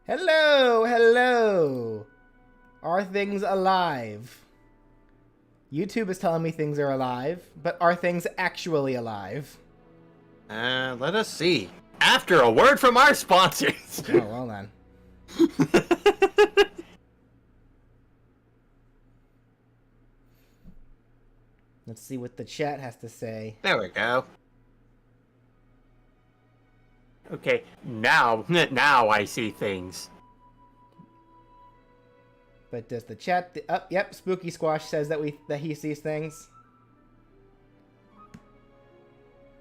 Hello, hello. Are things alive? YouTube is telling me things are alive, but are things actually alive? Let us see. After a word from our sponsors. Oh, well then. Let's see what the chat has to say. There we go. Okay, now I see things. But does the chat? Yep. Spooky Squash says that he sees things.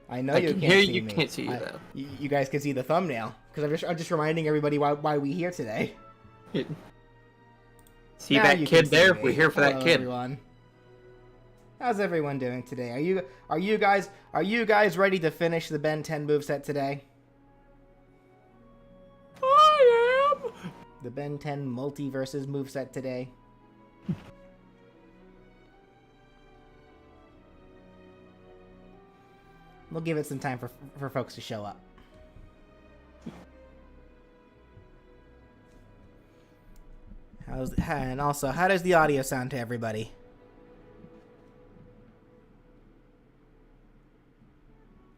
I know you can't see me. You can't see you though. You guys can see the thumbnail because I'm just reminding everybody why we here today. See that kid there? We're here for that kid. Everyone. How's everyone doing today? Are you guys ready to finish the Ben 10 moveset today? I am. The Ben 10 Multiversus Moveset today. We'll give it some time for folks to show up. And also, how does the audio sound to everybody?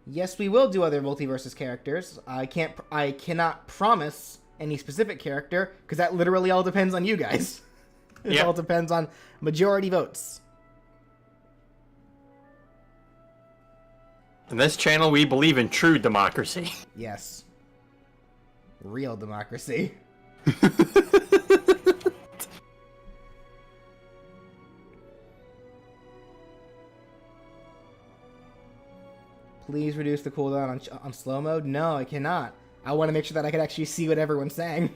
Yes, we will do other Multiversus characters. I cannot promise any specific character because that literally all depends on you guys. It all depends on majority votes. In this channel, we believe in true democracy. Yes. Real democracy. Please reduce the cooldown on slow mode. No, I cannot. I want to make sure that I can actually see what everyone's saying.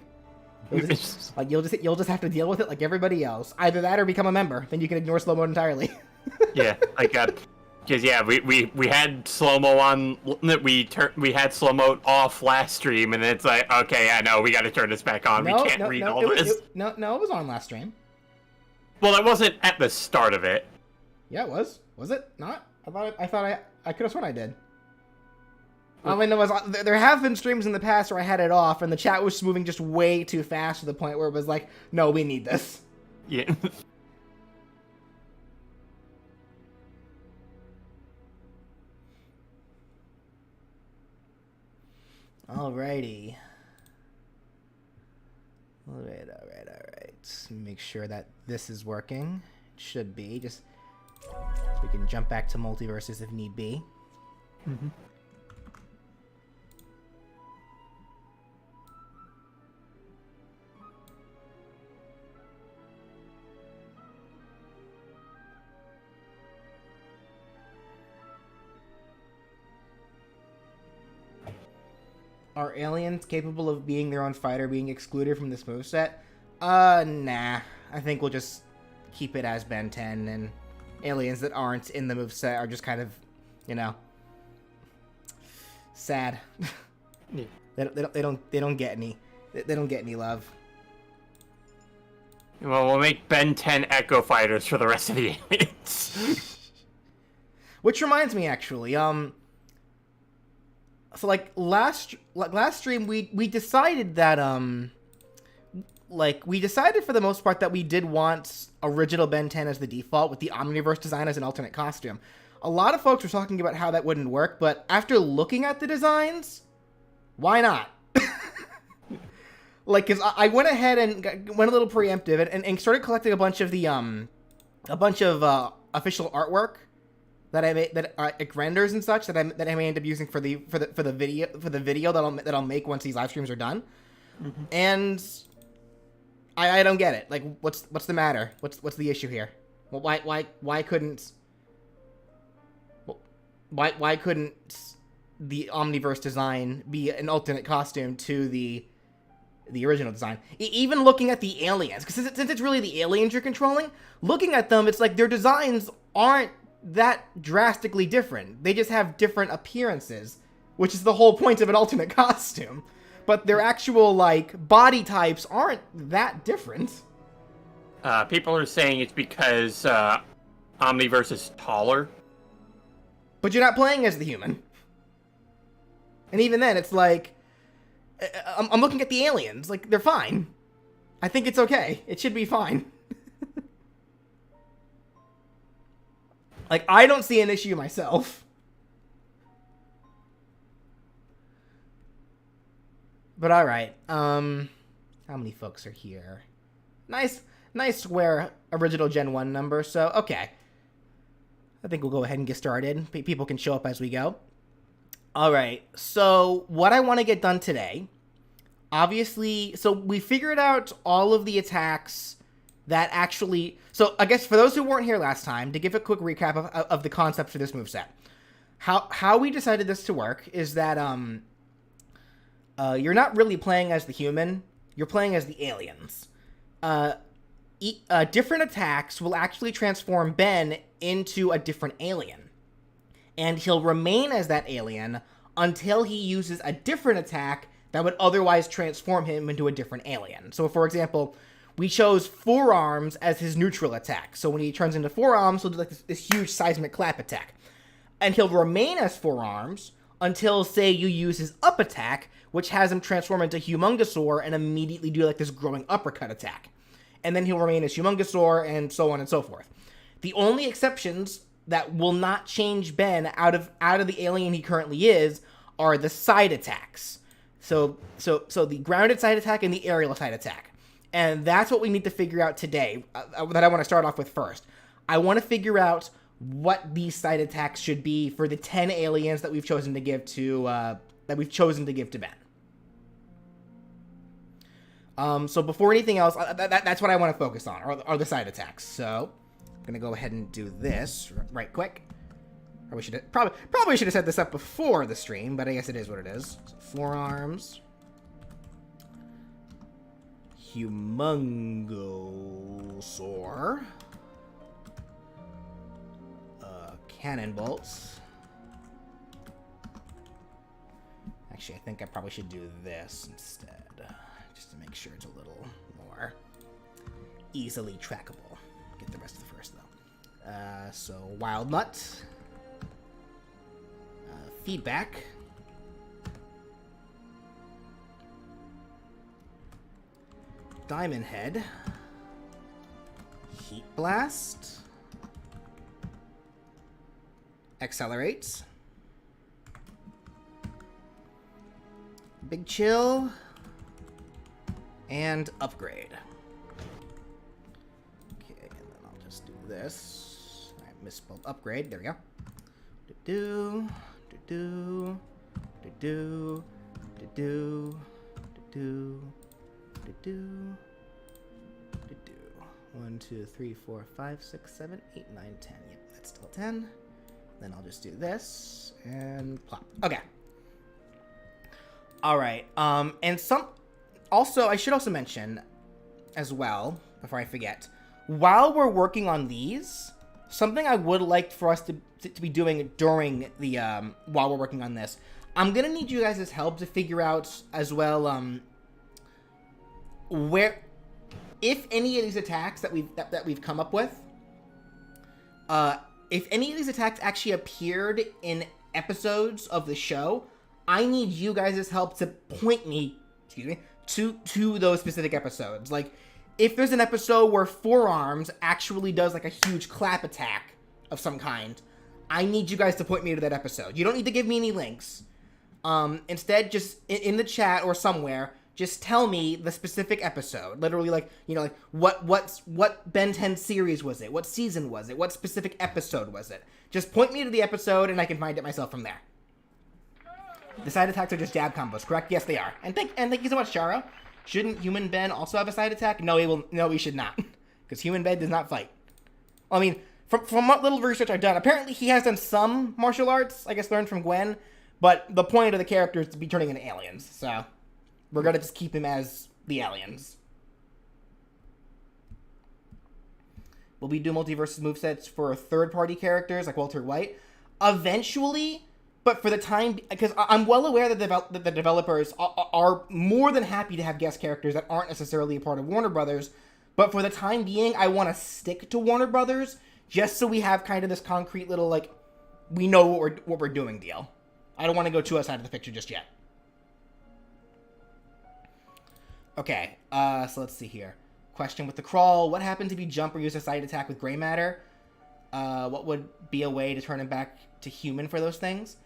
You'll just have to deal with it like everybody else. Either that or become a member. Then you can ignore slow mode entirely. Yeah, like because we had slow mo on. We had slow mo off last stream, and it's like, okay, I know we got to turn this back on. We can't read all this. No, it was on last stream. Well, it wasn't at the start of it. Yeah, it was. Was it not? I could have sworn I did. I mean, there have been streams in the past where I had it off, and the chat was moving just way too fast to the point where it was like, no, we need this. Yeah. Alrighty. Alright. Make sure that this is working. It should be. Just we can jump back to Multiversus if need be. Mm-hmm. Are aliens capable of being their own fighter being excluded from this moveset? Nah. I think we'll just keep it as Ben 10, and aliens that aren't in the moveset are just kind of, sad. Yeah. They don't get any love. Well, we'll make Ben 10 Echo Fighters for the rest of the aliens. Which reminds me, actually, so like last stream we decided that we decided for the most part that we did want original Ben 10 as the default with the Omniverse design as an alternate costume. A lot of folks were talking about how that wouldn't work, but after looking at the designs, why not? Like, cause I went ahead and went a little preemptive and started collecting a bunch of the official artwork that I made, like renders and such that I may end up using for the video that I'll make once these live streams are done. Mm-hmm. And I don't get it. Like, what's the matter? What's the issue here? Well, why couldn't the Omniverse design be an alternate costume to the original design? Even looking at the aliens, because since it's really the aliens you're controlling, looking at them, it's like their designs aren't that drastically different. They just have different appearances, which is the whole point of an alternate costume. But their actual, like, body types aren't that different. People are saying it's because Omniverse is taller. But you're not playing as the human. And even then, it's like, I'm looking at the aliens. Like, they're fine. I think it's okay. It should be fine. Like, I don't see an issue myself. But alright. How many folks are here? Nice square original Gen 1 number, so okay. I think we'll go ahead and get started. People can show up as we go. Alright, so what I want to get done today, obviously, so we figured out all of the attacks that actually, so I guess for those who weren't here last time, to give a quick recap of the concept for this moveset, how we decided this to work is that you're not really playing as the human, you're playing as the aliens. Different attacks will actually transform Ben into a different alien, and he'll remain as that alien until he uses a different attack that would otherwise transform him into a different alien. So, for example, we chose forearms as his neutral attack. So when he turns into forearms, he'll do like this huge seismic clap attack. And he'll remain as forearms until, say, you use his up attack, which has him transform into Humongosaur and immediately do like this growing uppercut attack. And then he'll remain as Humongosaur and so on and so forth. The only exceptions that will not change Ben out of the alien he currently is are the side attacks. So the grounded side attack and the aerial side attack. And that's what we need to figure out today, that I want to start off with first. I want to figure out what these side attacks should be for the 10 aliens that we've chosen to give to Ben. So before anything else, that's what I want to focus on, are the side attacks. So I'm gonna go ahead and do this right quick. Probably should have set this up before the stream, but I guess it is what it is. So forearms. Humongosaur. Cannon bolts. Actually, I think I probably should do this instead, just to make sure it's a little more easily trackable. Get the rest of the first, though. So, Wild Nut. Feedback. Diamond Head, Heat Blast, Accelerates, Big Chill, and Upgrade. Okay, and then I'll just do this. I misspelled upgrade. There we go. Do do do do do do do. 1, 2, 3, 4, 5, 6, 7, 8, 9, 10. Yep, that's still 10. Then I'll just do this and plop. Okay. All right. And I should also mention as well, before I forget, while we're working on these, something I would like for us to be doing during the while we're working on this, I'm gonna need you guys' help to figure out as well where, if any of these attacks that we've come up with, if any of these attacks actually appeared in episodes of the show, I need you guys' help to point me, to those specific episodes. Like, if there's an episode where forearms actually does like a huge clap attack of some kind, I need you guys to point me to that episode. You don't need to give me any links. Instead, just in the chat or somewhere, just tell me the specific episode. Literally, like, like what Ben 10 series was it? What season was it? What specific episode was it? Just point me to the episode, and I can find it myself from there. The side attacks are just jab combos, correct? Yes, they are. And thank you so much, Charo. Shouldn't Human Ben also have a side attack? No, he should not, because Human Ben does not fight. I mean, from what little research I've done, apparently he has done some martial arts, I guess learned from Gwen, but the point of the character is to be turning into aliens, so we're gonna just keep him as the aliens. Will we do Multiversus Movesets for third-party characters like Walter White? Eventually, but for the time, because I'm well aware that the developers are more than happy to have guest characters that aren't necessarily a part of Warner Brothers, but for the time being, I want to stick to Warner Brothers, just so we have kind of this concrete little, like, we know what we're doing deal. I don't want to go too outside of the picture just yet. Okay, so let's see here. Question with the crawl. What happens if you jump or use a side attack with gray matter? What would be a way to turn him back to human for those things?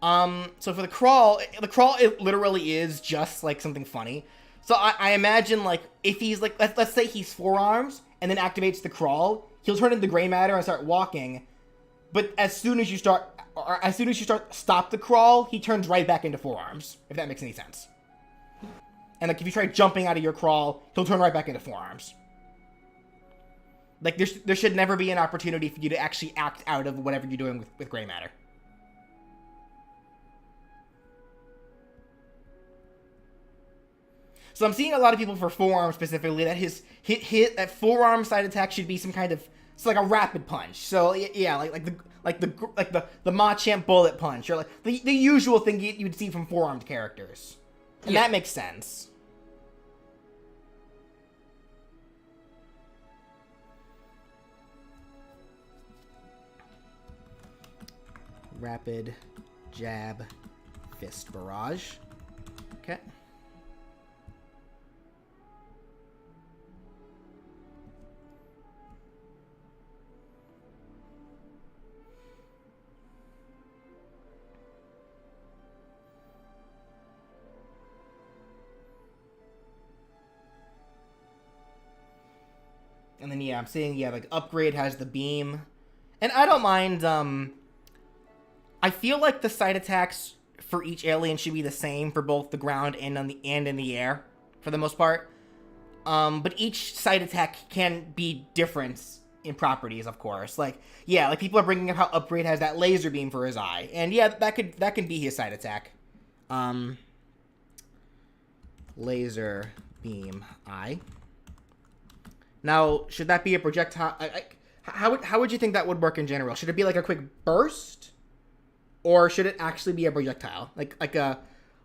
So for the crawl, it literally is just, like, something funny. So I imagine, like, if he's, like, let's say he's forearms, and then activates the crawl, he'll turn into gray matter and start walking, but as soon as you stop the crawl, he turns right back into forearms, if that makes any sense. And, like, if you try jumping out of your crawl, he'll turn right back into forearms. Like, there should never be an opportunity for you to actually act out of whatever you're doing with gray matter. So I'm seeing a lot of people for forearm specifically that that forearm side attack should be some kind of, it's like a rapid punch. So yeah, like the Machamp bullet punch, or like the usual thing you would see from forearmed characters, and that makes sense. Rapid jab fist barrage. Okay. And then, yeah, I'm seeing, yeah, like, upgrade has the beam. And I don't mind, I feel like the side attacks for each alien should be the same for both the ground and in the air, for the most part. But each side attack can be different in properties, of course. Like, yeah, like, people are bringing up how upgrade has that laser beam for his eye. And, yeah, that can be his side attack. Laser beam eye. Now, should that be a projectile? How would you think that would work in general? Should it be like a quick burst, or should it actually be a projectile, like a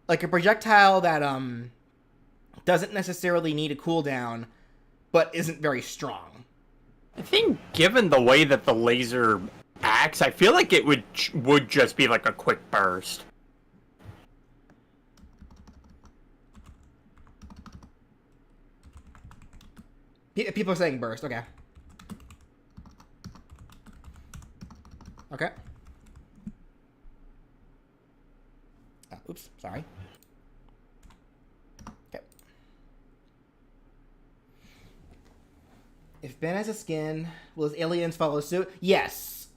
projectile that doesn't necessarily need a cooldown, but isn't very strong? I think, given the way that the laser acts, I feel like it would just be like a quick burst. People are saying burst. Okay. Okay. Oops. Sorry. Okay. If Ben has a skin, will his aliens follow suit? Yes.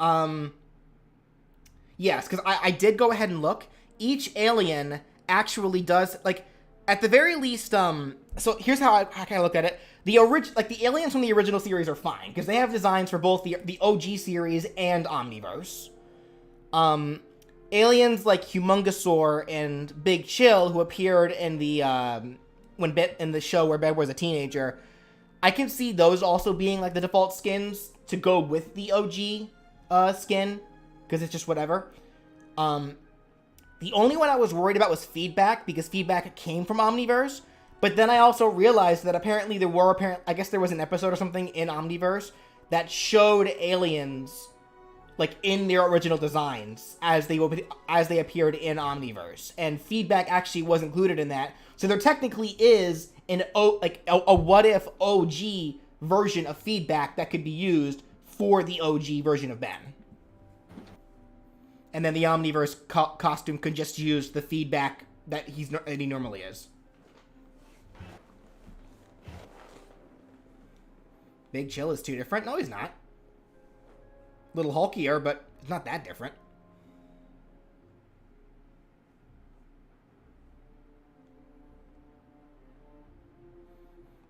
Yes, because I did go ahead and look. Each alien actually does, like, at the very least, so here's how I kind of looked at it. The aliens from the original series are fine, because they have designs for both the OG series and Omniverse. Aliens like Humongousaur and Big Chill, who appeared in the, in the show where Ben was a teenager, I can see those also being, like, the default skins to go with the OG, skin, because it's just whatever. The only one I was worried about was Feedback, because Feedback came from Omniverse. But then I also realized that apparently I guess there was an episode or something in Omniverse that showed aliens, like, in their original designs as they appeared in Omniverse, and Feedback actually was included in that. So there technically is a what if OG version of Feedback that could be used for the OG version of Ben. And then the Omniverse costume could just use the Feedback that he normally is. Big Chill is too different? No, he's not. A little hulkier, but it's not that different.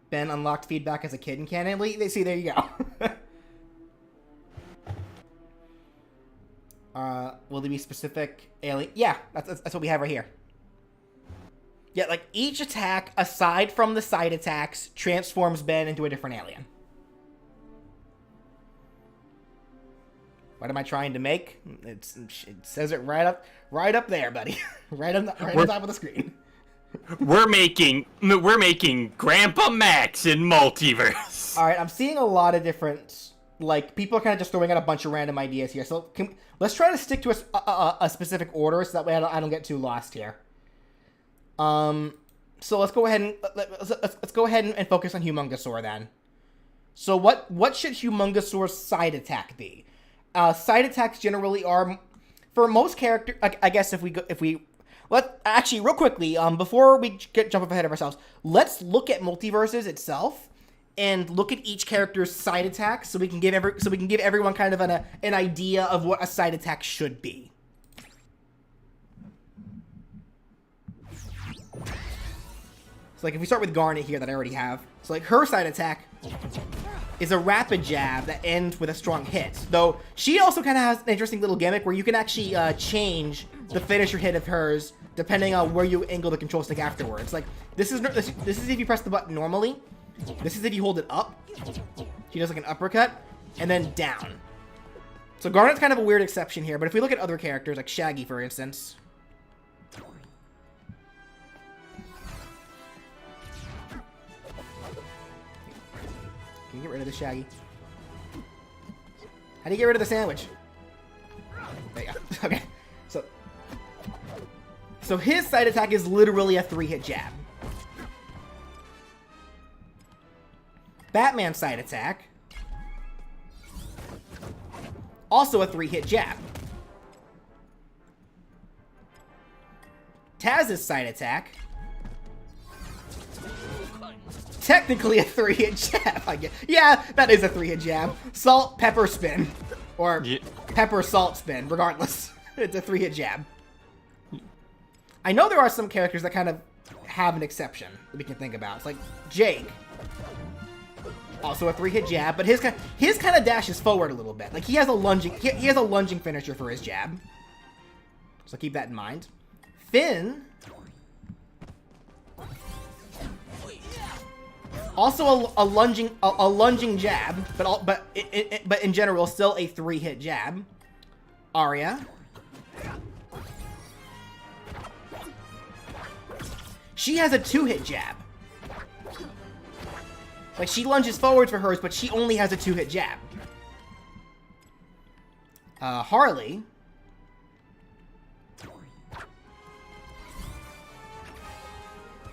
Ben unlocked Feedback as a kid in canon. See, there you go. Will there be specific alien? Yeah, that's what we have right here. Yeah, like, each attack, aside from the side attacks, transforms Ben into a different alien. What am I trying to make? It says it right up there, buddy. right on top of the screen. We're making Grandpa Max in Multiverse. All right, I'm seeing a lot of different, like, people are kind of just throwing out a bunch of random ideas here. So let's try to stick to a specific order, so that way I don't get too lost here. So let's go ahead and let's go ahead and focus on Humongousaur then. So what should Humongousaur's side attack be? Side attacks generally are, for most characters, I guess if we actually real quickly, before we jump ahead of ourselves, let's look at Multiversus itself and look at each character's side attacks so we can give everyone kind of an idea of what a side attack should be. So like if we start with Garnet here that I already have, so like her side attack is a rapid jab that ends with a strong hit. Though she also kind of has an interesting little gimmick where you can actually change the finisher hit of hers depending on where you angle the control stick afterwards. Like this is if you press the button normally. This is if you hold it up. She does like an uppercut and then down. So Garnet's kind of a weird exception here, but if we look at other characters like Shaggy for instance. Can you get rid of the Shaggy? How do you get rid of the sandwich? There you go. Okay. So his side attack is literally a 3-hit jab. Batman's side attack. Also a 3-hit jab. Taz's side attack. Technically a 3-hit jab, I guess. Yeah, that is a 3-hit jab. Salt, pepper, spin. Or pepper, salt, spin. Regardless, it's a 3-hit jab. I know there are some characters that kind of have an exception that we can think about. It's like Jake. Also a 3-hit jab, but his kind of dashes forward a little bit. Like he has a lunging finisher for his jab. So keep that in mind. Finn. Also a lunging jab, but in general still a 3-hit jab. Arya. She has a 2-hit jab. Like she lunges forward for hers, but she only has a 2-hit jab. Harley.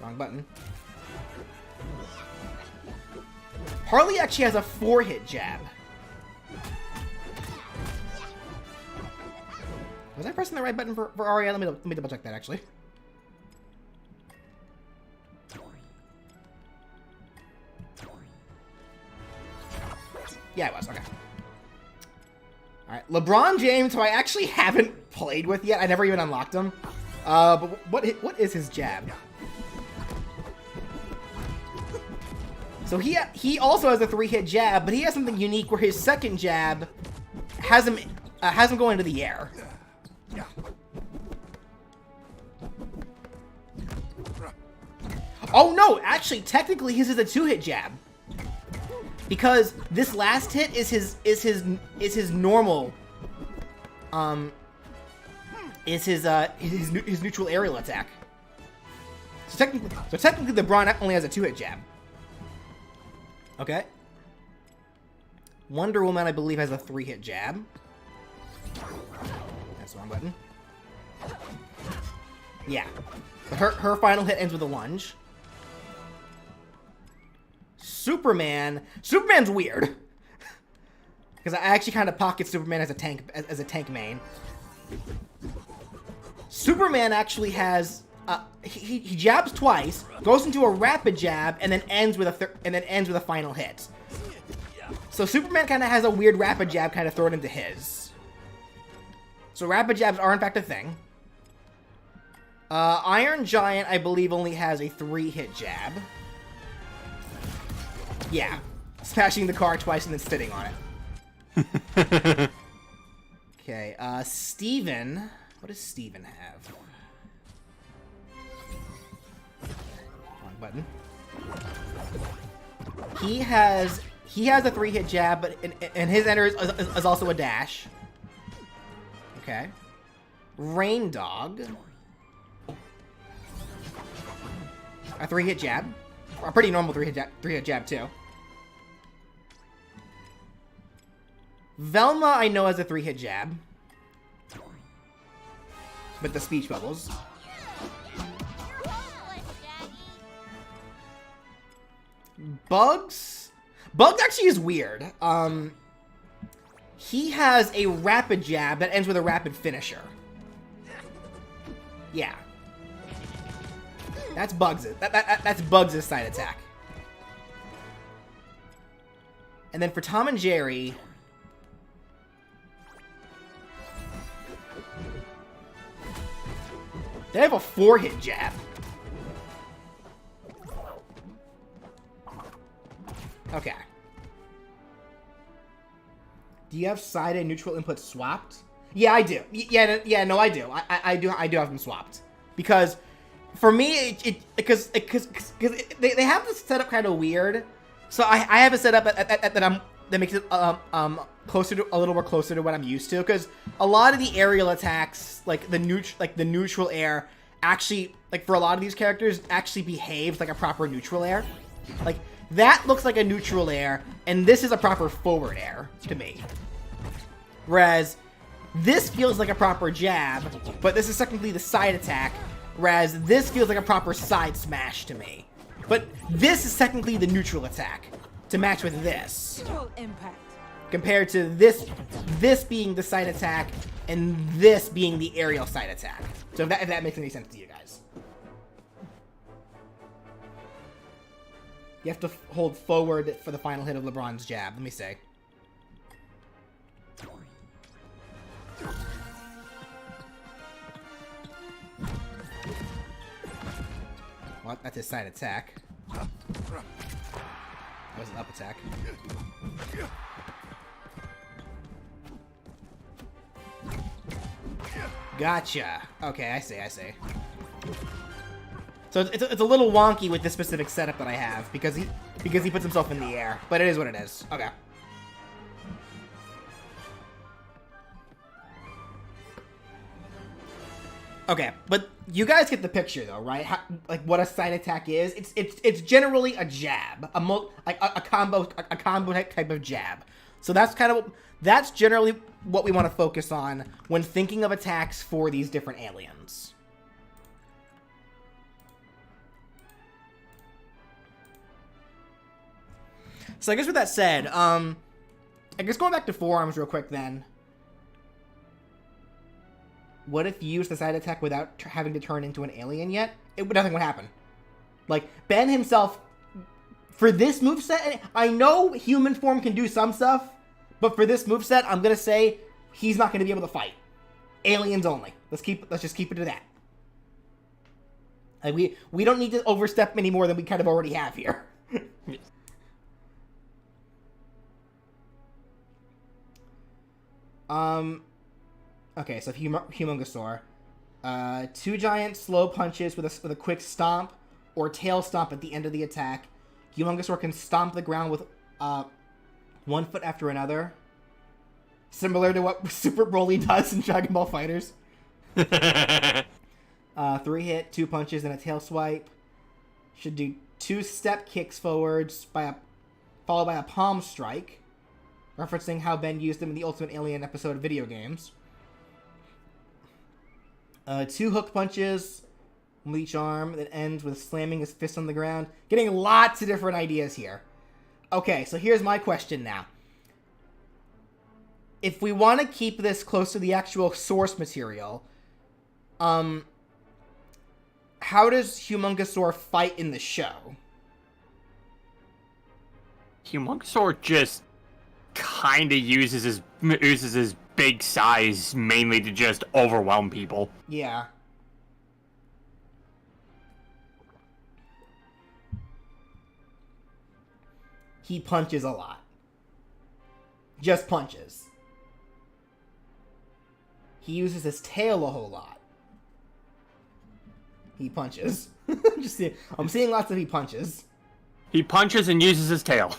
Wrong button. Harley actually has a 4-hit jab. Was I pressing the right button for Arya? Let me double check that actually. Yeah, it was. Okay. Alright. LeBron James, who I actually haven't played with yet. I never even unlocked him. But what is his jab? So he also has a 3-hit jab, but he has something unique where his second jab has him go into the air. Oh no! Actually, technically, his is a 2-hit jab. Because this last hit is his normal, his neutral aerial attack. So technically, LeBron only has a 2-hit jab. Okay. Wonder Woman, I believe, has a 3-hit jab. That's the wrong button. Yeah, but her final hit ends with a lunge. Superman's weird. Because I actually kind of pocket Superman as a tank main. Superman actually has he jabs twice, goes into a rapid jab, and then ends with a final hit. So Superman kind of has a weird rapid jab kind of thrown into his. So rapid jabs are in fact a thing. Iron Giant, I believe, only has a 3-hit jab. Yeah. Smashing the car twice and then spitting on it. Okay, Steven. What does Steven have? Wrong button. He has a 3-hit jab, but and his enter is also a dash. Okay. Rain Dog. A 3-hit jab. A pretty normal 3-hit jab too. Velma, I know, has a 3-hit jab. With the speech bubbles. Bugs actually is weird. He has a rapid jab that ends with a rapid finisher. Yeah. That's Bugs'. That's Bugs' side attack. And then for Tom and Jerry... they have a 4-hit jab. Okay. Do you have side and neutral inputs swapped? Yeah, I do. Yeah, no, I do. I do have them swapped. Because, for me, because they have this setup kind of weird. So I have a setup that makes it closer to a little more closer to what I'm used to. Because a lot of the aerial attacks, like the neutral air, actually, like for a lot of these characters, actually behaves like a proper neutral air. Like that looks like a neutral air, and this is a proper forward air to me. Whereas this feels like a proper jab, but this is technically the side attack. Whereas this feels like a proper side smash to me. But this is technically the neutral attack to match with this. Impact. Compared to this being the side attack and this being the aerial side attack. So if that makes any sense to you guys. You have to hold forward for the final hit of LeBron's jab. Let me see. Well, that's his side attack. That was an up attack. Gotcha. Okay, I see. So it's a little wonky with this specific setup that I have because he puts himself in the air, but it is what it is. Okay. Okay, but you guys get the picture though, right? Like what a side attack is. It's generally a jab, a combo type of jab. So that's generally what we want to focus on when thinking of attacks for these different aliens. So I guess with that said, I guess going back to forearms real quick then. What if you used the side attack without having to turn into an alien yet? Nothing would happen. Like, Ben himself, for this moveset, I know human form can do some stuff, but for this moveset, I'm gonna say he's not gonna be able to fight. Aliens only. Let's just keep it to that. Like, we don't need to overstep any more than we kind of already have here. Okay, so Humongosaur. 2 giant slow punches with a quick stomp or tail stomp at the end of the attack. Humongosaur can stomp the ground with 1 foot after another. Similar to what Super Broly does in Dragon Ball FighterZ. 3 hit, 2 punches, and a tail swipe. Should do 2 step kicks forwards followed by a palm strike. Referencing how Ben used them in the Ultimate Alien episode of video games. 2 hook punches with each arm that ends with slamming his fist on the ground. Getting lots of different ideas here. Okay, so here's my question now. If we want to keep this close to the actual source material, how does Humongosaur fight in the show? Humongosaur just kind of uses his big size mainly to just overwhelm people. Yeah. He punches a lot. Just punches. He uses his tail a whole lot. He punches. I'm seeing lots of he punches. He punches and uses his tail.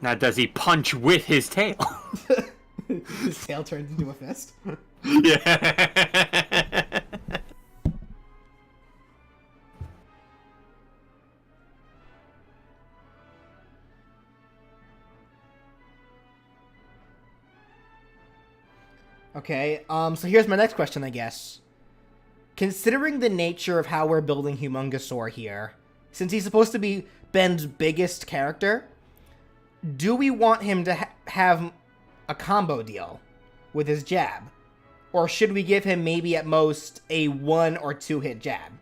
Now, does he punch with his tail? His tail turns into a fist. Yeah. Okay, so here's my next question, I guess. considering the nature of how we're building Humongosaur here, since he's supposed to be Ben's biggest character, do we want him to have a combo deal with his jab? Or should we give him maybe at most a 1 or 2 hit jab?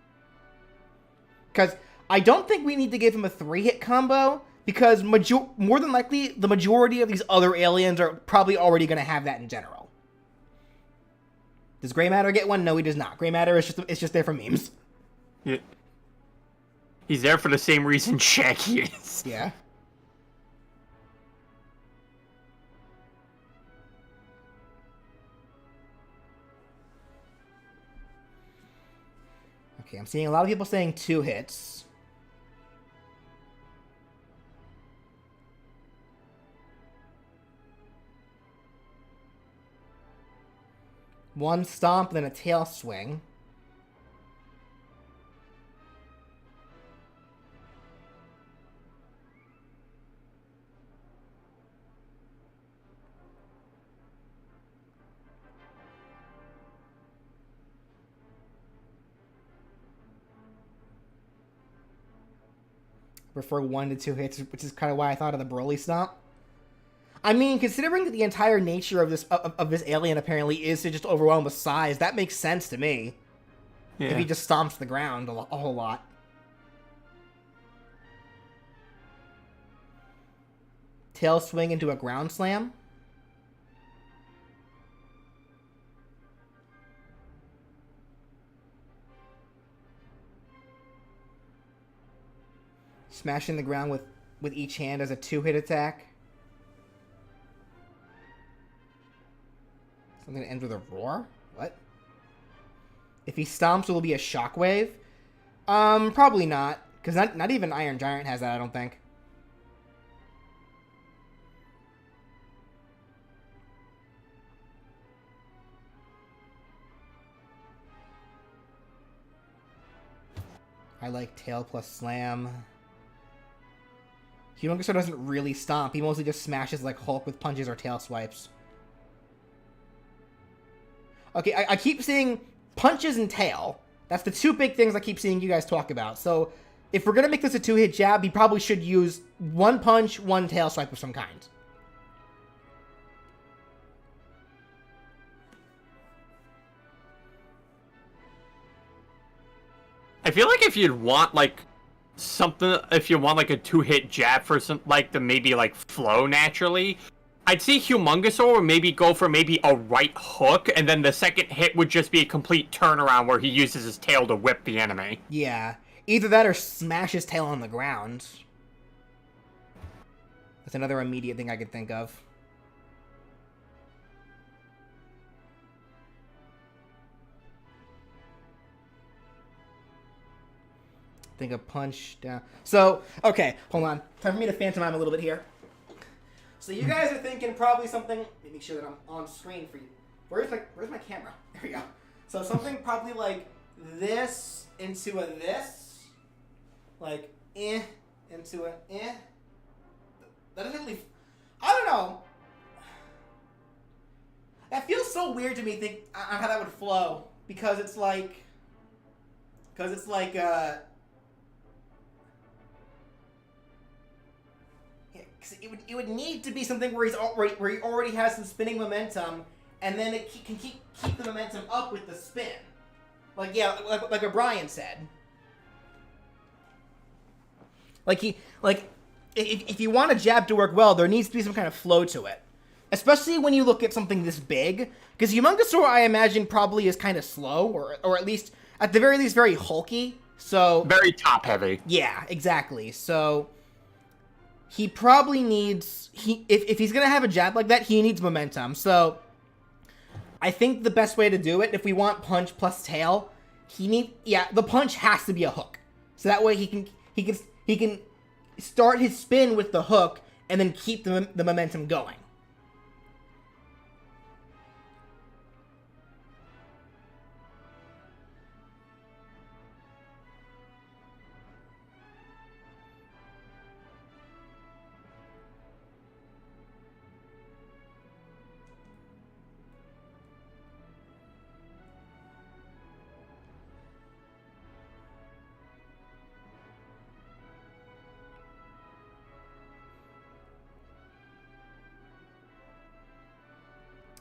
Because I don't think we need to give him a 3-hit combo, because more than likely, the majority of these other aliens are probably already going to have that in general. Does Gray Matter get one? No, he does not. Gray Matter is just there for memes. Yeah. He's there for the same reason Shaggy is. Yeah. Okay, I'm seeing a lot of people saying 2 hits. One stomp, then a tail swing. Prefer 1 to 2 hits, which is kind of why I thought of the Broly stomp. I mean, considering that the entire nature of this alien apparently is to just overwhelm with size, that makes sense to me. Yeah. If he just stomps the ground a whole lot. Tail swing into a ground slam. Smashing the ground with each hand as a 2-hit attack. Something to end with a roar? What? If he stomps, will it be a shockwave? Probably not. Because not even Iron Giant has that, I don't think. I like tail plus slam. Humongosaur doesn't really stomp. He mostly just smashes like Hulk with punches or tail swipes. Okay, I keep seeing punches and tail. That's the 2 big things I keep seeing you guys talk about. So, if we're going to make this a 2-hit jab, he probably should use 1 punch, 1 tail swipe of some kind. I feel like if you'd want, like, something, if you want, like, a 2-hit jab for some, like, to maybe, like, flow naturally, I'd see Humongosaur maybe go for maybe a right hook, and then the second hit would just be a complete turnaround where he uses his tail to whip the enemy. Yeah. Either that or smash his tail on the ground. That's another immediate thing I could think of. Think a punch down. So, okay, hold on. Time for me to pantomime a little bit here. So you guys are thinking probably something. Let me make sure that I'm on screen for you. Where's my camera? There we go. So something probably like this into a this, like into a That doesn't really. I don't know. That feels so weird to me. Think on how that would flow because it's like. It would need to be something where he already has some spinning momentum, and then it can keep the momentum up with the spin, like like O'Brien said. If you want a jab to work well, there needs to be some kind of flow to it, especially when you look at something this big. Because Humongosaur, I imagine, probably is kind of slow, or at least at the very least very hulky. So very top heavy. Yeah, exactly. So. He probably needs if he's gonna have a jab like that, he needs momentum. So I think the best way to do it, if we want punch plus tail, the punch has to be a hook. So that way he can start his spin with the hook and then keep the momentum going.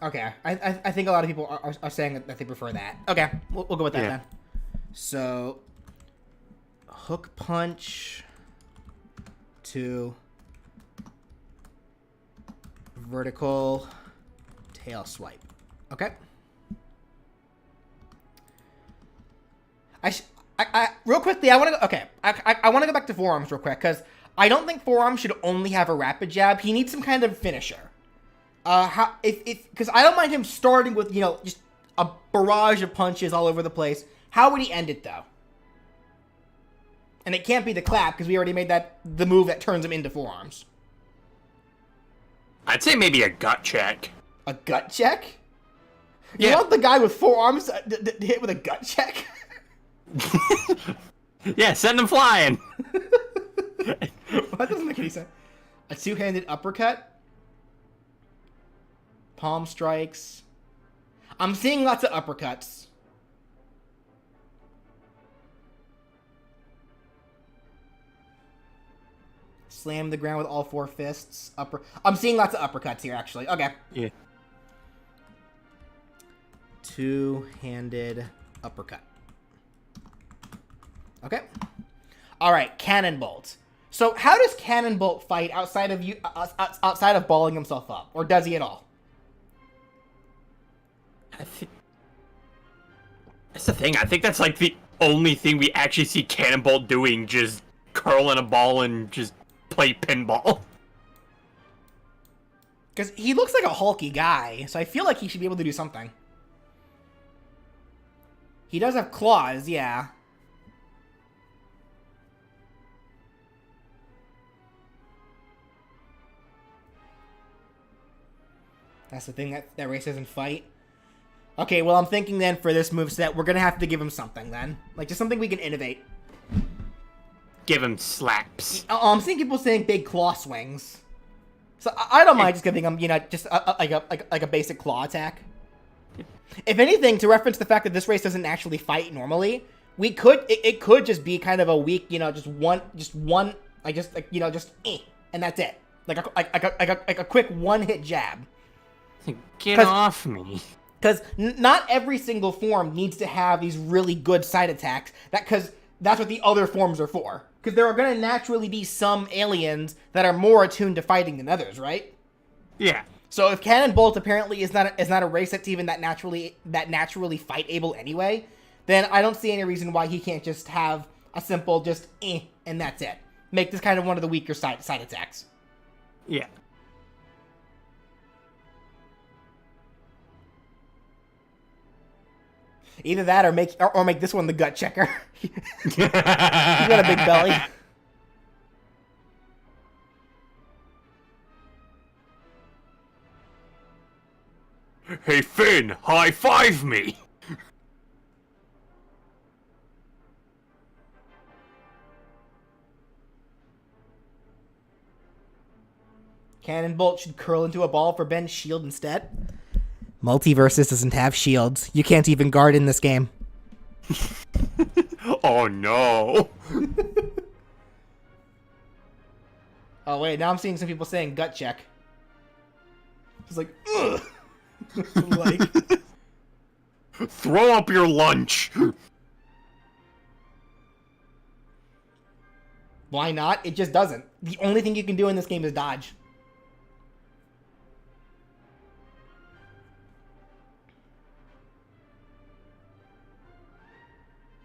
Okay, I think a lot of people are saying that they prefer that. Okay, we'll go with that then. So, hook punch to vertical tail swipe. Okay. I real quickly, I want to go. Okay, I want to go back to forearms real quick because I don't think forearms should only have a rapid jab. He needs some kind of finisher. Because I don't mind him starting with, you know, just a barrage of punches all over the place. How would he end it though? And it can't be the clap because we already made that the move that turns him into forearms. I'd say maybe a gut check. A gut check? Yeah. You want the guy with forearms to hit with a gut check? Yeah, send him flying. That doesn't make any sense. A two-handed uppercut? Palm strikes. I'm seeing lots of uppercuts. Slam the ground with all four fists. I'm seeing lots of uppercuts here, actually. Okay. Yeah. Two-handed uppercut. Okay. All right, Cannonbolt. So how does Cannonbolt fight outside of balling himself up, or does he at all? I think that's the thing. I think that's like the only thing we actually see Cannonbolt doing, just curling a ball and just play pinball. Because he looks like a hulky guy, so I feel like he should be able to do something. He does have claws, yeah. That's the thing, that race doesn't fight. Okay, well, I'm thinking then for this moveset, we're going to have to give him something then. Like, just something we can innovate. Give him slaps. I'm seeing people saying big claw swings. So I don't mind just giving him, you know, just like a basic claw attack. If anything, to reference the fact that this race doesn't actually fight normally, it could just be kind of a weak, you know, just one, and that's it. Like a quick one-hit jab. Get off me. Because not every single form needs to have these really good side attacks. Because that's what the other forms are for. Because there are going to naturally be some aliens that are more attuned to fighting than others, right? Yeah. So if Cannonbolt apparently is not a race that's even that naturally fight able anyway, then I don't see any reason why he can't just have a simple just and that's it. Make this kind of one of the weaker side attacks. Yeah. Either that or make this one the gut checker. He's got a big belly. Hey Finn, high five me. Cannonbolt should curl into a ball for Ben's shield instead. Multiversus doesn't have shields. You can't even guard in this game. Oh no. Oh wait, now I'm seeing some people saying gut check. It's like, ugh. Like, throw up your lunch. Why not? It just doesn't. The only thing you can do in this game is dodge.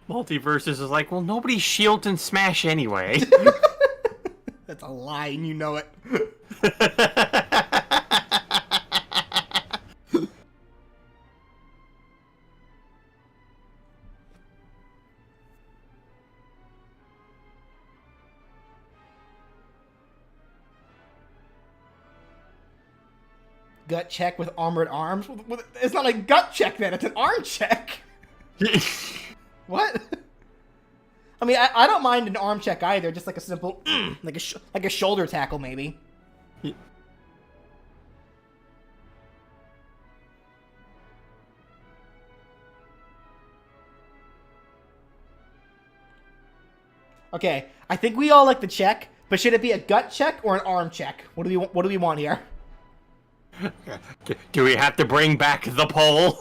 Multiversus is like, well, nobody shields and smash anyway. That's a lie, and you know it. Gut check with armored arms? It's not a gut check then, it's an arm check. What? I mean, I don't mind an arm check either, just like a simple, like a shoulder tackle maybe. Okay, I think we all like the check, but should it be a gut check or an arm check? What do we want here? Do we have to bring back the pole?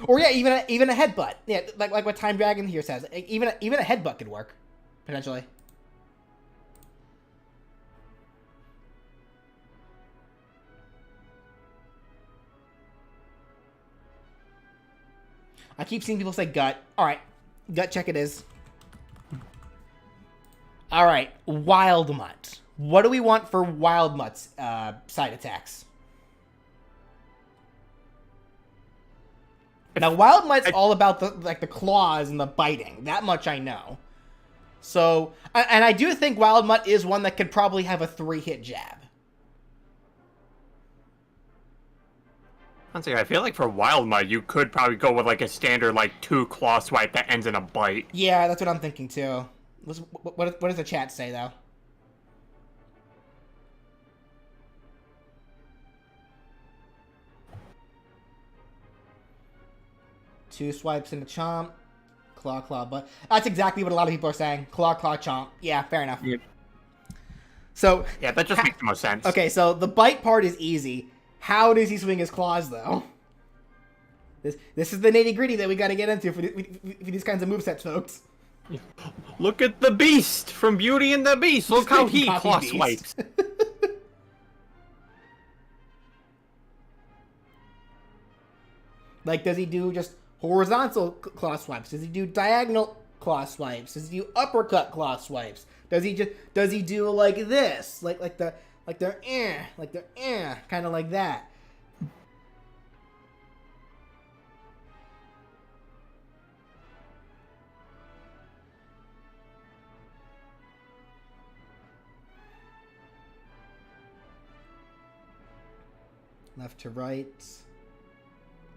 Or yeah, even a headbutt. Yeah, like what Time Dragon here says. Even a headbutt could work, potentially. I keep seeing people say gut. Alright. Gut check it is. Alright. Wild Mutt. What do we want for Wild Mutt's side attacks? Now, Wild Mutt's all about the claws and the biting. That much I know. So, and I do think Wild Mutt is one that could probably have a 3-hit jab. Honestly, I feel like for Wild Mutt, you could probably go with like a standard like 2 claw swipe that ends in a bite. Yeah, that's what I'm thinking too. What does the chat say though? Two swipes and a chomp. Claw, but that's exactly what a lot of people are saying. Claw, chomp. Yeah, fair enough. Yep. So yeah, that just makes the most sense. Okay, so the bite part is easy. How does he swing his claws though? This is the nitty gritty that we got to get into for these kinds of movesets, folks. Look at the Beast from Beauty and the Beast. Look how he claw swipes. Like, does he do just horizontal claw swipes? Does he do diagonal claw swipes? Does he do uppercut claw swipes? Does he do like this? Like the kind of like that. Left to right.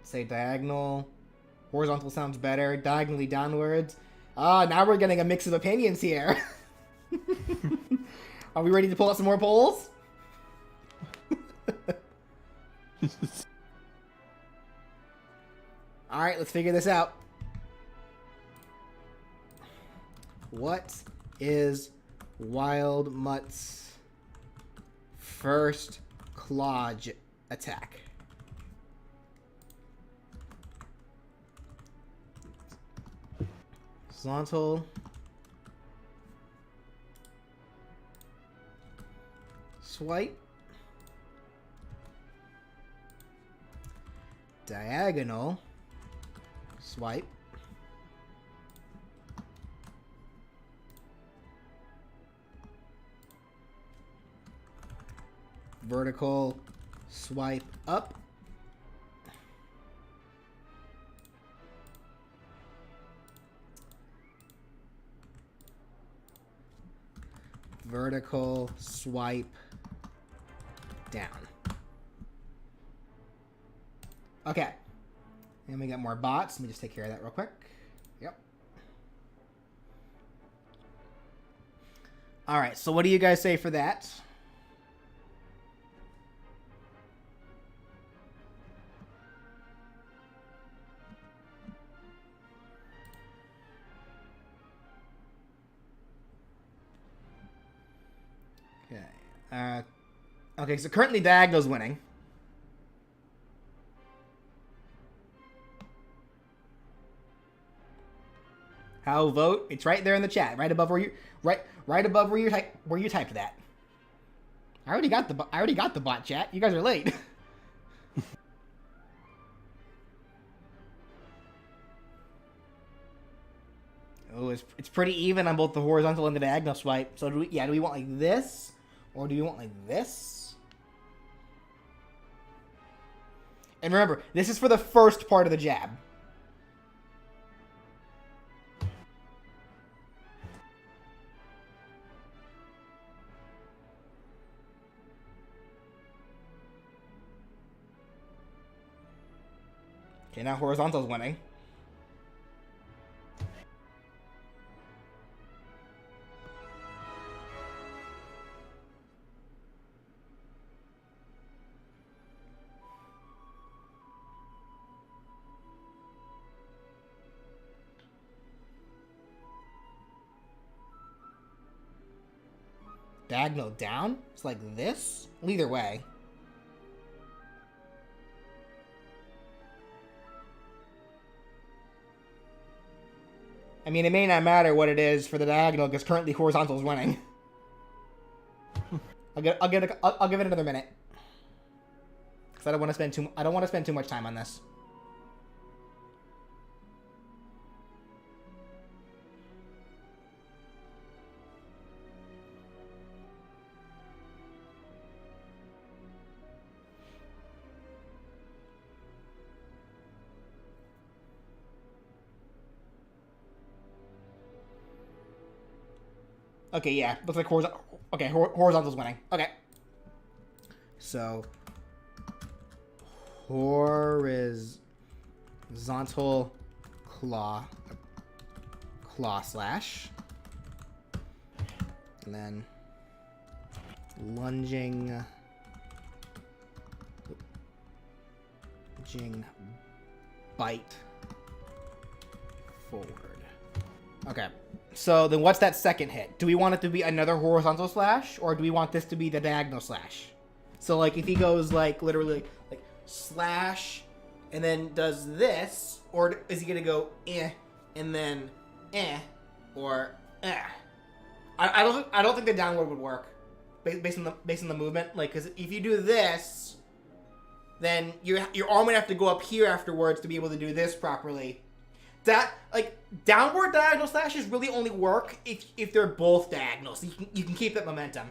Say diagonal. Horizontal sounds better. Diagonally downwards. Ah, now we're getting a mix of opinions here. Are we ready to pull out some more polls? Alright, let's figure this out. What is Wild Mutt's first claw attack? Horizontal. Swipe. Diagonal. Swipe. Vertical. Swipe up. Vertical swipe down. Okay. And we got more bots. Let me just take care of that real quick. Yep. Alright, so what do you guys say for that? Okay, so currently Diagonal's winning. How vote? It's right there in the chat, right above where you right above where you typed that. I already got the bot chat. You guys are late. Oh, it's pretty even on both the horizontal and the diagonal swipe. So do we want like this, or do we want like this? And remember, this is for the first part of the jab. Okay, now horizontal's winning. diagonal down? It's like this? Either way. I mean, it may not matter what it is for the diagonal because currently horizontal is winning. I'll give it another minute because I don't want to spend too much time on this. Okay, yeah. Looks like horizontal's winning. Okay. So, horizontal claw slash. And then lunging bite forward. Okay. So then what's that second hit? Do we want it to be another horizontal slash, or do we want this to be the diagonal slash? So like if he goes like literally like slash and then does this, or is he gonna go and then or I don't think the downward would work based on the movement. Like, because if you do this, then your arm would have to go up here afterwards to be able to do this properly. That, like, downward diagonal slashes really only work if they're both diagonal, so you can keep that momentum.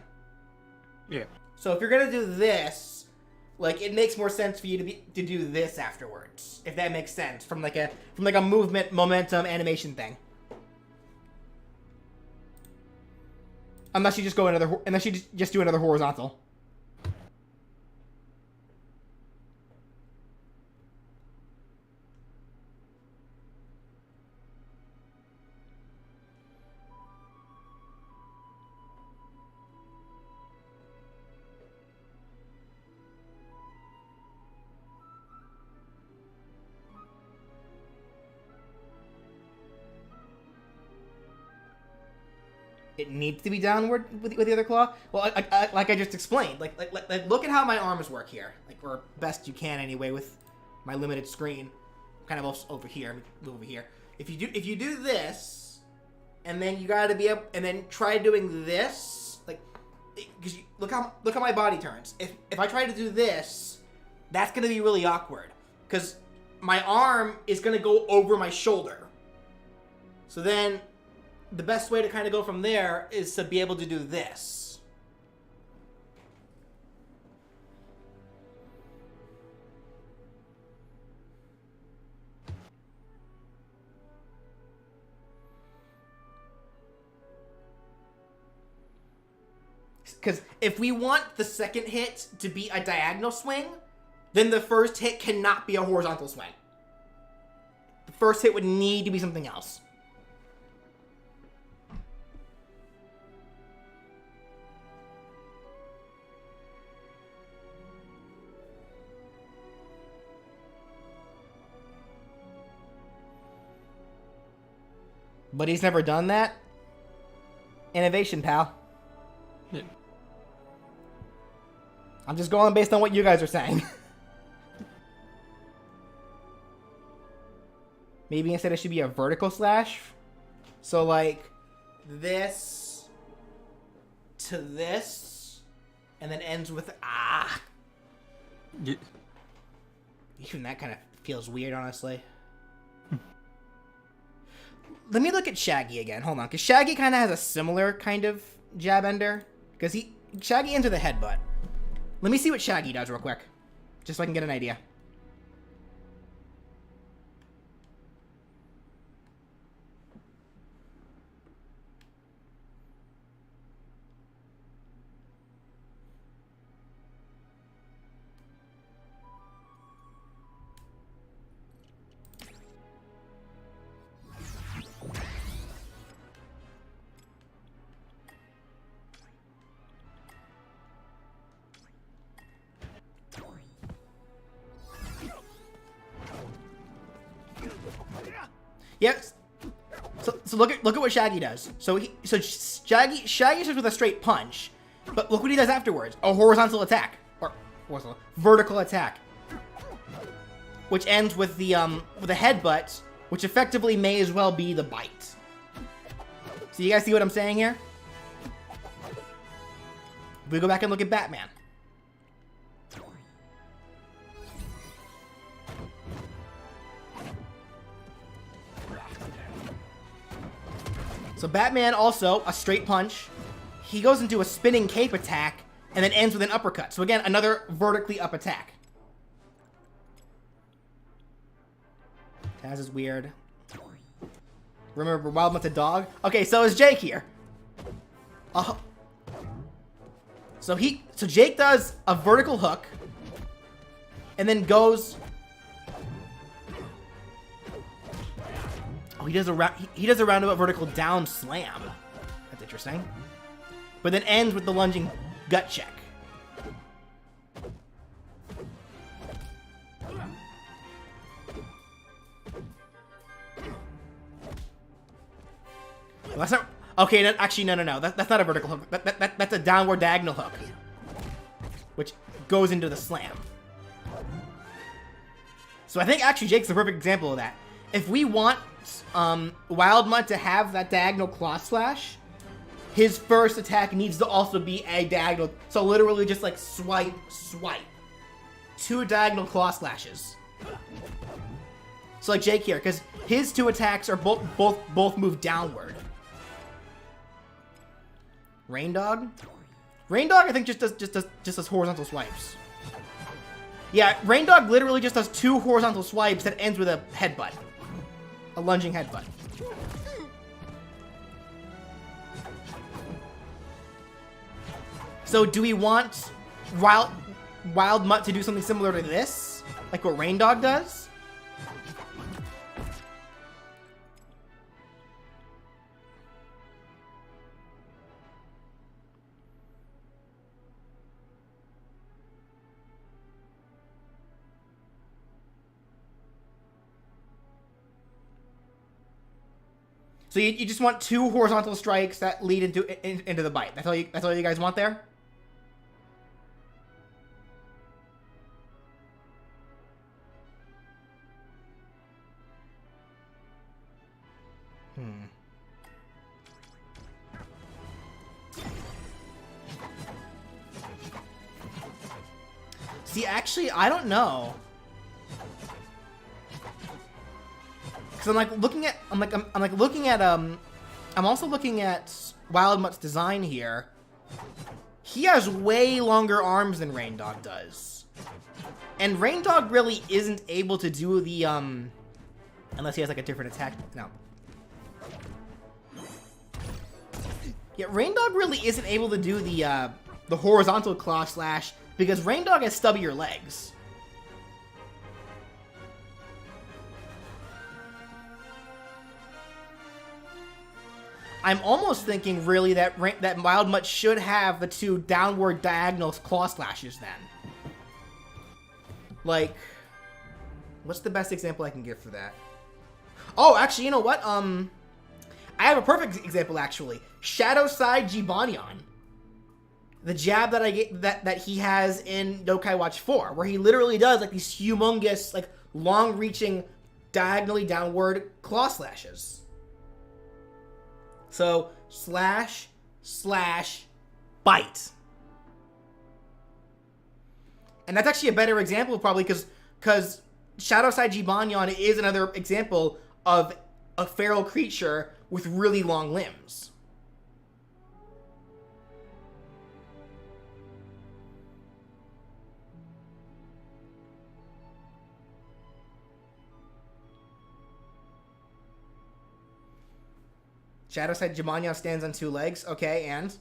Yeah. So if you're gonna do this, like, it makes more sense for you to do this afterwards, if that makes sense, from like a movement momentum animation thing. Unless you just do another horizontal. It needs to be downward with the other claw. Well, like I just explained, like look at how my arms work here, like, or best you can anyway with my limited screen. Kind of over here, move over here. If you do this, and then you gotta be up, and then try doing this, like, because look how my body turns. If I try to do this, that's gonna be really awkward, because my arm is gonna go over my shoulder. So then, the best way to kind of go from there is to be able to do this. Because if we want the second hit to be a diagonal swing, then the first hit cannot be a horizontal swing. The first hit would need to be something else. But he's never done that. Innovation, pal. Yeah. I'm just going based on what you guys are saying. Maybe instead it should be a vertical slash. So like this to this, and then ends with Yeah. Even that kind of feels weird, honestly. Let me look at Shaggy again. Hold on, because Shaggy kind of has a similar kind of jab ender. Because Shaggy ends with a headbutt. Let me see what Shaggy does real quick, just so I can get an idea. Yep. So look at what Shaggy does. So Shaggy starts with a straight punch, But look what he does afterwards. A horizontal attack. Or vertical attack. Which ends with the headbutt, which effectively may as well be the bite. So you guys see what I'm saying here? We go back and look at Batman. So Batman also, a straight punch. He goes into a spinning cape attack and then ends with an uppercut. So again, another vertically up attack. Taz is weird. Remember Wild Mutt's a dog? Okay, so is Jake here. So Jake does a vertical hook and then goes. Oh, he does a roundabout vertical down slam. That's interesting. But then ends with the lunging gut check. Well, that's not. Okay, actually, no. That's not a vertical hook. That's a downward diagonal hook, which goes into the slam. So I think actually Jake's the perfect example of that. If we want Wild Mutt to have that diagonal claw slash, his first attack needs to also be a diagonal. So literally just like swipe. 2 diagonal claw slashes. So like Jake here, because his 2 attacks are both move downward. Rain Dog? Rain Dog I think just does horizontal swipes. Yeah, Rain Dog literally just does 2 horizontal swipes that ends with a headbutt. A lunging headbutt. So do we want Wild Mutt to do something similar to this? Like what Rain Dog does? So you just want 2 horizontal strikes that lead into the bite. That's all you guys want there? See, actually, I don't know. Because I'm also looking at Wild Mutt's design here. He has way longer arms than Rain Dog does. And Rain Dog really isn't able to do the, unless he has like a different attack. No. Yeah, Rain Dog really isn't able to do the horizontal claw slash because Rain Dog has stubbier legs. I'm almost thinking, really, that Wild Mutt should have the 2 downward diagonal claw slashes then. Like, what's the best example I can give for that? Oh, actually, you know what? I have a perfect example, actually. Shadow Side Jibanyan. The jab that he has in Yokai Watch 4, where he literally does, like, these humongous, like, long-reaching, diagonally downward claw slashes. So, slash, bite. And that's actually a better example, probably, because Shadow Side Jibanyan is another example of a feral creature with really long limbs. Shadow Side Jibanyan stands on 2 legs. Okay, and?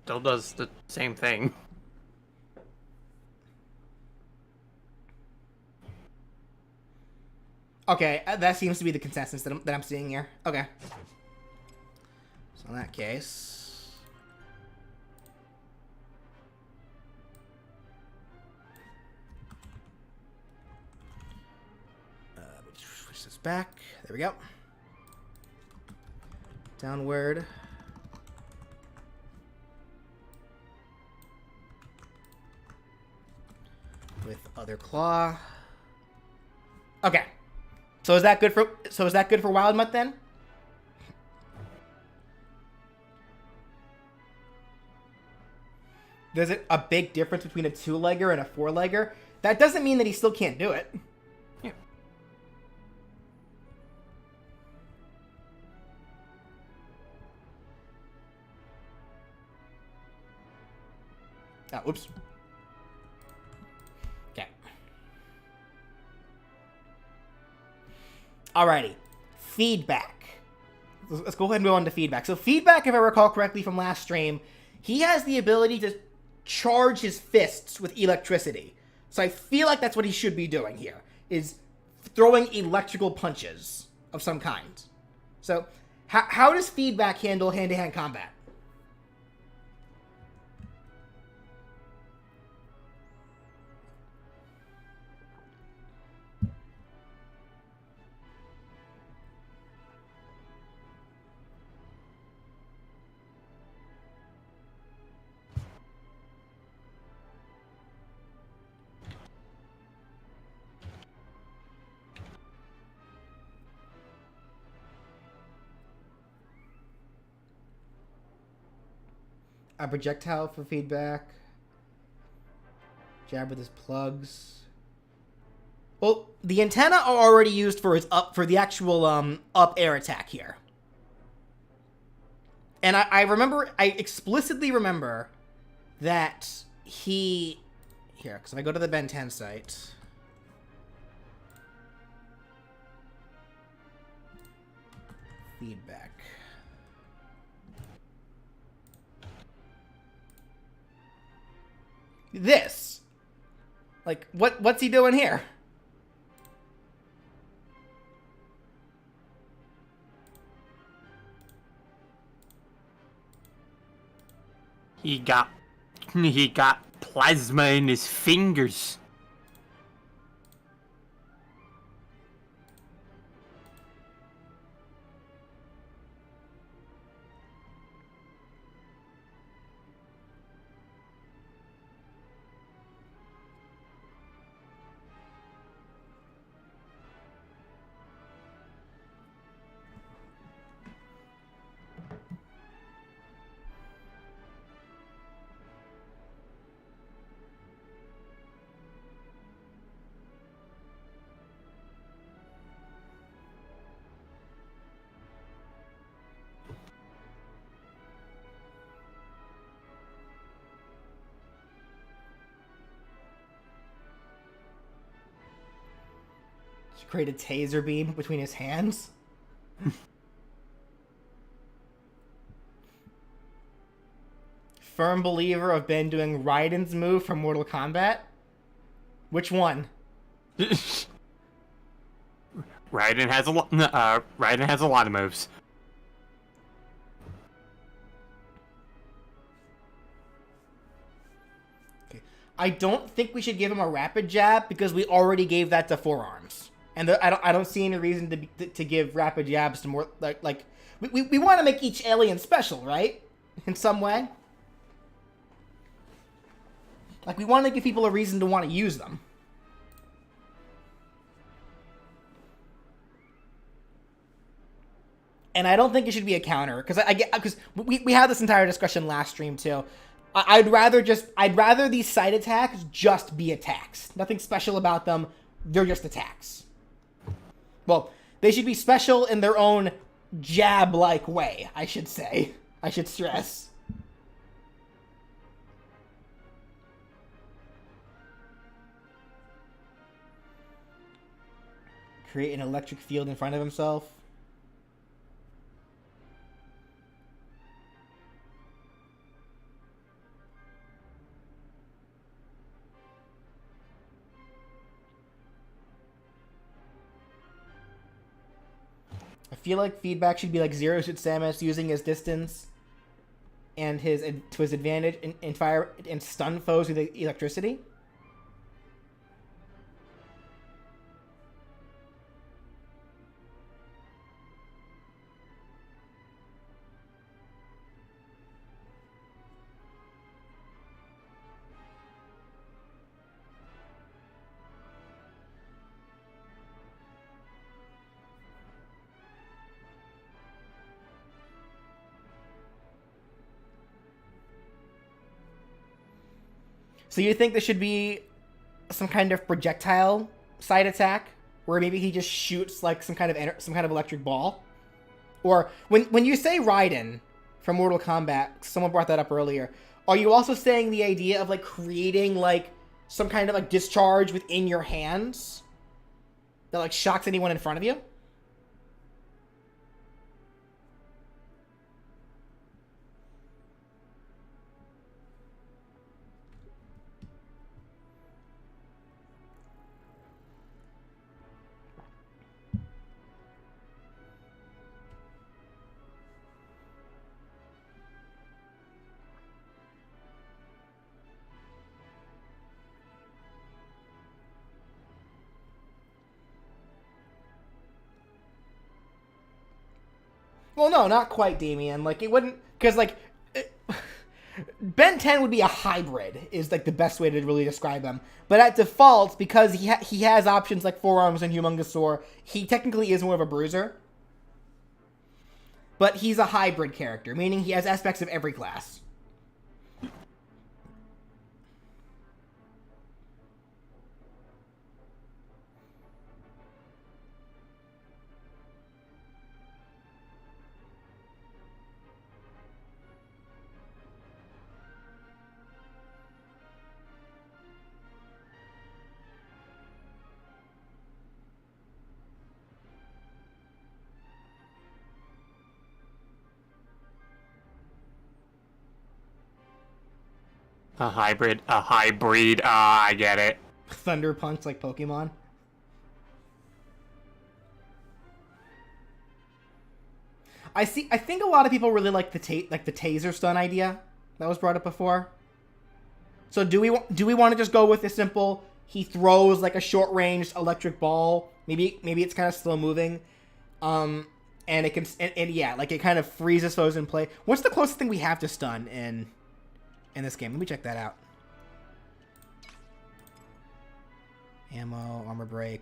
Still does the same thing. Okay, that seems to be the consensus that I'm seeing here. Okay. So in that case... let me switch this back. There we go. Downward. with other claw. Okay. So is that good for Wild Mutt then? There's a big difference between a 2-legger and a 4-legger. That doesn't mean that he still can't do it. Yeah. Oh, oops. Okay. Alrighty. Feedback. Let's go ahead and go on to feedback. So feedback, if I recall correctly from last stream, he has the ability to charge his fists with electricity. So I feel like that's what he should be doing here, is throwing electrical punches of some kind. So how does feedback handle hand-to-hand combat? A projectile for feedback. Jab with his plugs. Well, the antenna are already used for the actual up air attack here. And I explicitly remember that here, because if I go to the Ben 10 site, feedback. This. Like, what's he doing here? He got plasma in his fingers. To create a taser beam between his hands. Firm believer of Ben doing Raiden's move from Mortal Kombat. Which one? Raiden has a lot of moves. Okay. I don't think we should give him a rapid jab because we already gave that to forearms. And I don't see any reason to give rapid jabs to more like we want to make each alien special, right? In some way. Like we want to give people a reason to want to use them. And I don't think it should be a counter because we had this entire discussion last stream too. I'd rather these side attacks just be attacks. Nothing special about them. They're just attacks. Well, they should be special in their own jab-like way, I should say. I should stress. Create an electric field in front of himself. I feel like feedback should be like Zero Suit Samus using his distance and to his advantage and fire and stun foes with electricity. So you think this should be some kind of projectile side attack, where maybe he just shoots like some kind of electric ball? Or when you say Raiden from Mortal Kombat, someone brought that up earlier. Are you also saying the idea of like creating like some kind of like discharge within your hands that like shocks anyone in front of you? Well, no, not quite, Damien. Like, it wouldn't... Because, like... Ben 10 would be a hybrid, is, like, the best way to really describe him. But at default, because he has options like Forearms and Humongousaur, he technically is more of a bruiser. But he's a hybrid character, meaning he has aspects of every class. A hybrid. I get it. Thunder Punch like Pokemon. I think a lot of people really like the taser stun idea that was brought up before. So do we want to just go with a simple? He throws like a short range electric ball. Maybe it's kind of slow moving, and it can and yeah, like it kind of freezes foes in play. What's the closest thing we have to stun in this game? Let me check that out. Ammo, armor break.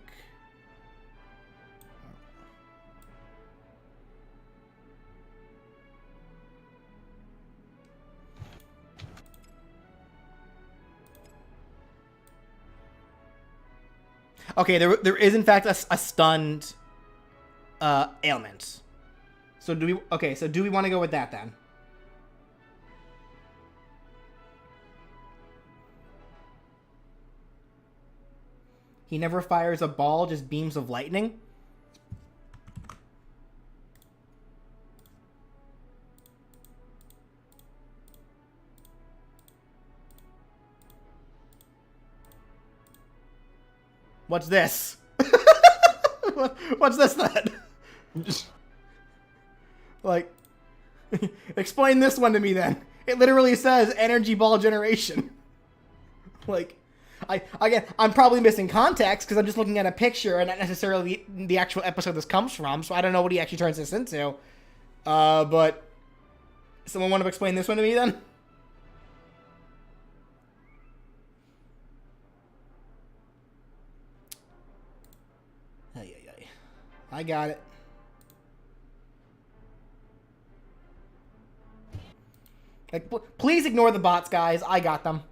Okay, there is in fact a stunned ailment. So do we want to go with that then? He never fires a ball, just beams of lightning. What's this? What's this then? Like, explain this one to me then. It literally says energy ball generation. Like, I'm probably missing context because I'm just looking at a picture and not necessarily the actual episode this comes from, so I don't know what he actually turns this into. But someone want to explain this one to me then? I got it. Like, please ignore the bots, guys. I got them.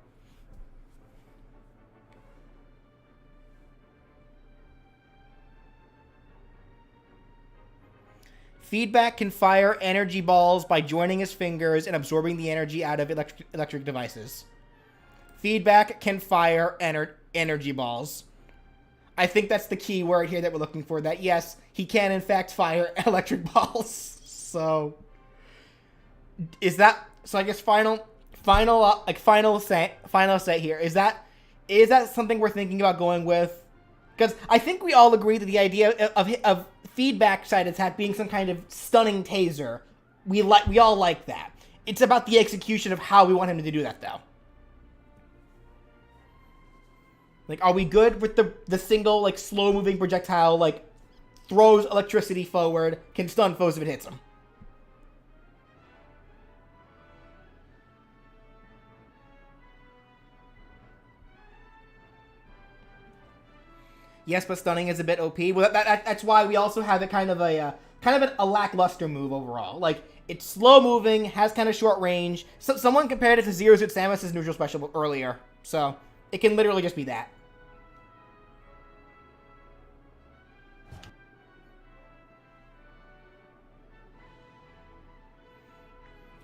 Feedback can fire energy balls by joining his fingers and absorbing the energy out of electric devices. Feedback can fire energy balls. I think that's the key word here that we're looking for. That yes, he can in fact fire electric balls. So is that so? I guess final say here. Is that something we're thinking about going with? Because I think we all agree that the idea of feedback side attack being some kind of stunning taser, we all like that. It's about the execution of how we want him to do that, though. Like, are we good with the single, like, slow-moving projectile, like, throws electricity forward, can stun foes if it hits them? Yes, but stunning is a bit OP. Well, that's why we also have it kind of a lackluster move overall. Like, it's slow-moving, has kind of short range. So, someone compared it to Zero Suit Samus's neutral special earlier. So it can literally just be that.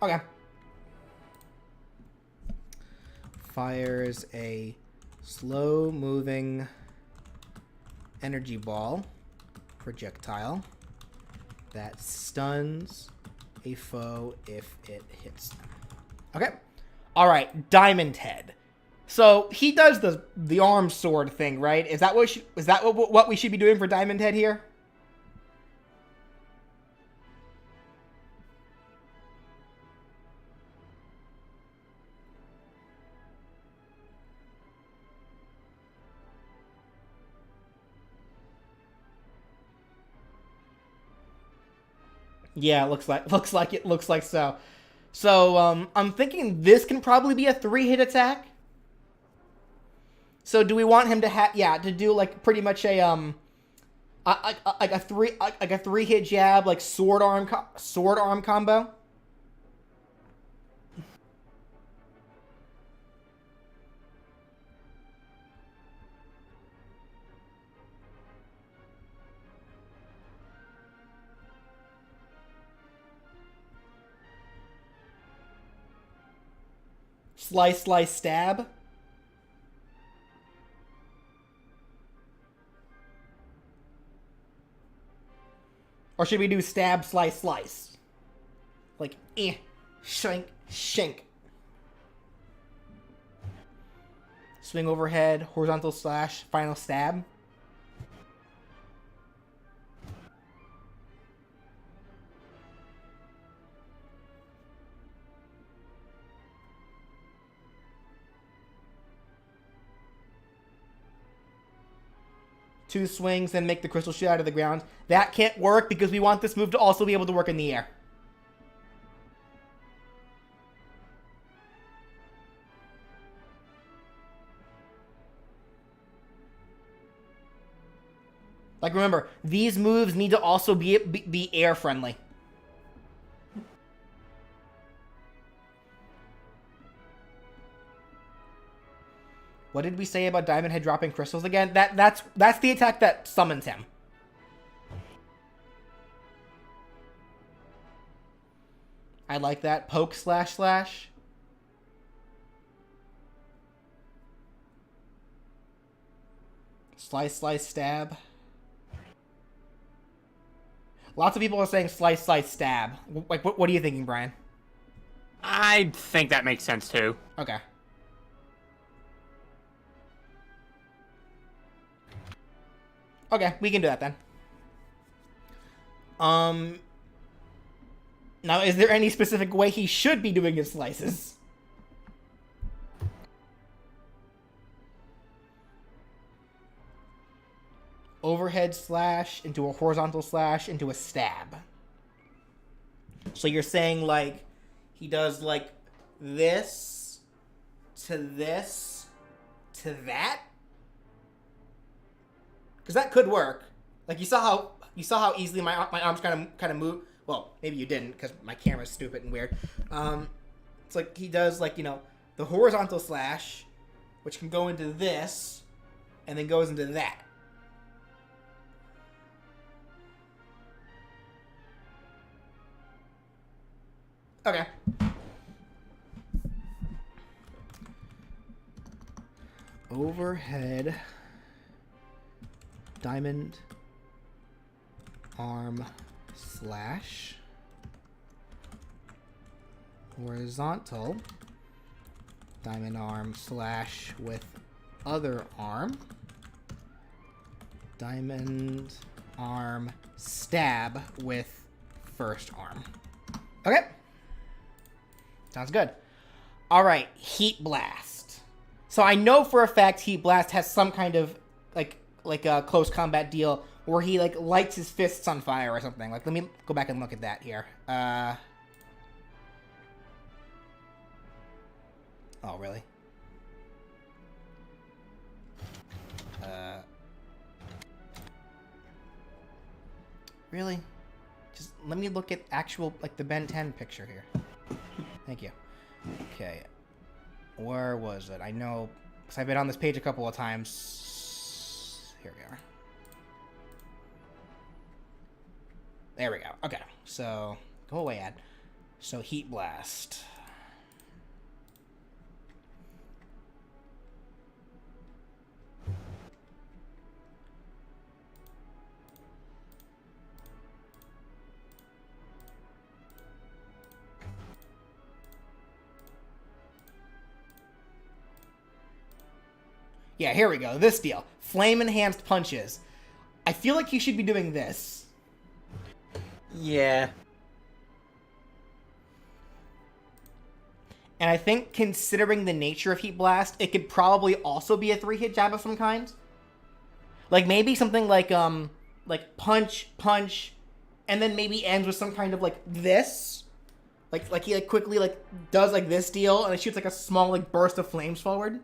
Okay. Fires a slow-moving energy ball projectile that stuns a foe if it hits them. Okay. All right, Diamond Head. So he does the arm sword thing, right? Is that what we should be doing for Diamond Head here? Yeah, looks like so. So I'm thinking this can probably be a 3-hit attack. So do we want him to do like pretty much a like a 3-hit jab, like sword arm combo? Slice, slice, stab. Or should we do stab, slice, slice? Like, shank, shank. Swing overhead, horizontal slash, final stab. Two swings, then make the crystal shoot out of the ground. That can't work because we want this move to also be able to work in the air. Like, remember, these moves need to also be air friendly. What did we say about Diamond Head dropping crystals again? That's the attack that summons him. I like that. Poke, slash, slash. Slice, slice, stab. Lots of people are saying slice, slice, stab. Like, what are you thinking, Brian? I think that makes sense too. Okay. Okay, we can do that then. Now, is there any specific way he should be doing his slices? Overhead slash into a horizontal slash into a stab. So you're saying, like, he does, like, this to this to that? Because that could work. Like, you saw how easily my arms kind of move. Well, maybe you didn't because my camera's stupid and weird. It's like he does, like, you know, the horizontal slash, which can go into this, and then goes into that. Okay. Overhead diamond arm slash horizontal diamond arm slash with other arm diamond arm stab with first arm. Okay. Sounds good. All right, Heat Blast. So I know for a fact Heat Blast has some kind of like a close combat deal where he like lights his fists on fire or something. Like, let me go back and look at that here. Oh, really? Really? Just let me look at actual, like, the Ben 10 picture here. Thank you. Okay. Where was it? I know Because I've been on this page a couple of times. Here we are. There we go. Okay, so go away, Ad. So Heat Blast. Yeah, here we go. This deal. Flame enhanced punches. I feel like you should be doing this. Yeah. And I think, considering the nature of Heat Blast, it could probably also be a 3-hit jab of some kind. Like, maybe something like punch, punch, and then maybe ends with some kind of, like, this. Like he, like, quickly, like, does, like, this deal, and it shoots, like, a small, like, burst of flames forward.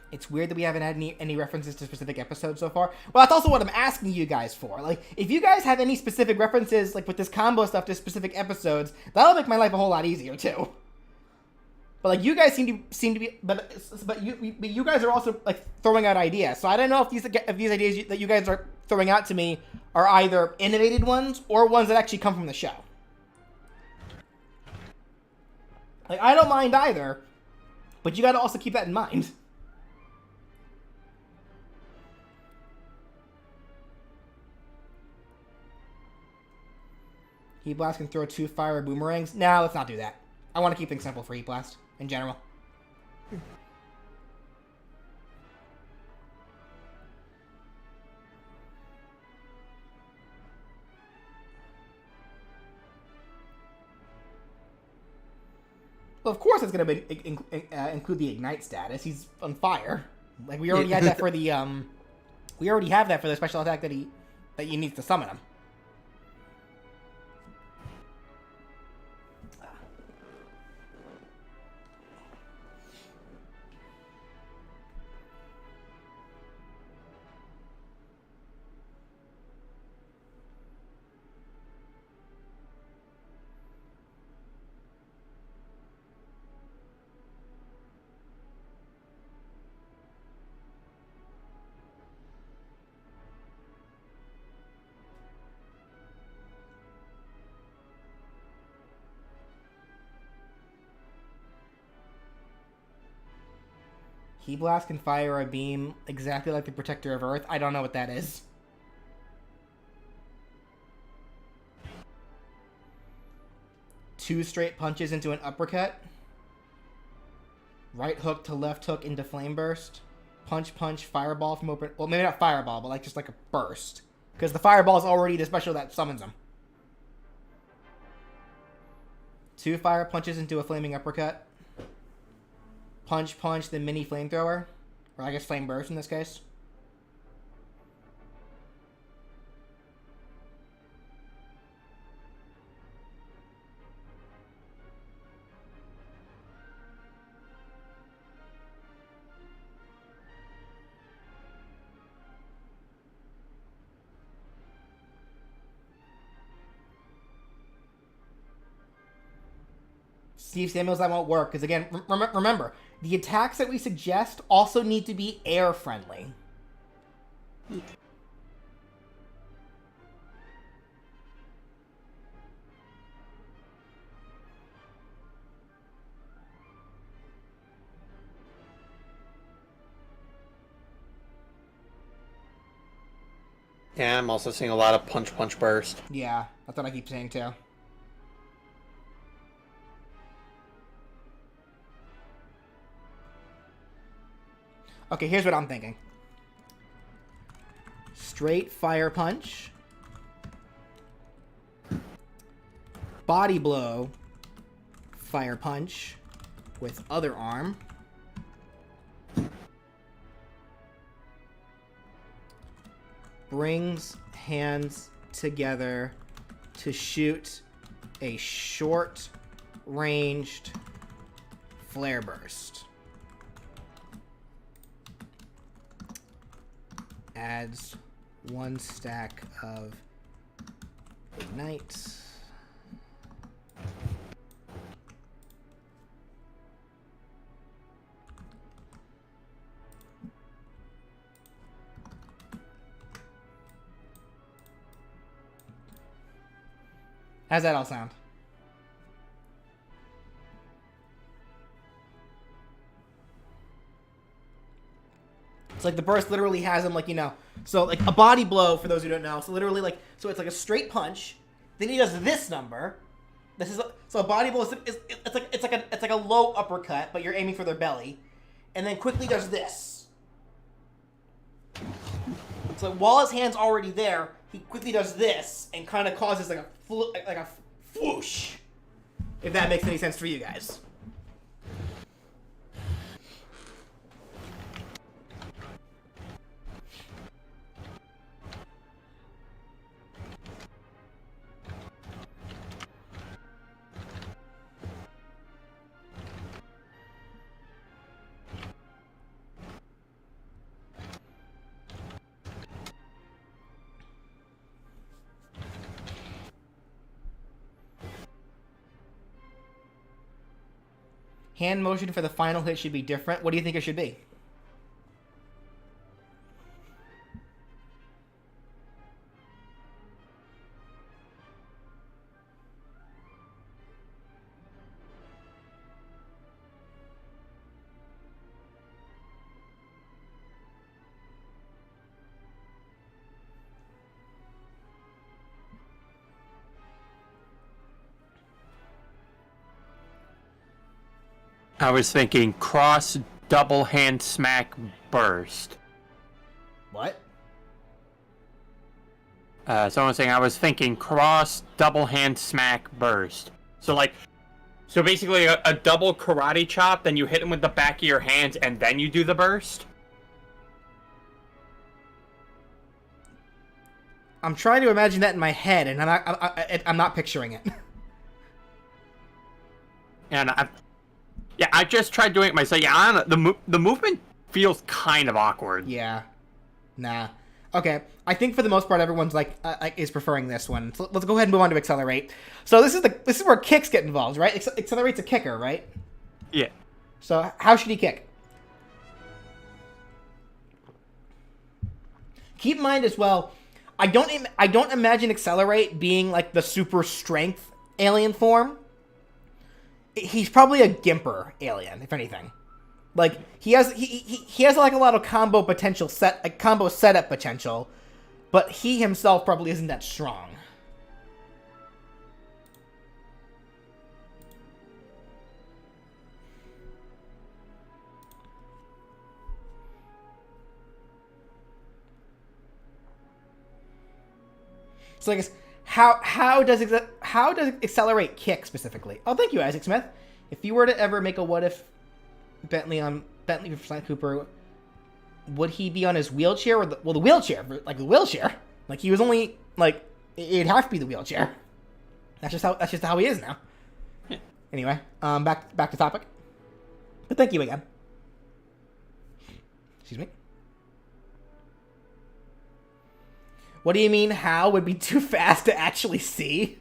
It's weird that we haven't had any references to specific episodes so far. Well, that's also what I'm asking you guys for. Like, if you guys have any specific references, like with this combo stuff to specific episodes, that'll make my life a whole lot easier too. But like, you guys seem to be, but you guys are also like throwing out ideas. So I don't know if these ideas that you guys are throwing out to me are either innovated ones or ones that actually come from the show. Like, I don't mind either, but you got to also keep that in mind. Heat Blast can throw 2 fire boomerangs. Nah, let's not do that. I want to keep things simple for Heat Blast, in general. Well, of course it's going to include the Ignite status. He's on fire. Like, we already had that for the, we already have that for the special attack that you need to summon him. Heat Blast can fire a beam exactly like the Protector of Earth. I don't know what that is. Two straight punches into an uppercut. Right hook to left hook into Flame Burst. Punch, punch, fireball from open... Well, maybe not fireball, but like just like a burst. Because the fireball is already the special that summons him. 2 fire punches into a flaming uppercut. Punch, punch, the mini flamethrower. Or I guess flame burst in this case. Steve Samuels, that won't work, because again, remember, the attacks that we suggest also need to be air-friendly. Yeah, I'm also seeing a lot of punch, punch, burst. Yeah, that's what I keep saying too. Okay, here's what I'm thinking. Straight fire punch. Body blow. Fire punch. With other arm. Brings hands together to shoot a short-ranged flare burst. adds 1 stack of ignite. How's that all sound? It's like the burst literally has him like, you know, so like a body blow for those who don't know. So literally like, so it's like a straight punch. Then he does this number. This is so a body blow is it's like a low uppercut, but you're aiming for their belly, and then quickly does this. So while his hand's already there, he quickly does this and kind of causes like a whoosh. If that makes any sense for you guys. Hand motion for the final hit should be different. What do you think it should be? I was thinking cross double hand smack burst. What? Someone was saying I was thinking cross double hand smack burst. So basically a double karate chop, then you hit him with the back of your hands, and then you do the burst. I'm trying to imagine that in my head, and I'm not picturing it. And I just tried doing it myself. Yeah, I don't know, the movement feels kind of awkward. Yeah. Nah. Okay. I think for the most part, everyone's is preferring this one. So let's go ahead and move on to accelerate. So this is where kicks get involved, right? Accelerate's a kicker, right? Yeah. So how should he kick? Keep in mind as well, I don't imagine accelerate being like the super strength alien form. He's probably a gimper alien, if anything. Like he has like a lot of combo setup potential, but he himself probably isn't that strong. So I guess how does accelerate kick specifically? Oh, thank you, Isaac Smith. If you were to ever make a what if Bentley for Cooper, would he be on his wheelchair or the wheelchair? Like the wheelchair? Like he was only like it'd have to be the wheelchair. That's just how he is now. Yeah. Anyway, back to topic. But thank you again. Excuse me. What do you mean how would be too fast to actually see?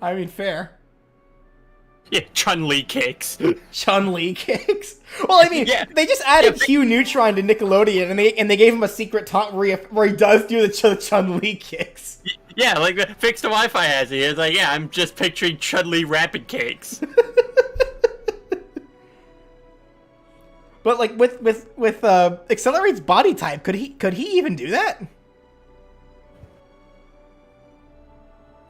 I mean, fair. Yeah, Chun-Li kicks. Chun-Li kicks? Well, I mean, yeah. They just added Q Neutron to Nickelodeon, and they gave him a secret taunt where he does do the Chun-Li kicks. Yeah, like Fix the Wi-Fi has it. It's like, yeah, I'm just picturing Chun-Li rapid kicks. But like with Accelerate's body type, could he even do that?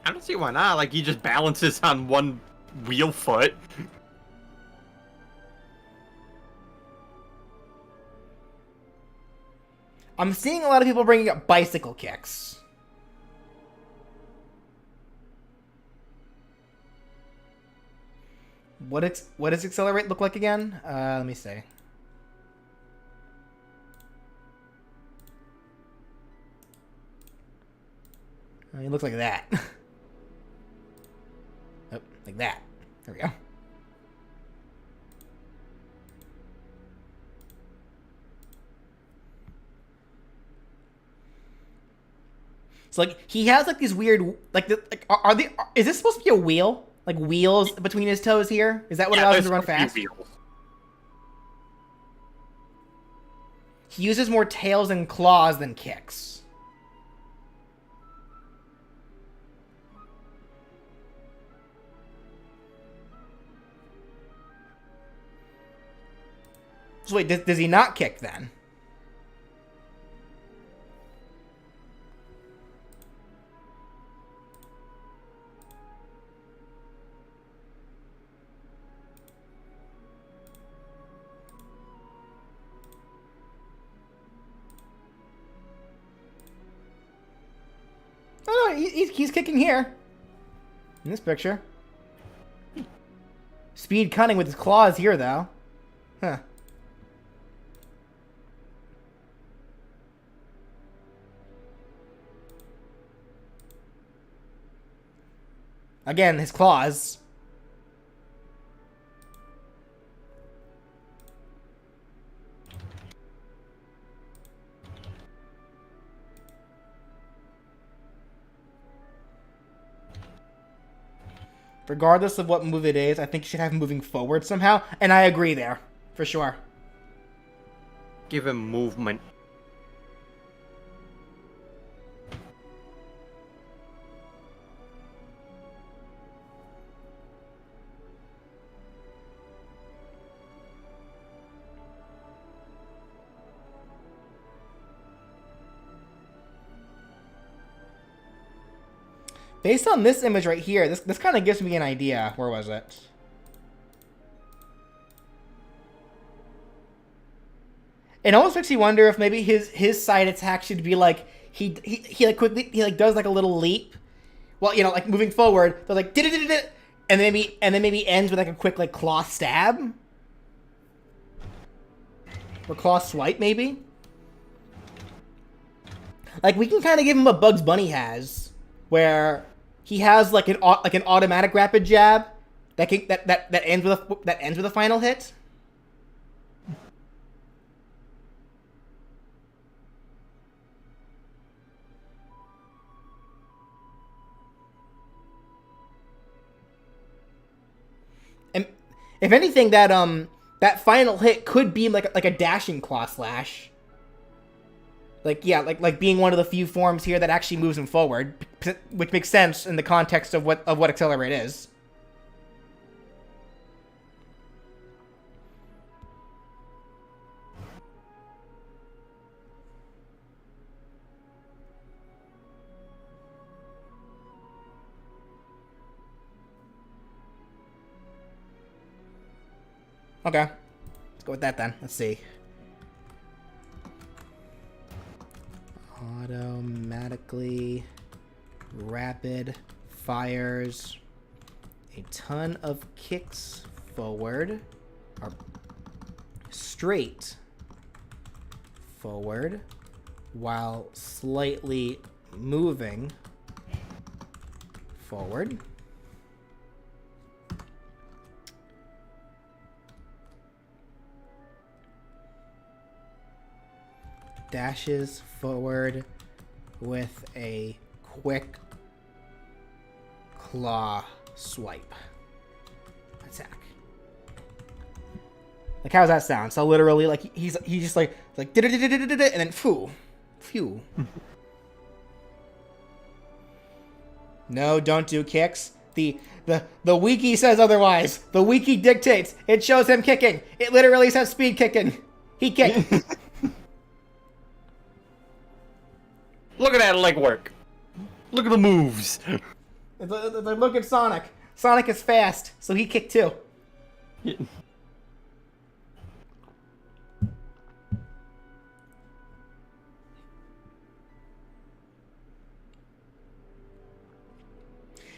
I don't see why not. Like, he just balances on one wheel foot. I'm seeing a lot of people bringing up bicycle kicks. What does Accelerate look like again? Let me see. It looks like that. Oh, like that. There we go. So like he has like these weird are they is this supposed to be a wheel? Like wheels between his toes here? Is that what allows him to run fast? Wheels. He uses more tails and claws than kicks. So wait, does he not kick then? Oh no, he's kicking here. In this picture. Speed cunning with his claws here, though. Huh. Again, his claws. Regardless of what move it is, I think you should have him moving forward somehow. And I agree there. For sure. Give him movement. Based on this image right here, this kind of gives me an idea. Where was it? It almost makes you wonder if maybe his side attack should be like he like quickly he like does like a little leap. Well, you know, like moving forward, they're like and then maybe ends with like a quick like claw stab. Or claw swipe maybe. Like we can kind of give him what Bugs Bunny has, where he has like an automatic rapid jab that ends with a final hit. And if anything, that final hit could be like a dashing claw slash. Like, yeah, like being one of the few forms here that actually moves him forward, which makes sense in the context of what Accelerate is. Okay, let's go with that then. Let's see. Automatically rapid fires a ton of kicks forward, or straight forward, while slightly moving forward. Dashes forward with a quick claw swipe attack. Like, how's that sound? So literally, like he's just like and then phew. No, don't do kicks. The wiki says otherwise. The wiki dictates. It shows him kicking. It literally says speed kicking. He kicked. Look at that leg work. Look at the moves. Look at Sonic. Sonic is fast, so he kicked too. Yeah.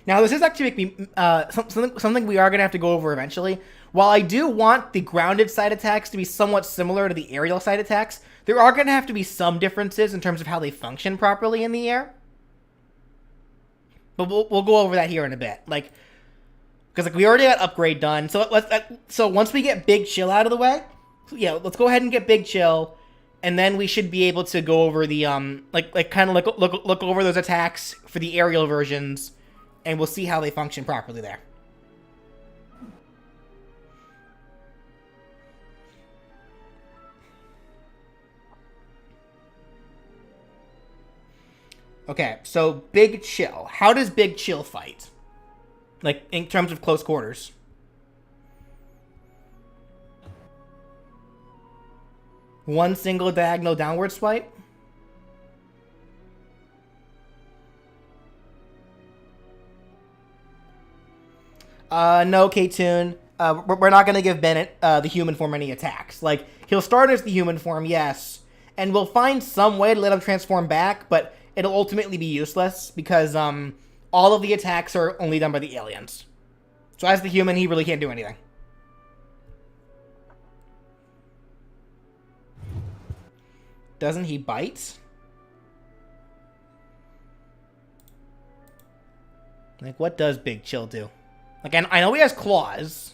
Now, this is actually make me something we are gonna have to go over eventually. While I do want the grounded side attacks to be somewhat similar to the aerial side attacks, there are gonna have to be some differences in terms of how they function properly in the air. But we'll go over that here in a bit, like, because like we already got upgrade done. So so once we get Big Chill out of the way, yeah, let's go ahead and get Big Chill, and then we should be able to go over the like kind of look over those attacks for the aerial versions, and we'll see how they function properly there. Okay, so Big Chill. How does Big Chill fight? Like, in terms of close quarters. One single diagonal downward swipe? No, K-Tune. We're not going to give Bennett the human form any attacks. Like, he'll start as the human form, yes, and we'll find some way to let him transform back, but it'll ultimately be useless because all of the attacks are only done by the aliens. So as the human, he really can't do anything. Doesn't he bite? Like, what does Big Chill do? Like, I know he has claws.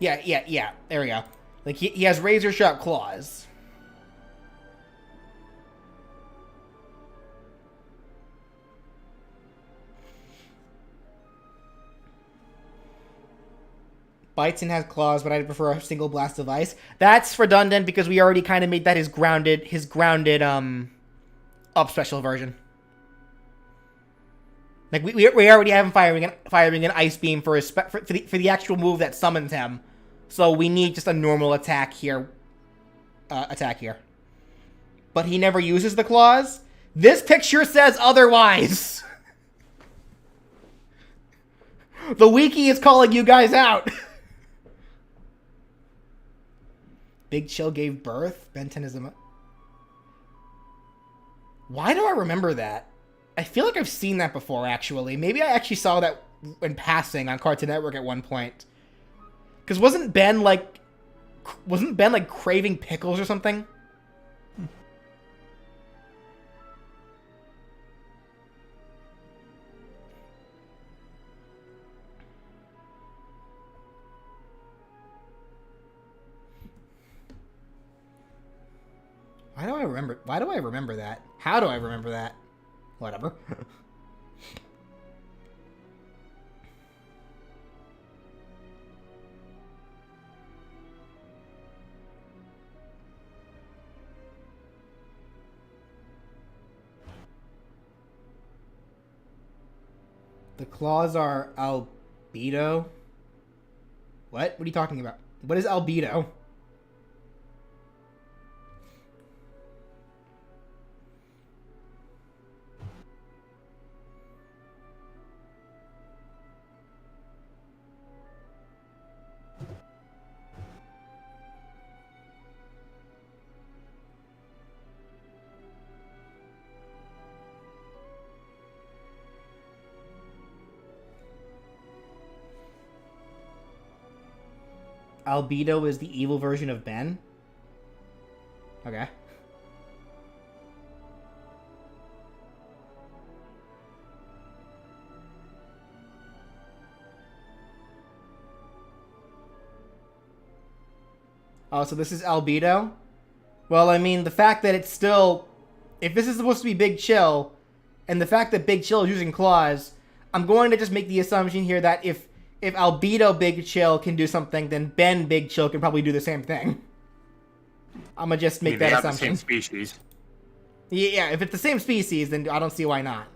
Yeah. There we go. Like, he has razor-sharp claws. Bites and has claws, but I'd prefer a single blast of ice. That's redundant because we already kind of made that his grounded up special version. Like we already have him firing an ice beam for the actual move that summons him. So we need just a normal attack here. But he never uses the claws. This picture says otherwise. The wiki is calling you guys out. Big Chill gave birth. Ben 10 is a... Why do I remember that? I feel like I've seen that before, actually. Maybe I actually saw that in passing on Cartoon Network at one point. Because wasn't Ben, like, craving pickles or something? Why do I remember that? How do I remember that? Whatever. The claws are albedo. What? What are you talking about? What is albedo? Albedo is the evil version of Ben? Okay. Oh, so this is Albedo? Well, I mean, the fact that it's still... If this is supposed to be Big Chill, and the fact that Big Chill is using claws, I'm going to just make the assumption here that if Albedo Big Chill can do something, then Ben Big Chill can probably do the same thing. I'm gonna just make that assumption. They have the same species. Yeah, if it's the same species, then I don't see why not.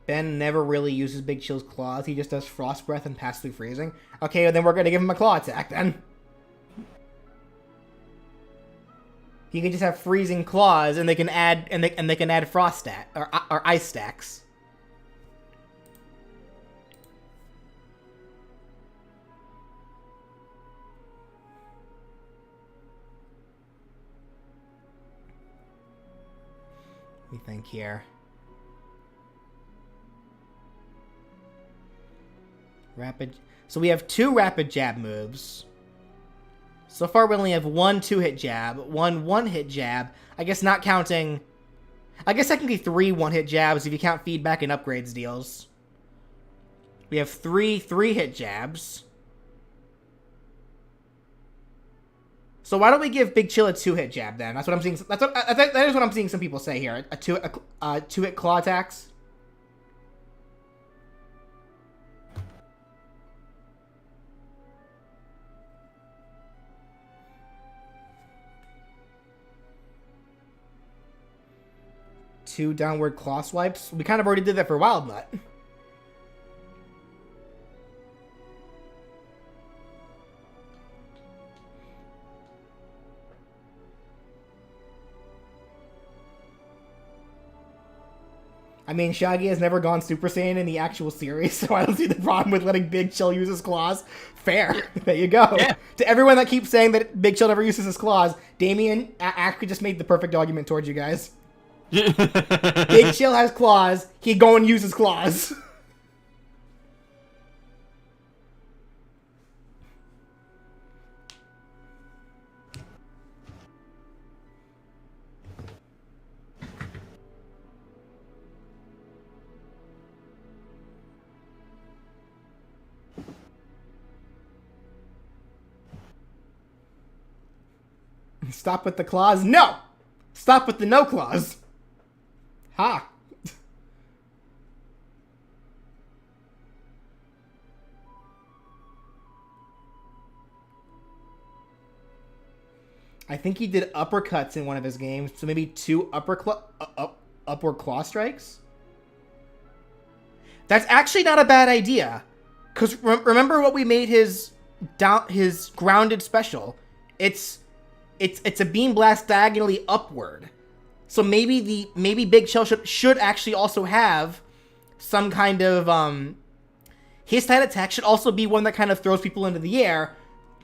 Ben never really uses Big Chill's claws. He just does Frost Breath and Pass Through Freezing. Okay, well then we're gonna give him a claw attack then. He can just have freezing claws, and they can add Frost stat or ice stacks. Let me think here. Rapid. So we have 2 rapid jab moves. So far we only have 1 2-hit jab, 1 1-hit jab. I guess not counting... I guess technically 3 1-hit jabs if you count feedback and upgrades deals. We have 3 3-hit jabs. So why don't we give Big Chill a 2-hit jab then? That's what I'm seeing. That is what I'm seeing some people say here. A 2-hit claw attacks. Two downward claw swipes. We kind of already did that for Wild Nut. I mean, Shaggy has never gone Super Saiyan in the actual series, so I don't see the problem with letting Big Chill use his claws. Fair. There you go. Yeah. To everyone that keeps saying that Big Chill never uses his claws, Damien actually just made the perfect argument towards you guys. Big Chill has claws. He'd go and use his claws. Stop with the claws? No! Stop with the no claws. Ha! I think he did uppercuts in one of his games, so maybe 2 upward claw strikes? That's actually not a bad idea. Because remember what we made his grounded special? It's a beam blast diagonally upward. So maybe Big Chill should actually also have some kind of his side attack should also be one that kind of throws people into the air,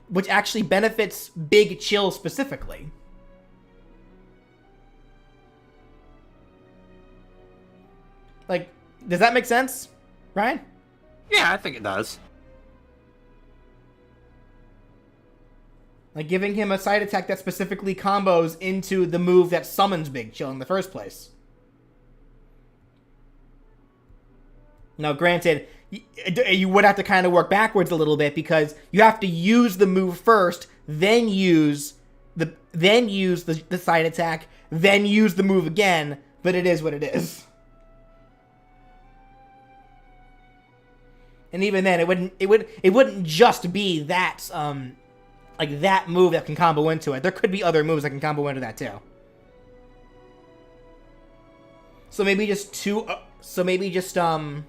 which actually benefits Big Chill specifically. Like, does that make sense, Ryan? Yeah, I think it does. Like giving him a side attack that specifically combos into the move that summons Big Chill in the first place. Now, granted, you would have to kind of work backwards a little bit because you have to use the move first, then use the side attack, then use the move again. But it is what it is. And even then, it wouldn't just be that like that move that can combo into it. There could be other moves that can combo into that too. So maybe just 2. So maybe just So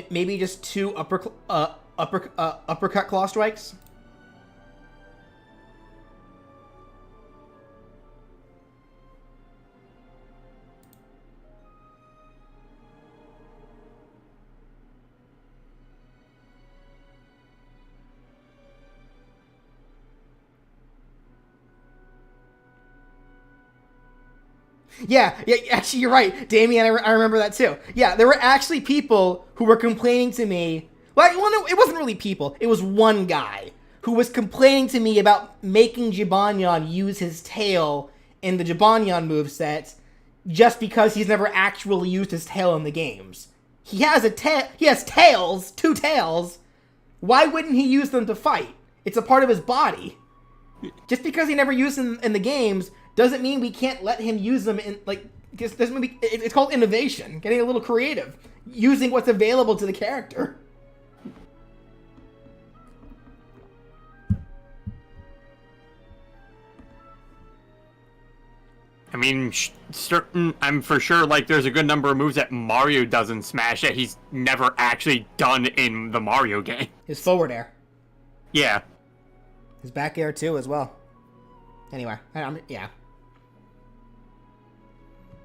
maybe just 2 uppercut claw strikes. Yeah, actually, you're right, Damien. I remember that too. Yeah, there were actually people who were complaining to me. Well, no, it wasn't really people. It was one guy who was complaining to me about making Jibanyan use his tail in the Jibanyan moveset just because he's never actually used his tail in the games. He has a tail. He has tails, 2 tails. Why wouldn't he use them to fight? It's a part of his body. Just because he never used them in the games doesn't mean we can't let him use them in, like, it's called innovation, getting a little creative, using what's available to the character. I mean, I'm for sure, like, there's a good number of moves that Mario does in Smash that he's never actually done in the Mario game. His forward air. Yeah. His back air, too, as well. Anyway, yeah.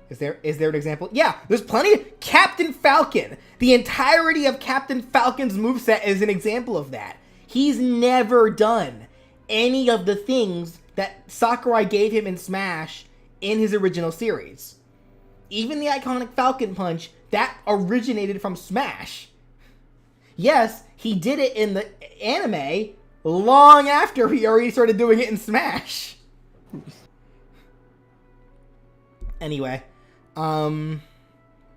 Is there an example? Yeah, there's plenty. Captain Falcon. The entirety of Captain Falcon's moveset is an example of that. He's never done any of the things that Sakurai gave him in Smash in his original series. Even the iconic Falcon Punch, that originated from Smash. Yes, he did it in the anime long after he already started doing it in Smash. Anyway,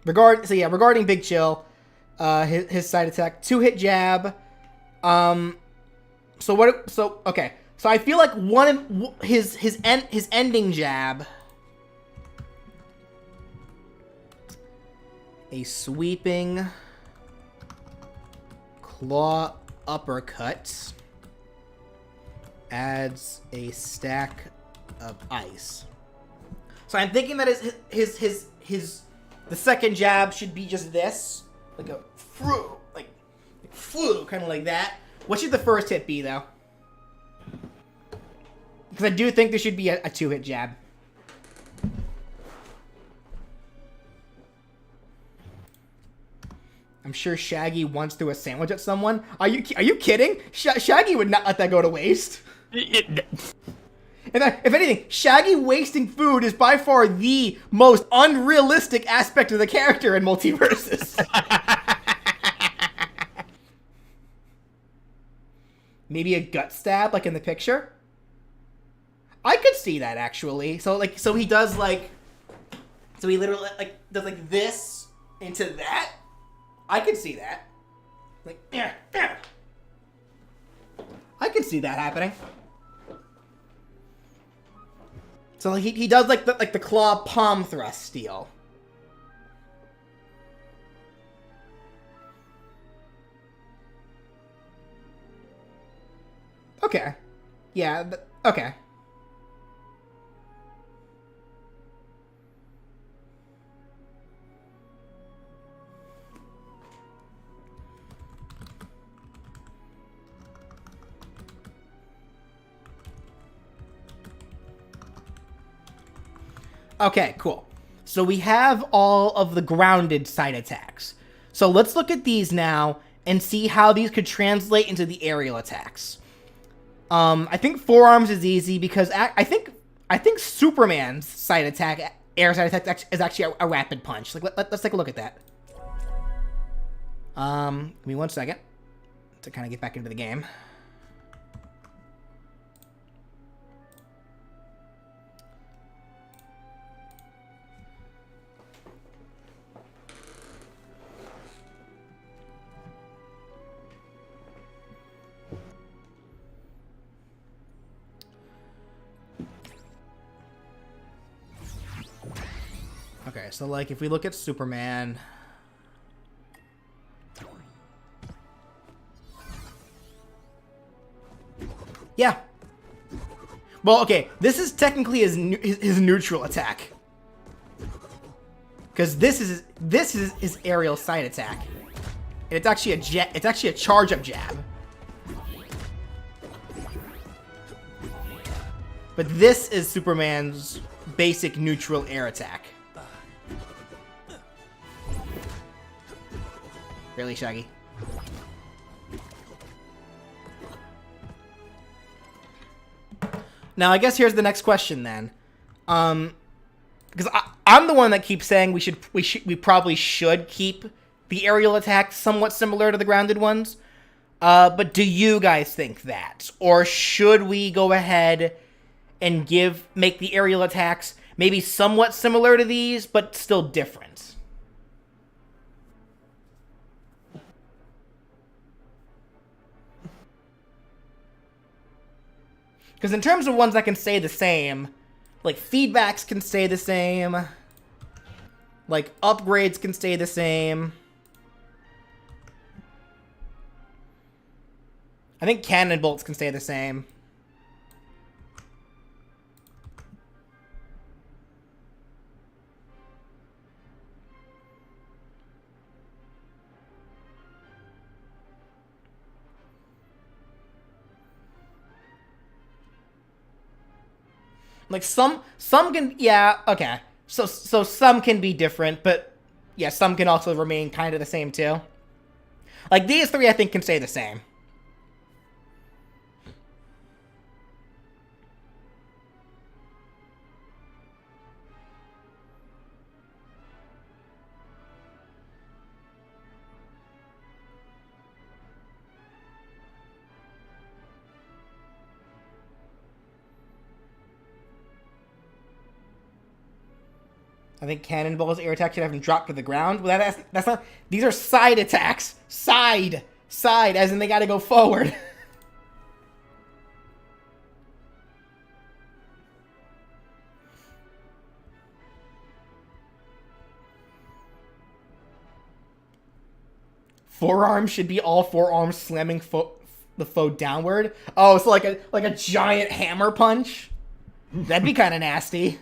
regarding Big Chill, his side attack, 2-hit jab. So I feel like his ending jab, a sweeping claw uppercut, adds a stack of ice. So I'm thinking that the second jab should be just this, like a flu, kind of like that. What should the first hit be, though? Because I do think there should be a 2-hit jab. I'm sure Shaggy once threw a sandwich at someone. Are you kidding? Shaggy would not let that go to waste. If anything, Shaggy wasting food is by far the most unrealistic aspect of the character in Multiversus. Maybe a gut stab, like in the picture. I could see that, actually. So he does so he literally does this into that. I could see that. I could see that happening. So he does the claw palm thrust deal. Okay. Yeah, okay. Okay, cool. So we have all of the grounded side attacks. So let's look at these now and see how these could translate into the aerial attacks. I think forearms is easy because I think Superman's air side attack is actually a rapid punch. Let's take a look at that. Give me 1 second to kind of get back into the game. Okay, so if we look at Superman, yeah. Well, okay, this is technically his neutral attack, because this is his aerial side attack, and it's actually a charge up jab. But this is Superman's basic neutral air attack. Really, Shaggy? Now, I guess here's the next question then. Because I'm the one that keeps saying we probably should keep the aerial attacks somewhat similar to the grounded ones. But do you guys think that? Or should we go ahead and make the aerial attacks maybe somewhat similar to these, but still different? Because in terms of ones that can stay the same, feedbacks can stay the same, upgrades can stay the same. I think cannon bolts can stay the same. Some can, yeah, okay. So some can be different, but yeah, some can also remain kind of the same too. These three I think can stay the same. I think Cannonball's air attack should have him drop to the ground. Well, that's not... These are side attacks. Side. Side, as in they gotta go forward. Forearms should be all forearms slamming the foe downward. Oh, so like a giant hammer punch? That'd be kind of nasty.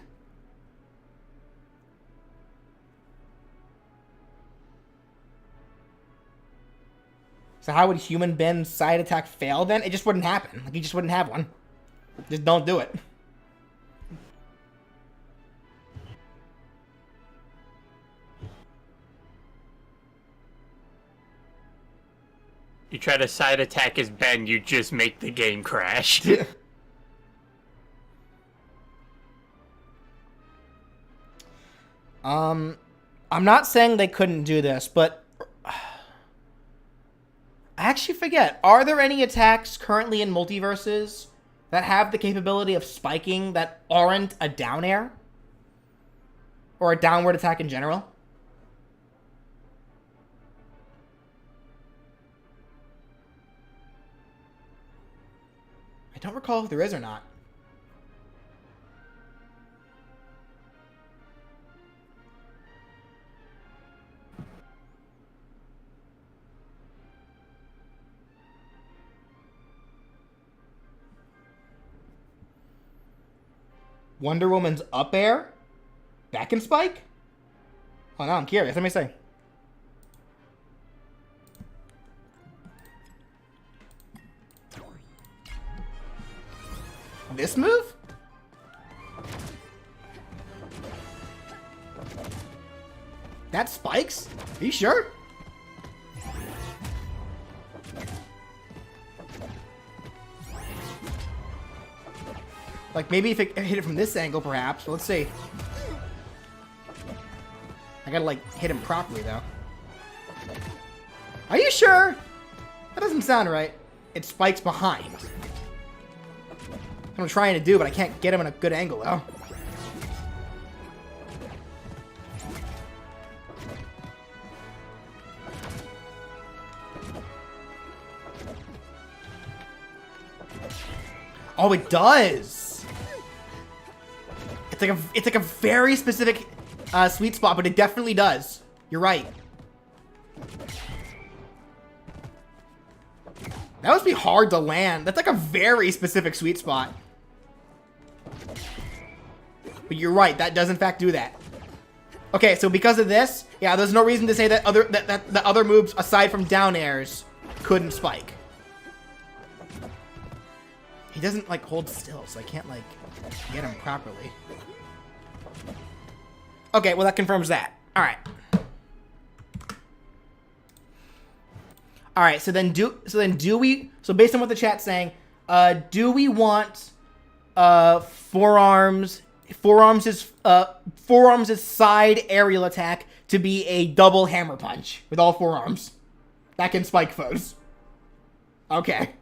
So how would Human Ben's side attack fail then? It just wouldn't happen. Like, he just wouldn't have one. Just don't do it. You try to side attack as Ben, you just make the game crash. I'm not saying they couldn't do this, but I actually forget. Are there any attacks currently in Multiverses that have the capability of spiking that aren't a down air? Or a downward attack in general? I don't recall if there is or not. Wonder Woman's up air? That can spike? Oh, now I'm curious. Let me see. This move? That spikes? Are you sure? Like, maybe if it hit it from this angle, perhaps. Let's see. I gotta, like, hit him properly, though. Are you sure? That doesn't sound right. It spikes behind. That's what I'm trying to do, but I can't get him in a good angle, though. Oh, it does! It's like a very specific sweet spot, but it definitely does. You're right. That must be hard to land. That's like a very specific sweet spot. But you're right, that does in fact do that. Okay, so because of this, yeah, there's no reason to say that the other moves aside from down airs couldn't spike. He doesn't like hold still, so I can't like get him properly. Okay, well that confirms that. All right. All right, so based on what the chat's saying, do we want forearms' side aerial attack to be a double hammer punch with all forearms that can spike foes? Okay.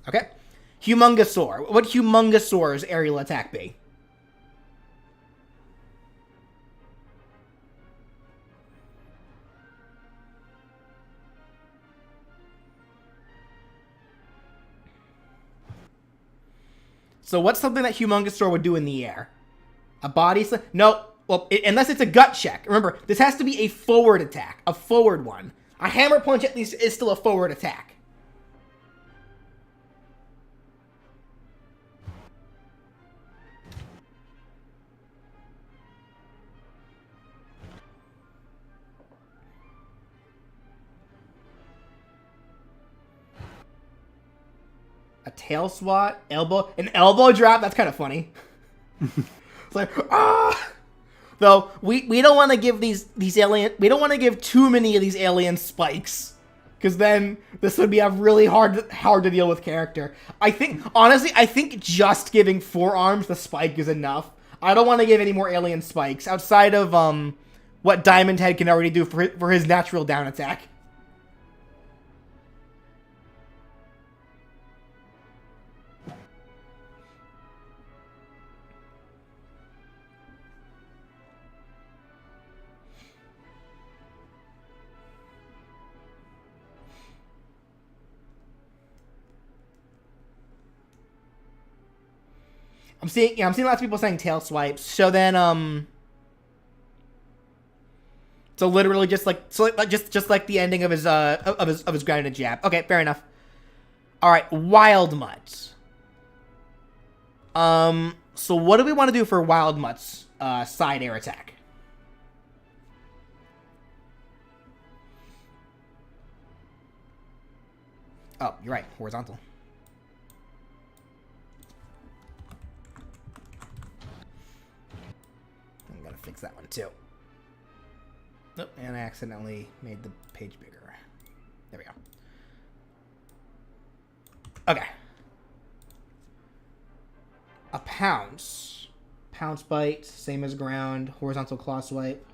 Okay. Humongosaur. What Humongosaur's aerial attack be? So what's something that Humongosaur would do in the air? A body slam? No. Well, unless it's a gut check. Remember, this has to be a forward attack. A forward one. A hammer punch at least is still a forward attack. A tail swat, an elbow drop. That's kind of funny. It's like, ah. Though we don't want to give these alien. We don't want to give too many of these alien spikes, because then this would be a really hard to deal with character. I think honestly, just giving forearms the spike is enough. I don't want to give any more alien spikes outside of what Diamond Head can already do for his natural down attack. I'm seeing lots of people saying tail swipes. So then so literally just like the ending of his grounded jab. Okay, fair enough. All right, Wild Mutt. So what do we want to do for Wild Mutt's side air attack? Oh, you're right, horizontal. I'm gonna fix that one too. Nope, and I accidentally made the page bigger. There we go. Okay. A pounce. Pounce bite, same as ground. Horizontal claw swipe.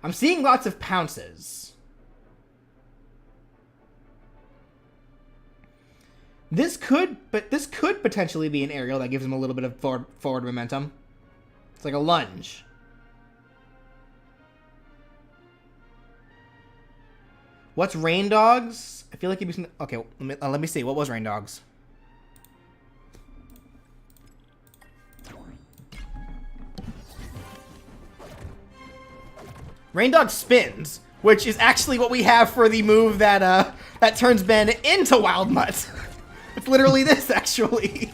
I'm seeing lots of pounces. This could potentially be an aerial that gives him a little bit of forward momentum. It's like a lunge. What's Rain Dogs? I feel like it'd be something... Okay, let me see. What was Rain Dogs? Rain Dog spins, which is actually what we have for the move that that turns Ben into Wild Mutt. It's literally this, actually.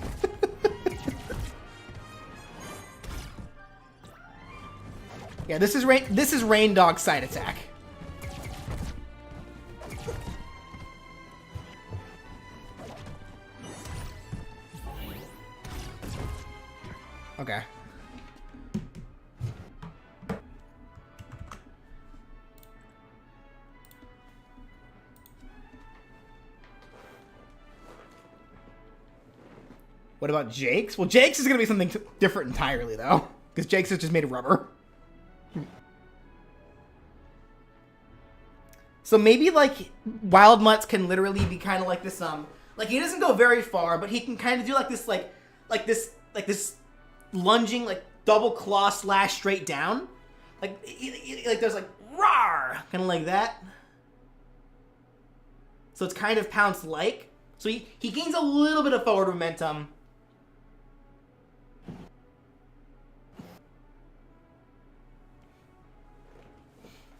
Yeah, this is Rain Dog side attack. Okay. What about Jake's? Well, Jake's is going to be something different entirely, though. Because Jake's is just made of rubber. So maybe, like, Wild Mutts can literally be kind of like this, like, he doesn't go very far, but he can kind of do, like, this lunging, like, double claw slash straight down. Like there's, like, rawr! Kind of like that. So it's kind of pounce-like. So he gains a little bit of forward momentum.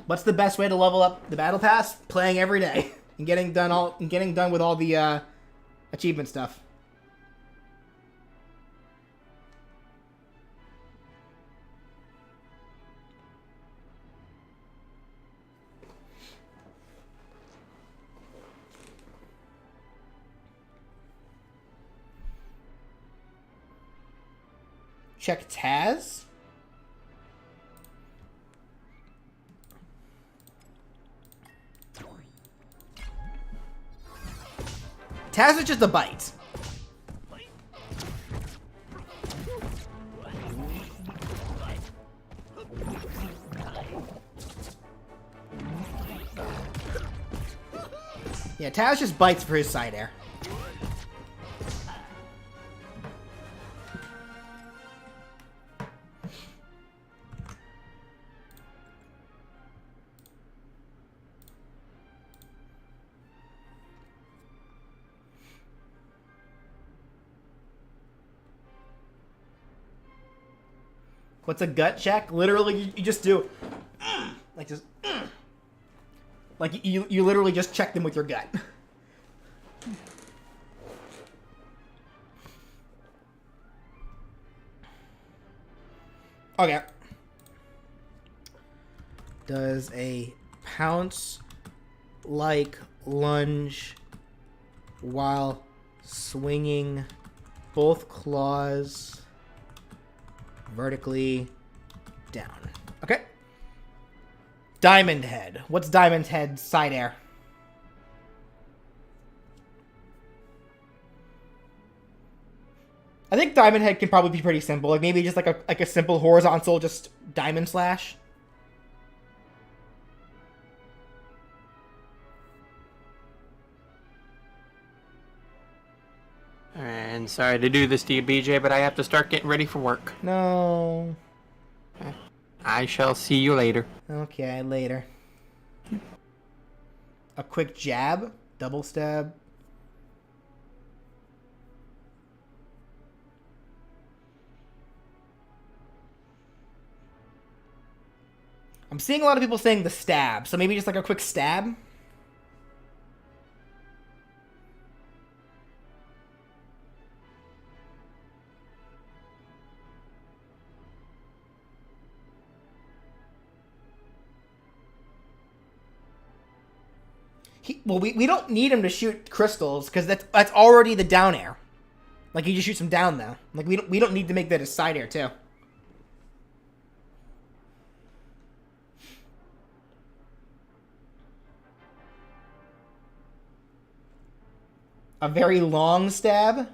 What's the best way to level up the battle pass? Playing every day and getting done with all the achievement stuff. Check Taz. Taz is just a bite. Yeah, Taz just bites for his side air. What's a gut check? Literally, you just do, like just, like you literally just check them with your gut. Okay. Does a pounce like lunge while swinging both claws vertically down. Okay. Diamond Head. What's Diamond Head's side air? I think Diamond Head can probably be pretty simple. Like maybe just like a simple horizontal just diamond slash. And sorry to do this to you, BJ, but I have to start getting ready for work. No. I shall see you later. Okay, later. A quick jab, double stab. I'm seeing a lot of people saying the stab, so maybe just like a quick stab. Well, we don't need him to shoot crystals because that's already the down air. Like he just shoots them down though. Like we don't need to make that a side air too. A very long stab.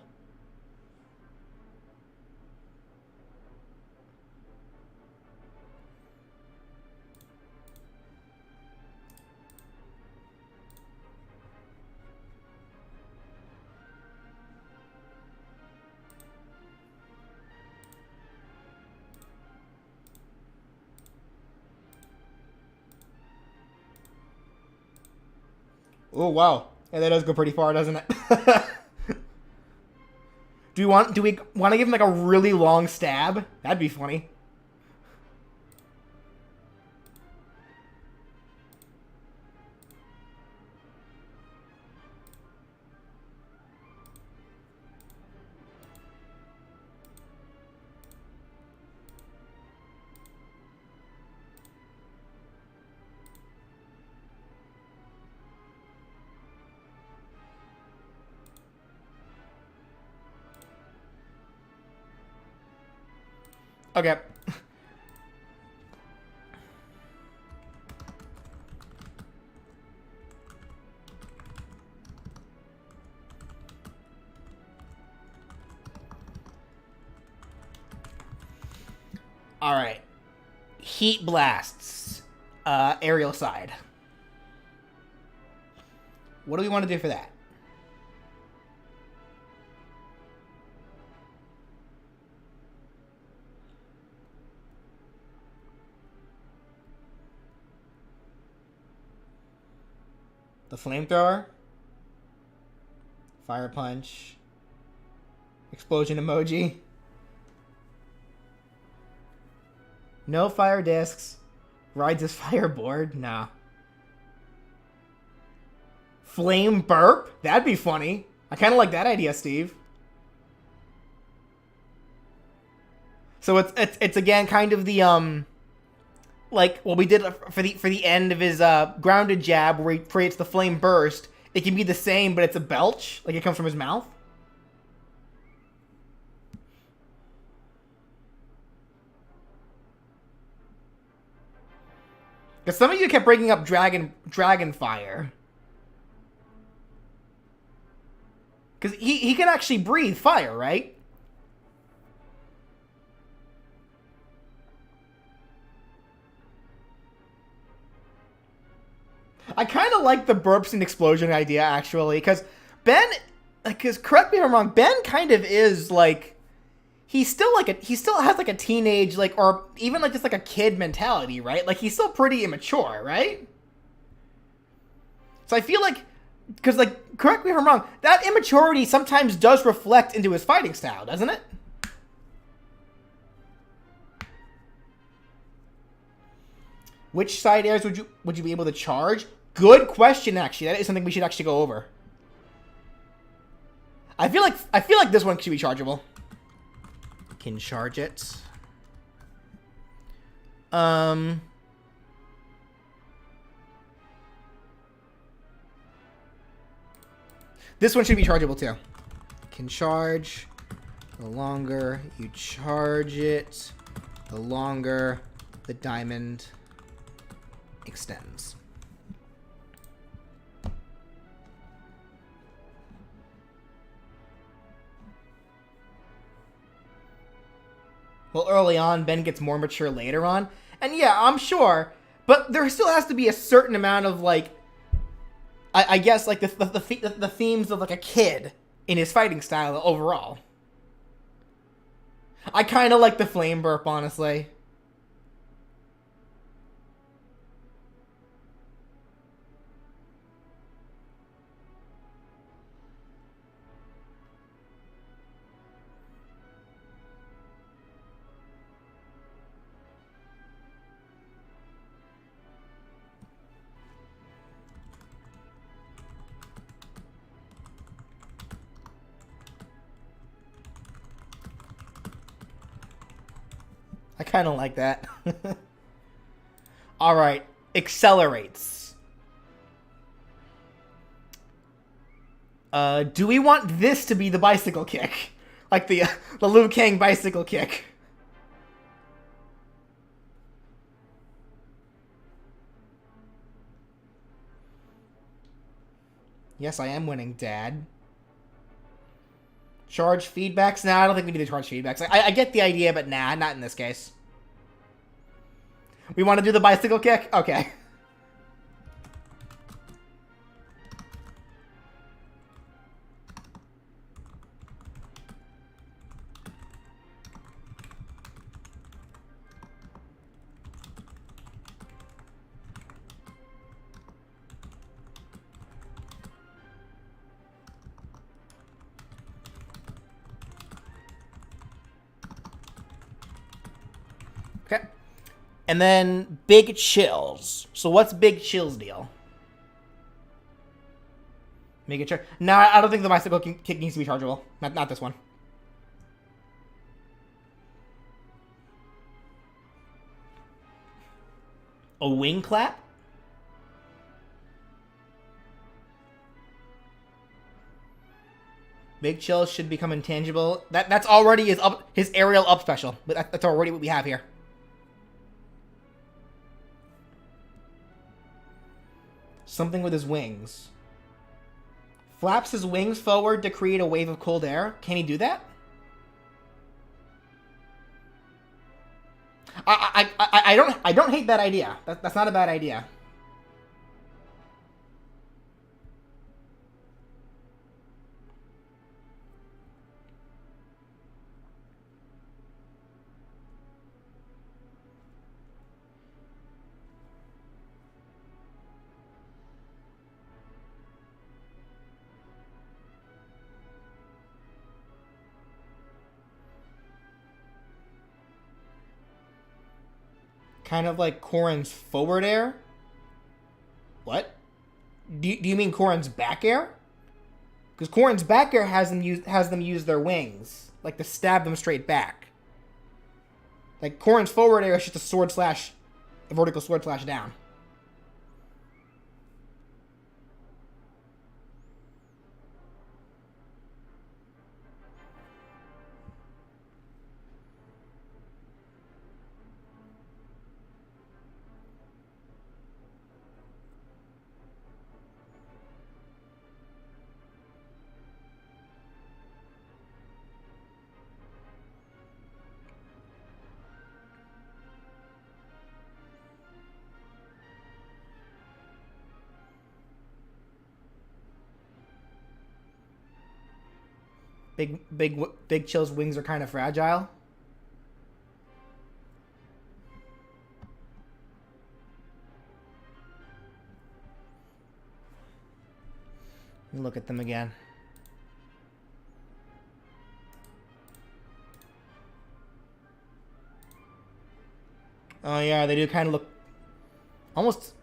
Oh wow, yeah, that does go pretty far, doesn't it? Do we want to give him like a really long stab? That'd be funny. Okay. All right. Heat blasts. Aerial side. What do we want to do for that? The flamethrower. Fire punch. Explosion emoji. No fire discs. Rides his fireboard. Nah. Flame burp? That'd be funny. I kind of like that idea, Steve. So it's again kind of the like what we did for the end of his grounded jab where he creates the flame burst. It can be the same, but it's a belch, like it comes from his mouth. Because some of you kept bringing up dragon fire. Because he can actually breathe fire, right? I kind of like the burps and explosion idea, actually, because correct me if I'm wrong, Ben kind of is, like, he still has, like, a teenage, like, or even, like, just, like, a kid mentality, right? Like, he's still pretty immature, right? So I feel like, because, like, correct me if I'm wrong, that immaturity sometimes does reflect into his fighting style, doesn't it? Which side airs would you be able to charge? Good question, actually. That is something we should actually go over. I feel like this one should be chargeable. Can charge it. This one should be chargeable too. Can charge. The longer you charge it, the longer the diamond extends. Well, early on, Ben gets more mature later on. And yeah, I'm sure. But there still has to be a certain amount of, like, I guess, like, the themes of, like, a kid in his fighting style overall. I kind of like the flame burp, honestly. I kind of like that. All right, accelerates. Do we want this to be the bicycle kick? Like the Liu Kang bicycle kick? Yes, I am winning, Dad. Charge feedbacks? Nah, I don't think we need to charge feedbacks. I get the idea, but nah, not in this case. We want to do the bicycle kick? Okay. Okay. And then Big Chills. So what's Big Chills' deal? Make it sure. No, I don't think the bicycle kick needs to be chargeable. Not this one. A wing clap? Big Chills should become intangible. That's already his aerial up special. But that's already what we have here. Something with his wings. Flaps his wings forward to create a wave of cold air. Can he do that? I don't hate that idea. That's not a bad idea. Kind of like Corrin's forward air? What? Do you mean Corrin's back air? Because Corrin's back air has them use their wings, like to stab them straight back. Like Corrin's forward air is just a vertical sword slash down. Big Chill's wings are kind of fragile. Look at them again. Oh yeah, they do kind of look almost.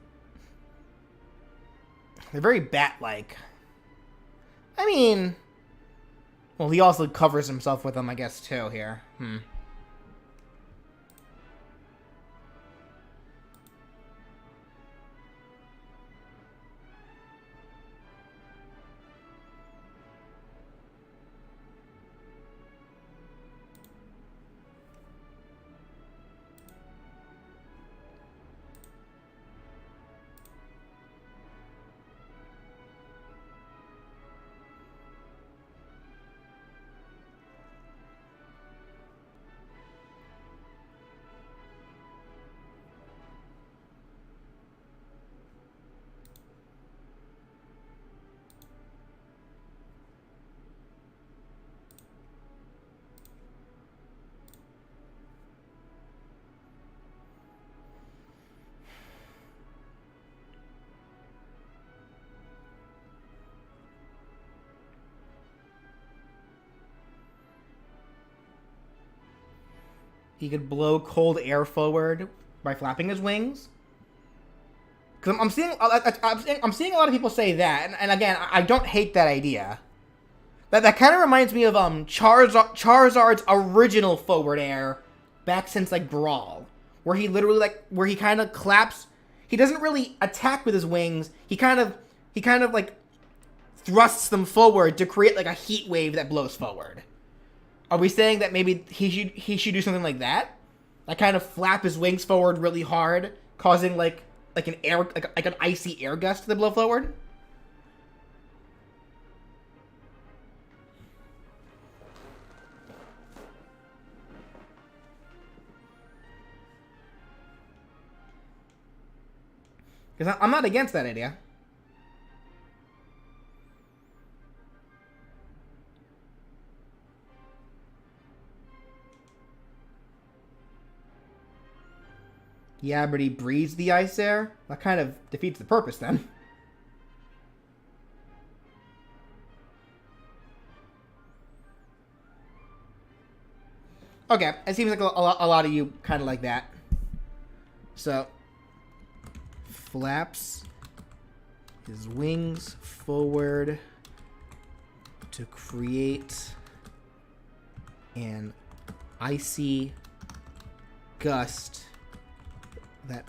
They're very bat-like. I mean, well, he also covers himself with them, I guess, too, here. He could blow cold air forward by flapping his wings. Because I'm seeing a lot of people say that, and again, I don't hate that idea. That kind of reminds me of Charizard's original forward air back since like Brawl, where he literally where he kind of claps. He doesn't really attack with his wings. He kind of like thrusts them forward to create like a heat wave that blows forward. Are we saying that maybe he should do something like that? Like kind of flap his wings forward really hard, causing like an icy air gust to blow forward? Because I'm not against that idea. Yeah, but he breathes the ice air? That kind of defeats the purpose then. Okay, it seems like a lot of you kind of like that. So, flaps his wings forward to create an icy gust that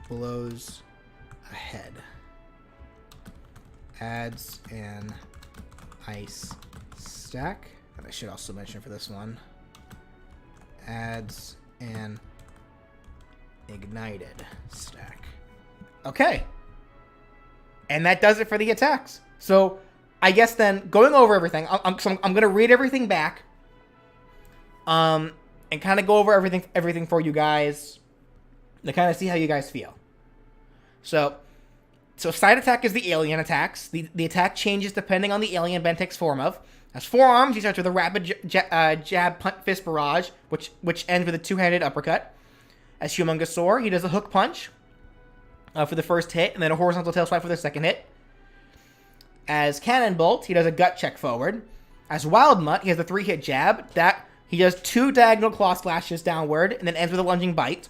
blows ahead. Adds an ice stack. And I should also mention for this one. Adds an ignited stack. Okay. And that does it for the attacks. So I guess then going over everything, I'm going to read everything back. And kind of go over everything for you guys. To kind of see how you guys feel. So side attack is the alien attacks. The attack changes depending on the alien Ben takes form of. Has 4 arms. He starts with a rapid jab punt fist barrage, which ends with a 2-handed uppercut. As Humongousaur, he does a hook punch for the first hit, and then a horizontal tail swipe for the second hit. As Cannonbolt, he does a gut check forward. As Wild Mutt, he has a 3-hit jab. That he does 2 diagonal claw slashes downward, and then ends with a lunging bite.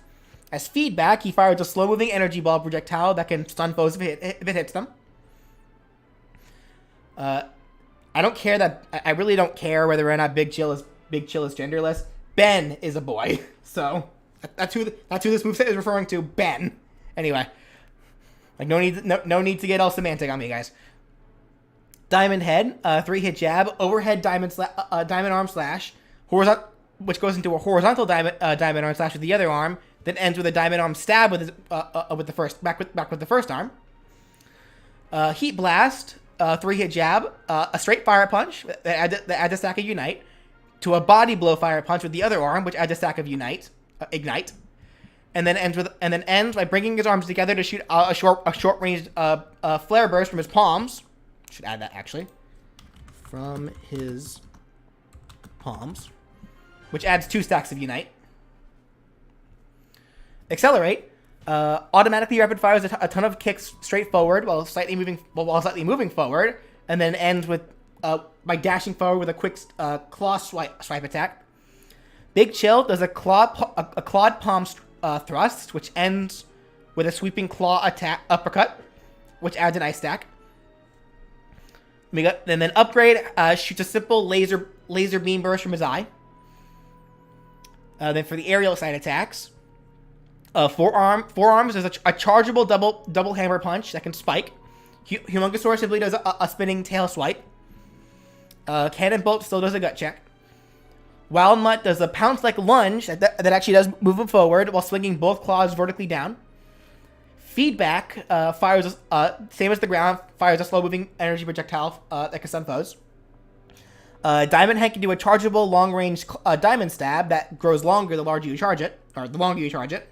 As Feedback, he fires a slow-moving energy ball projectile that can stun foes if it hits them. I don't care that... I really don't care whether or not Big Chill is genderless. Ben is a boy. So, that's who this moveset is referring to. Ben. Anyway. Like, no need to get all semantic on me, guys. Diamond Head, 3-hit jab. Overhead diamond arm slash. Which goes into a horizontal diamond arm slash with the other arm. Then ends with a diamond arm stab with the first back with the first arm. Heat Blast, 3-hit jab, a straight fire punch that adds a stack of Unite, to a body blow fire punch with the other arm, which adds a stack of Ignite, and then ends by bringing his arms together to shoot a short range flare burst from his palms. Should add that actually. From his palms, which adds 2 stacks of Unite. Accelerate, automatically rapid fires a ton of kicks straight forward while slightly moving forward, and then ends with by dashing forward with a quick claw swipe attack. Big Chill does a clawed palm thrust, which ends with a sweeping claw attack uppercut, which adds an ice stack. And then Upgrade shoots a simple laser beam burst from his eye. Then for the aerial side attacks. Forearms, there's a chargeable double hammer punch that can spike. Humongousaur simply does a spinning tail swipe. Cannonbolt still does a gut check. Wild Mutt does a pounce-like lunge that actually does move him forward while swinging both claws vertically down. Feedback fires, same as the ground, fires a slow-moving energy projectile that can stun foes. Diamond Head can do a chargeable long-range diamond stab that grows longer the larger you charge it, or the longer you charge it.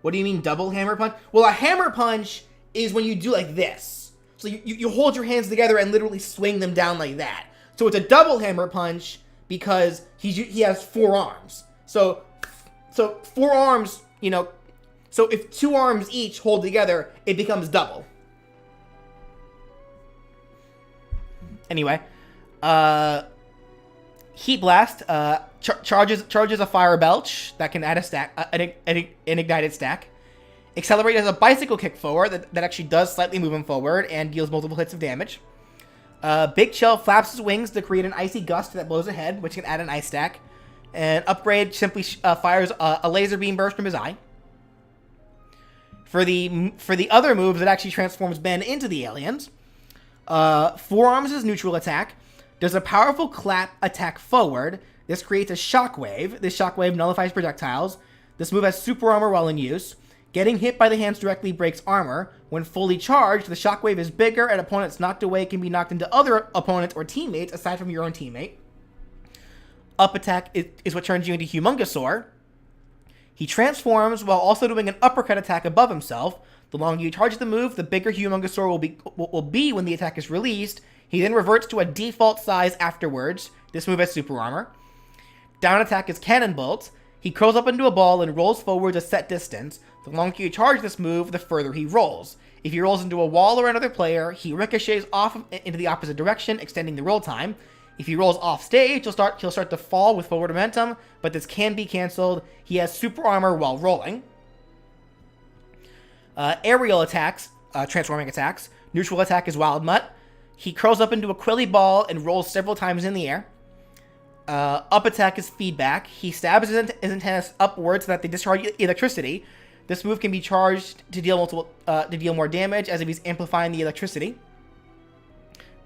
What do you mean double hammer punch? Well, a hammer punch is when you do like this. So you hold your hands together and literally swing them down like that. So it's a double hammer punch because he has 4 arms. So 4 arms, so if 2 arms each hold together, it becomes double. Anyway, Heat Blast charges a fire belch that can add a stack, an ignited stack. Accelerate has a bicycle kick forward that actually does slightly move him forward and deals multiple hits of damage. Big Chill flaps his wings to create an icy gust that blows ahead, which can add an ice stack. And Upgrade simply fires a laser beam burst from his eye. For the other moves, it actually transforms Ben into the aliens. Forearms is neutral attack. Does a powerful clap attack forward. This creates a shockwave. This shockwave nullifies projectiles. This move has super armor while in use. Getting hit by the hands directly breaks armor. When fully charged, the shockwave is bigger and opponents knocked away can be knocked into other opponents or teammates aside from your own teammate. Up attack is what turns you into Humungosaur. He transforms while also doing an uppercut attack above himself. The longer you charge the move, the bigger Humungosaur will be when the attack is released. He then reverts to a default size afterwards. This move has super armor. Down attack is Cannon Bolt. He curls up into a ball and rolls forward a set distance. The longer you charge this move, the further he rolls. If he rolls into a wall or another player, he ricochets off into the opposite direction, extending the roll time. If he rolls off stage, he'll start to fall with forward momentum, but this can be cancelled. He has super armor while rolling. Aerial attacks, transforming attacks. Neutral attack is Wild Mutt. He curls up into a quilly ball and rolls several times in the air. Up attack is Feedback. He stabs his antennas upwards so that they discharge electricity. This move can be charged to deal more damage, as if he's amplifying the electricity.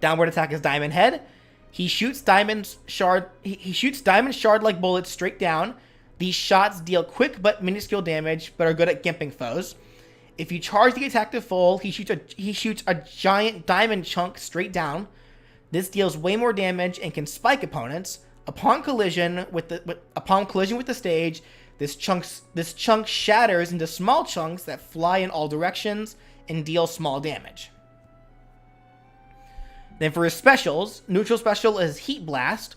Downward attack is Diamond Head. He shoots diamond shard-like bullets straight down. These shots deal quick but minuscule damage, but are good at gimping foes. If you charge the attack to full, he shoots a giant diamond chunk straight down. This deals way more damage and can spike opponents. Upon collision with the stage, this chunk shatters into small chunks that fly in all directions and deal small damage. Then for his specials, neutral special is Heat Blast.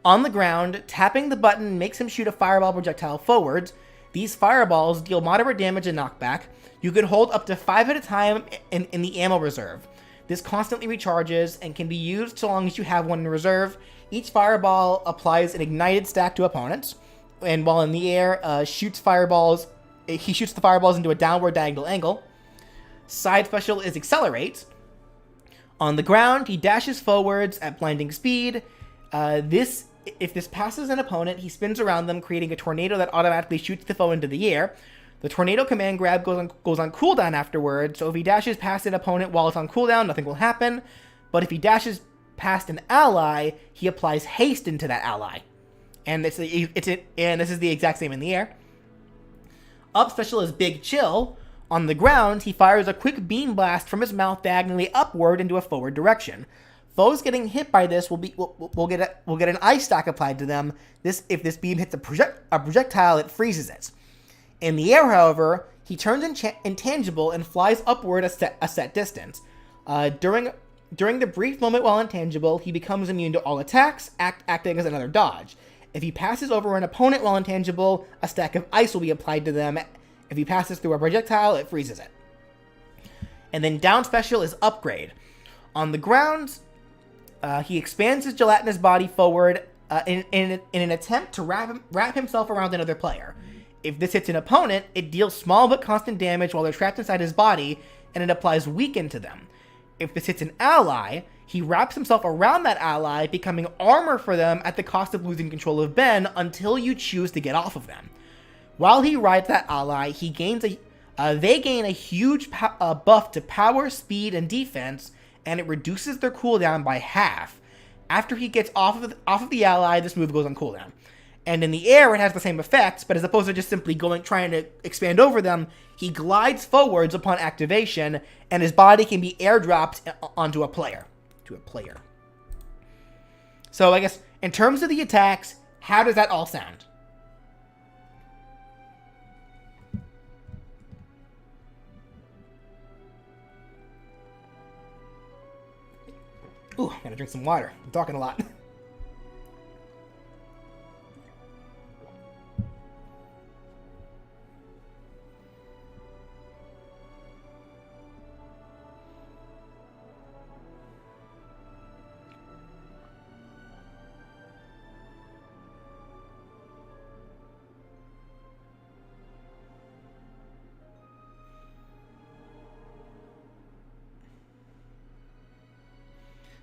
On the ground, tapping the button makes him shoot a fireball projectile forwards. These fireballs deal moderate damage and knockback. You can hold up to 5 at a time in the ammo reserve. This constantly recharges and can be used so long as you have one in reserve. Each fireball applies an ignited stack to opponents, and while in the air, he shoots the fireballs into a downward diagonal angle. Side special is Accelerate. On the ground, he dashes forwards at blinding speed. If this passes an opponent, he spins around them, creating a tornado that automatically shoots the foe into the air. The tornado command grab goes on cooldown afterwards, so if he dashes past an opponent while it's on cooldown, nothing will happen. But if he dashes past an ally, he applies haste into that ally. And this is the exact same in the air. Up special is Big Chill. On the ground, he fires a quick beam blast from his mouth diagonally upward into a forward direction. Foes getting hit by this will get an ice stack applied to them. If this beam hits a projectile, it freezes it. In the air, however, he turns intangible and flies upward a set distance. During the brief moment while intangible, he becomes immune to all attacks, acting as another dodge. If he passes over an opponent while intangible, a stack of ice will be applied to them. If he passes through a projectile, it freezes it. And then down special is Upgrade. On the ground, he expands his gelatinous body forward in an attempt to wrap himself around another player. If this hits an opponent, it deals small but constant damage while they're trapped inside his body, and it applies Weaken to them. If this hits an ally, he wraps himself around that ally, becoming armor for them at the cost of losing control of Ben until you choose to get off of them. While he rides that ally, they gain a huge buff to power, speed, and defense, and it reduces their cooldown by half. After he gets off of the ally, this move goes on cooldown. And in the air, it has the same effects, but as opposed to just simply trying to expand over them, he glides forwards upon activation, and his body can be airdropped onto a player. So I guess, in terms of the attacks, how does that all sound? Ooh, I gotta drink some water. I'm talking a lot.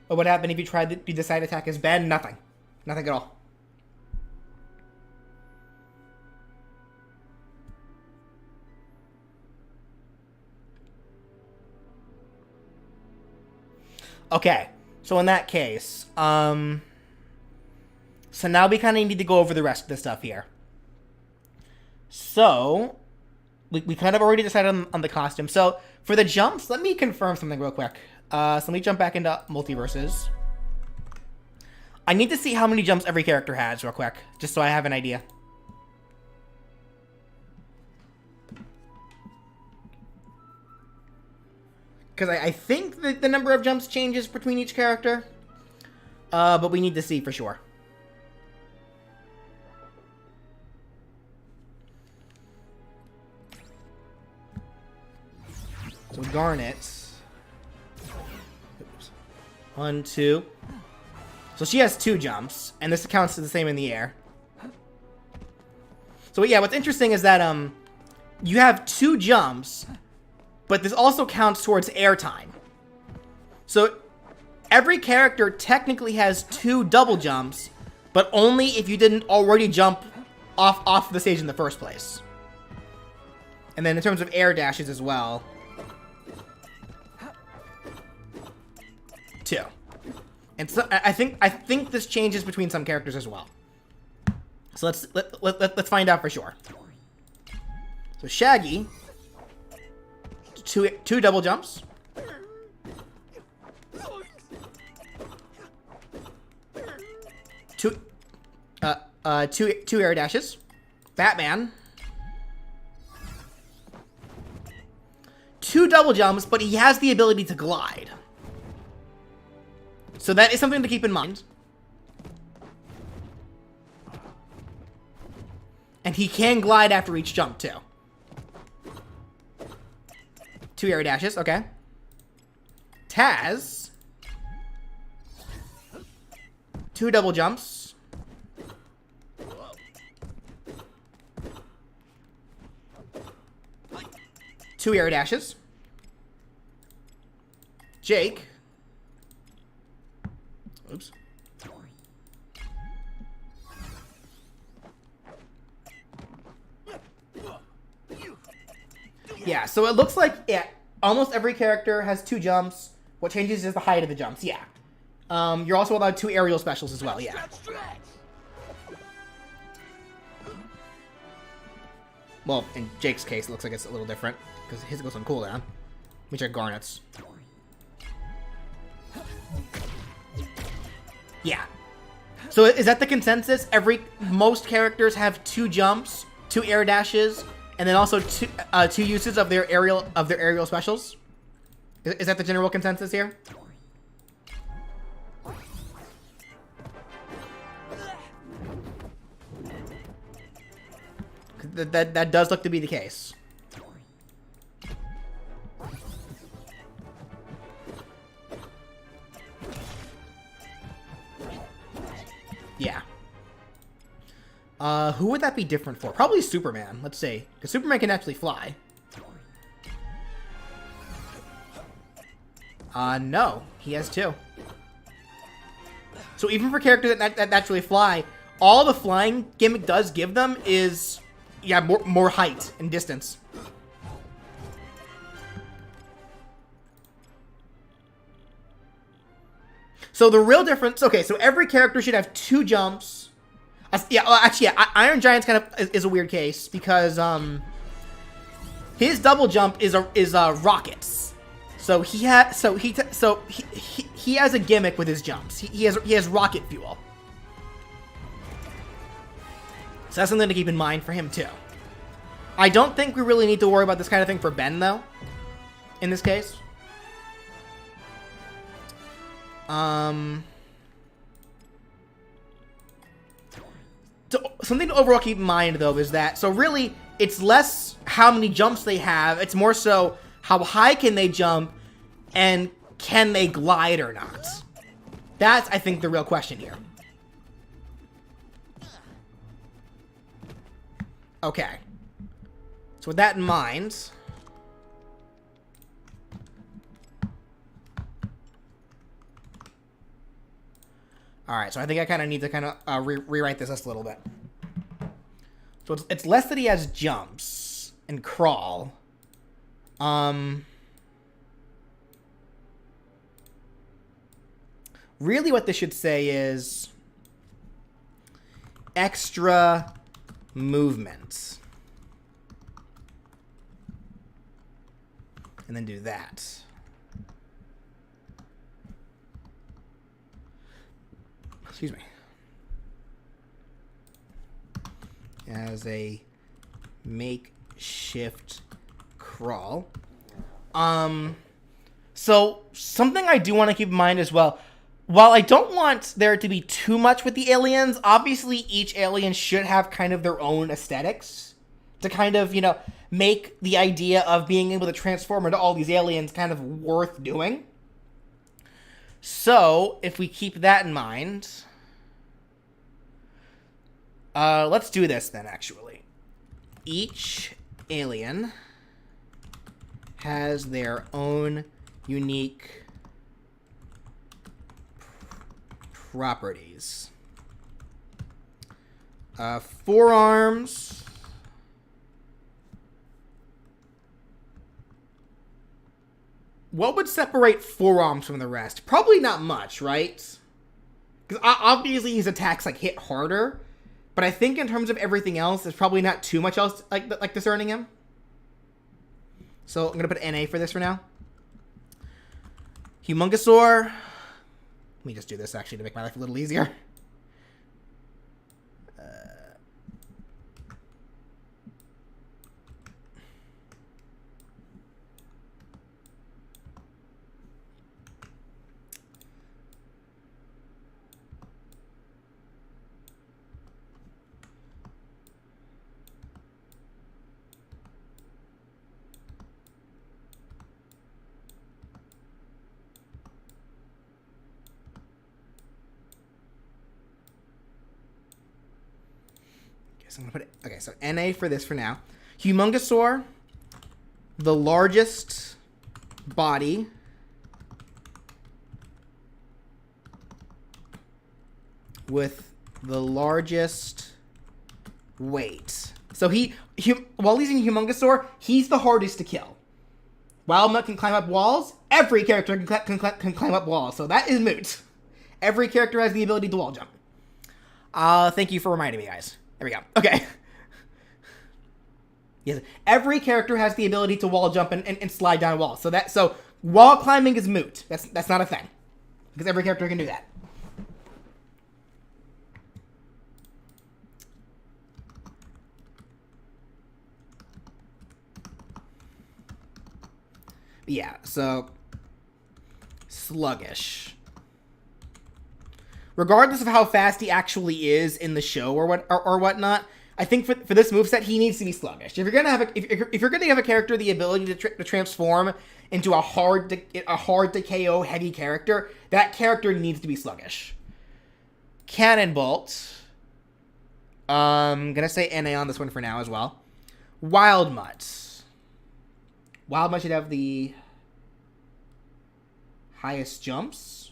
But what happened if you tried to do the side attack as Ben? Nothing. Nothing at all. Okay, so in that case, so now we kind of need to go over the rest of the stuff here. So, we kind of already decided on the costume. So, for the jumps, let me confirm something real quick. So let me jump back into Multiverses. I need to see how many jumps every character has real quick, just so I have an idea. Because I think that the number of jumps changes between each character. But we need to see for sure. So Garnet. Oops. 1, 2. So she has 2 jumps, and this counts as the same in the air. So yeah, what's interesting is that you have 2 jumps, but this also counts towards air time. So every character technically has 2 double jumps, but only if you didn't already jump off the stage in the first place. And then in terms of air dashes as well, 2. And so I think this changes between some characters as well. So let's find out for sure. So Shaggy, two double jumps. Two air dashes. Batman, 2 double jumps, but he has the ability to glide. So that is something to keep in mind. And he can glide after each jump, too. 2 air dashes, okay. Taz, 2 double jumps. Two air dashes. Jake, oops. Yeah, so it looks like almost every character has 2 jumps. What changes is the height of the jumps, yeah. You're also allowed 2 aerial specials as well, yeah. Well, in Jake's case, it looks like it's a little different, because his goes on cooldown. Which are Garnet's. Yeah. So is that the consensus? Most characters have 2 jumps, 2 air dashes, and then also 2 uses of their aerial specials? Is that the general consensus here? That does look to be the case. Yeah. Who would that be different for? Probably Superman. Let's see. Because Superman can actually fly. No. He has 2. So even for characters that naturally fly, all the flying gimmick does give them is, yeah, more height and distance. So the real difference... Okay, so every character should have 2 jumps. Yeah, well, actually, yeah, Iron Giant's kind of is a weird case because his double jump is rockets. So he has he has a gimmick with his jumps. He has rocket fuel. So that's something to keep in mind for him too. I don't think we really need to worry about this kind of thing for Ben though. In this case. Something to overall keep in mind, though, is that... So, really, it's less how many jumps they have. It's more so how high can they jump and can they glide or not. That's, I think, the real question here. Okay. So, with that in mind... Alright, so I think I kind of need to rewrite this list a little bit. So it's less that he has jumps and crawl. Really what this should say is extra movement. And then do that. Excuse me. As a makeshift crawl. So something I do want to keep in mind as well. While I don't want there to be too much with the aliens, obviously each alien should have kind of their own aesthetics to kind of, you know, make the idea of being able to transform into all these aliens kind of worth doing. So, if we keep that in mind, let's do this then, actually. Each alien has their own unique properties. Forearms. What would separate forearms from the rest? Probably not much, right? Because obviously his attacks like hit harder, but I think in terms of everything else, there's probably not too much else like discerning him. So I'm gonna put NA for this for now. Humungosaur. Let me just do this actually to make my life a little easier. So I'm gonna put it. Okay, so NA for this for now. Humungosaur, the largest body, with the largest weight. So while he's in Humungosaur, he's the hardest to kill. Wildmutt can climb up walls. Every character can climb up walls, so that is moot. Every character has the ability to wall jump. Thank you for reminding me, guys. There we go. Okay. Yes, every character has the ability to wall jump and slide down walls. So wall climbing is moot. That's not a thing. Because every character can do that. Yeah, so sluggish. Regardless of how fast he actually is in the show or whatnot, I think for this moveset he needs to be sluggish. If you're gonna have a character the ability to transform into a hard to KO heavy character, that character needs to be sluggish. Cannonbolt. Gonna say NA on this one for now as well. Wildmutt. Wildmutt should have the highest jumps.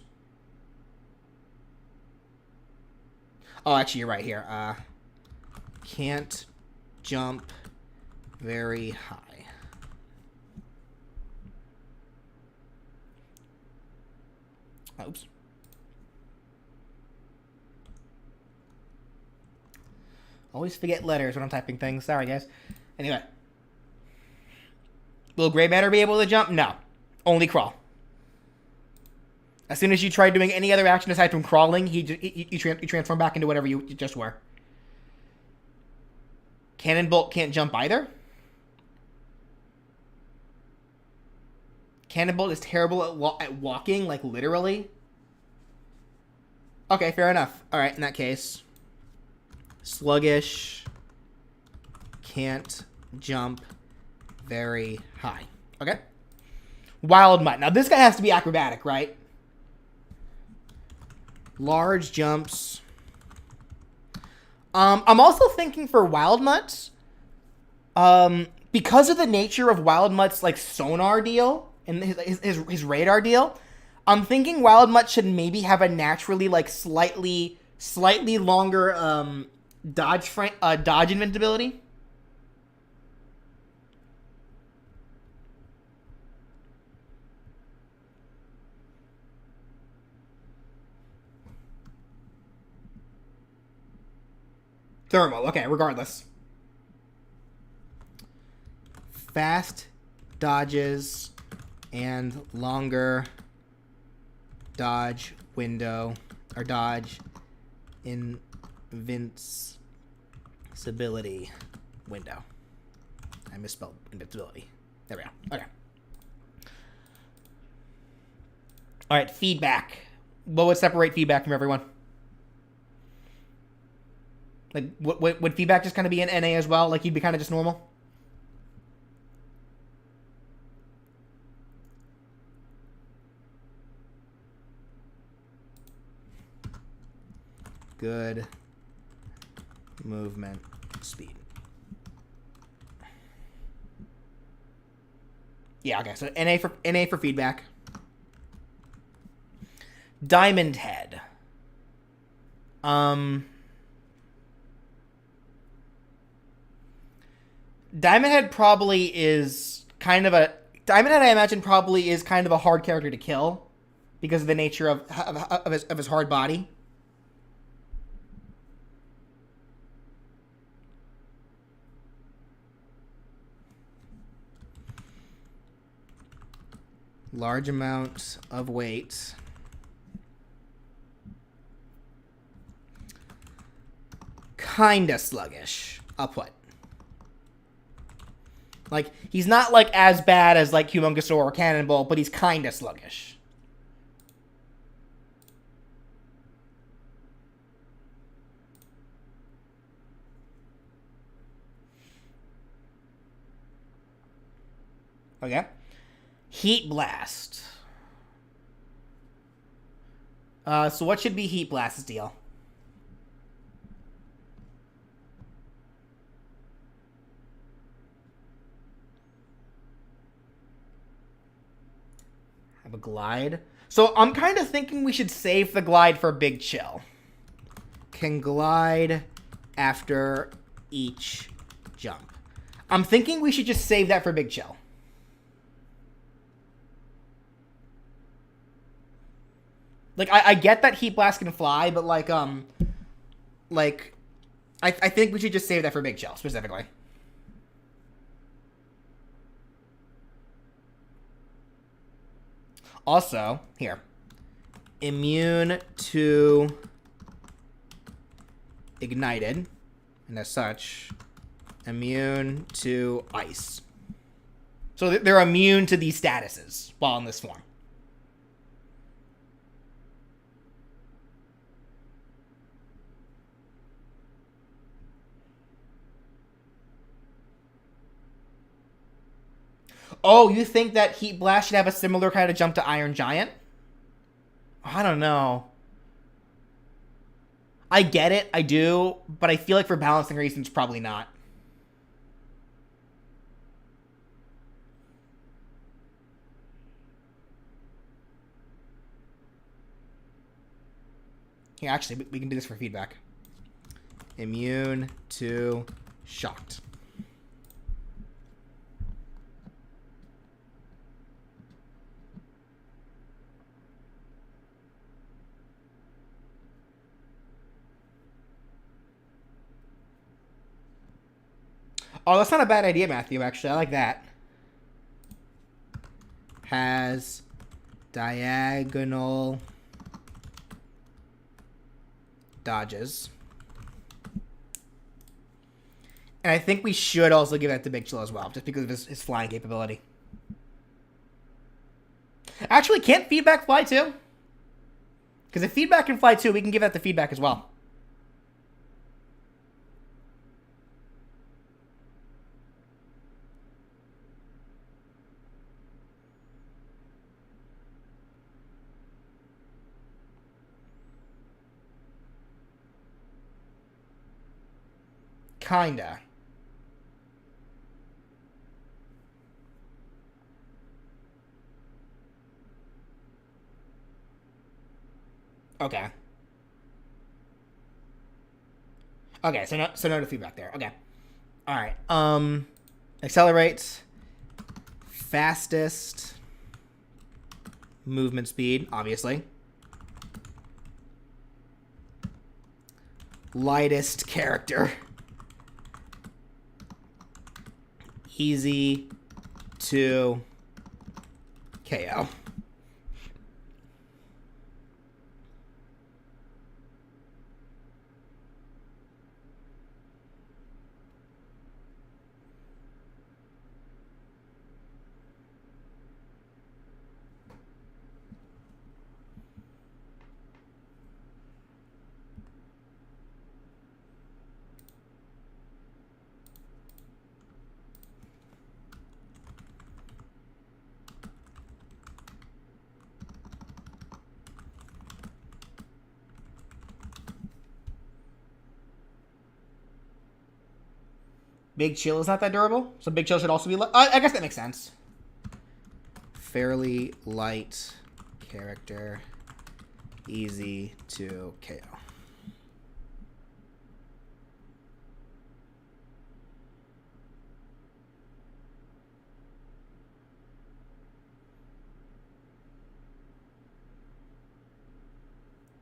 Oh, actually, you're right here. Can't jump very high. Oops. Always forget letters when I'm typing things. Sorry, guys. Anyway. Will Gray Matter be able to jump? No. Only crawl. As soon as you try doing any other action aside from crawling, you transform back into whatever you just were. Cannonbolt can't jump either. Cannonbolt is terrible at walking, like literally. Okay, fair enough. Alright, in that case. Sluggish. Can't jump very high. Okay. Wildmutt. Now this guy has to be acrobatic, right? Large jumps. I'm also thinking for Wildmutt, because of the nature of Wildmutt's like sonar deal and his radar deal, I'm thinking Wildmutt should maybe have a naturally like slightly longer dodge invincibility. Thermal. Okay, regardless. Fast dodges and longer dodge window, or dodge invincibility window. I misspelled invincibility. There we go. Okay. All right, feedback. What would separate feedback from everyone? Like, would feedback just kind of be an NA as well? Like, you'd be kind of just normal? Good movement speed. Yeah, okay, so NA for feedback. Diamond Head. Diamond Head probably is kind of a... Diamond Head, I imagine, probably is kind of a hard character to kill because of the nature of his hard body. Large amounts of weight. Kinda sluggish, I'll put. Like, he's not, like, as bad as, like, Humongousaur or Cannonball, but he's kinda sluggish. Okay. Heat Blast. So what should be Heat Blast's deal? Have a glide. So I'm kind of thinking we should save the glide for Big Chill. Can glide after each jump. I'm thinking we should just save that for Big Chill. Like, I get that Heat Blast can fly, but, like, I think we should just save that for Big Chill, specifically. Also, here. Immune to ignited, and as such, immune to ice. So they're immune to these statuses while in this form. Oh, you think that Heat Blast should have a similar kind of jump to Iron Giant? I don't know. I get it, I do, but I feel like for balancing reasons, probably not. Here, actually, we can do this for feedback. Immune to shocked. Oh, that's not a bad idea, Matthew, actually. I like that. Has diagonal dodges. And I think we should also give that to Big Chill as well, just because of his flying capability. Actually, can't feedback fly too? Because if feedback can fly too, we can give that to feedback as well. Kinda. Okay. Okay, so no to feedback there. Okay. Alright. Accelerates. Fastest. Movement speed, obviously. Lightest character. easy to KO. Big Chill is not that durable, so Big Chill should also be... I guess that makes sense. Fairly light character. Easy to KO.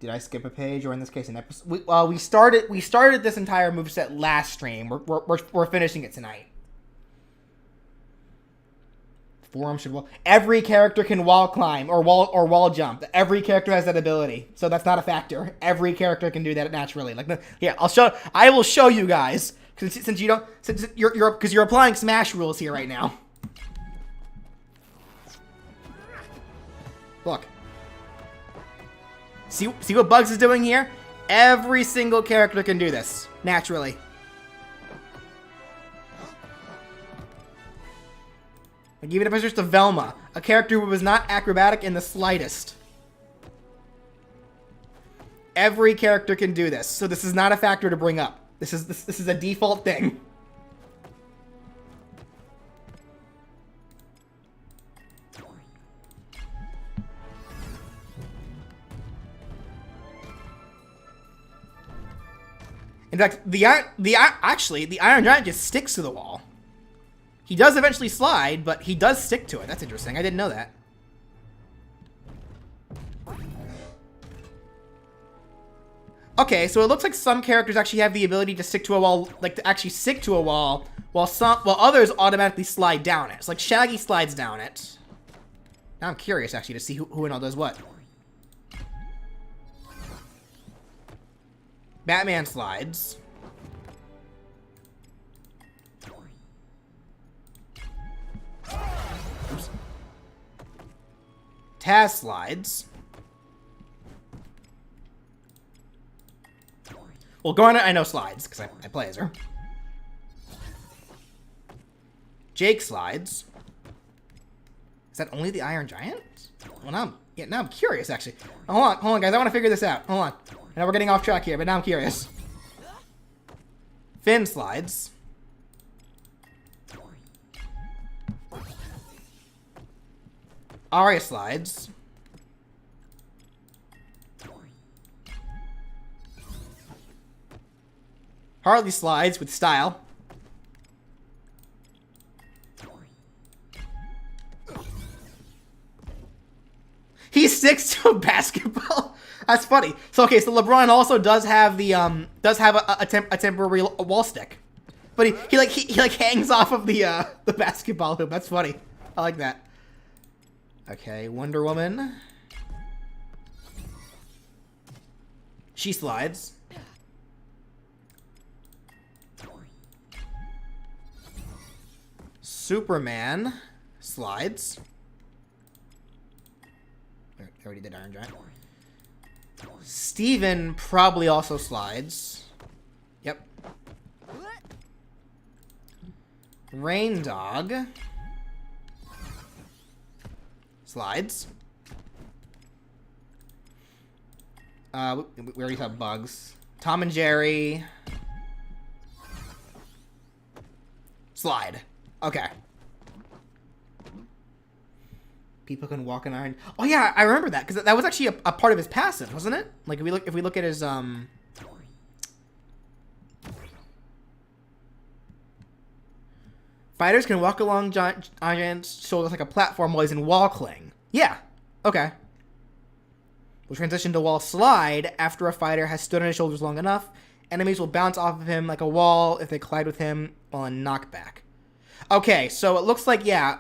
Did I skip a page, or in this case, an episode? We started this entire moveset last stream. We're finishing it tonight. Forum should wall. Every character can wall climb or wall jump. Every character has that ability, so that's not a factor. Every character can do that naturally. Like, here, I will show you guys, since you're applying Smash rules here right now. Look. See what Bugs is doing here? Every single character can do this, naturally. Like, even if it's just a Velma, a character who was not acrobatic in the slightest. Every character can do this, so this is not a factor to bring up. This is a default thing. In fact, the Iron Giant just sticks to the wall. He does eventually slide, but he does stick to it. That's interesting. I didn't know that. Okay, so it looks like some characters actually have the ability to stick to a wall, like to actually stick to a wall, while others automatically slide down it. It's like Shaggy slides down it. Now I'm curious actually to see who and all does what. Batman slides. Oops. Taz slides. Well, Garnet I know slides, because I play as her. Jake slides. Is that only the Iron Giant? Well, now I'm curious, actually. Oh, hold on, guys. I want to figure this out. Hold on. I know we're getting off track here, but now I'm curious. Finn slides. Arya slides. Harley slides with style. He sticks to a basketball. That's funny. So okay, so LeBron also does have the a temporary wall stick, but he hangs off of the basketball hoop. That's funny. I like that. Okay, Wonder Woman. She slides. Superman slides. I already did Iron Giant. Steven probably also slides. Yep. Rain Dog slides. We already have Bugs. Tom and Jerry slide. Okay. People can walk in iron. Oh yeah, I remember that because that was actually a part of his passive, wasn't it? Like if we look at his fighters can walk along giant's shoulders like a platform while he's in wall cling. Yeah. Okay. Will transition to wall slide after a fighter has stood on his shoulders long enough. Enemies will bounce off of him like a wall if they collide with him while in knockback. Okay, so it looks like, yeah.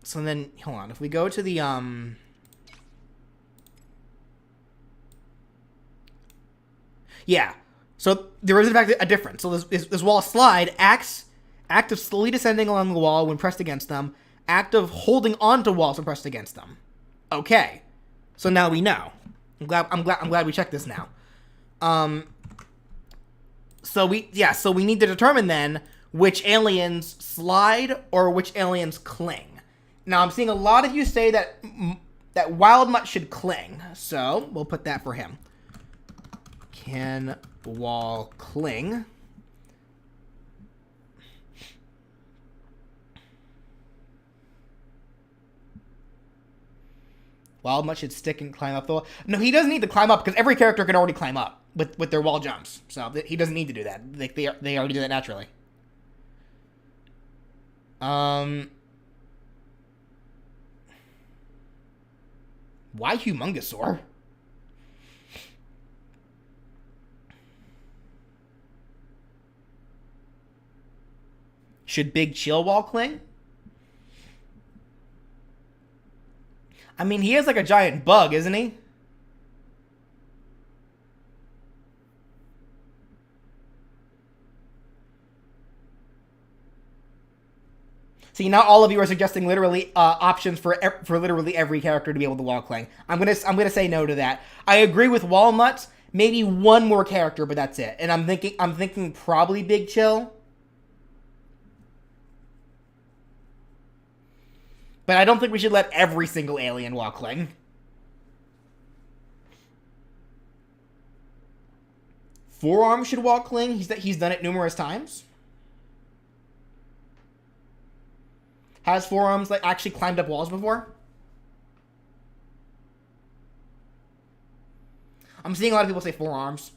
So then, hold on. If we go to the, yeah. So there is, in fact, a difference. So this wall slide, act of slowly descending along the wall when pressed against them, act of holding onto walls when pressed against them. Okay. So now we know. I'm glad we checked this now. So we need to determine then which aliens slide or which aliens cling. Now I'm seeing a lot of you say that Wild Mutt should cling, so we'll put that for him. Can wall cling? Wild Mutt should stick and climb up the wall. No, he doesn't need to climb up because every character can already climb up with their wall jumps. So he doesn't need to do that. They already do that naturally. Why Humongosaur? Should Big Chill Wall cling? I mean, he is like a giant bug, isn't he? See, now all of you are suggesting literally options for literally every character to be able to wall cling. I'm gonna say no to that. I agree with Walnuts. Maybe one more character, but that's it. And I'm thinking probably Big Chill. But I don't think we should let every single alien wall cling. Forearm should wall cling. He's done it numerous times. Has Forearms like actually climbed up walls before? I'm seeing a lot of people say Forearms.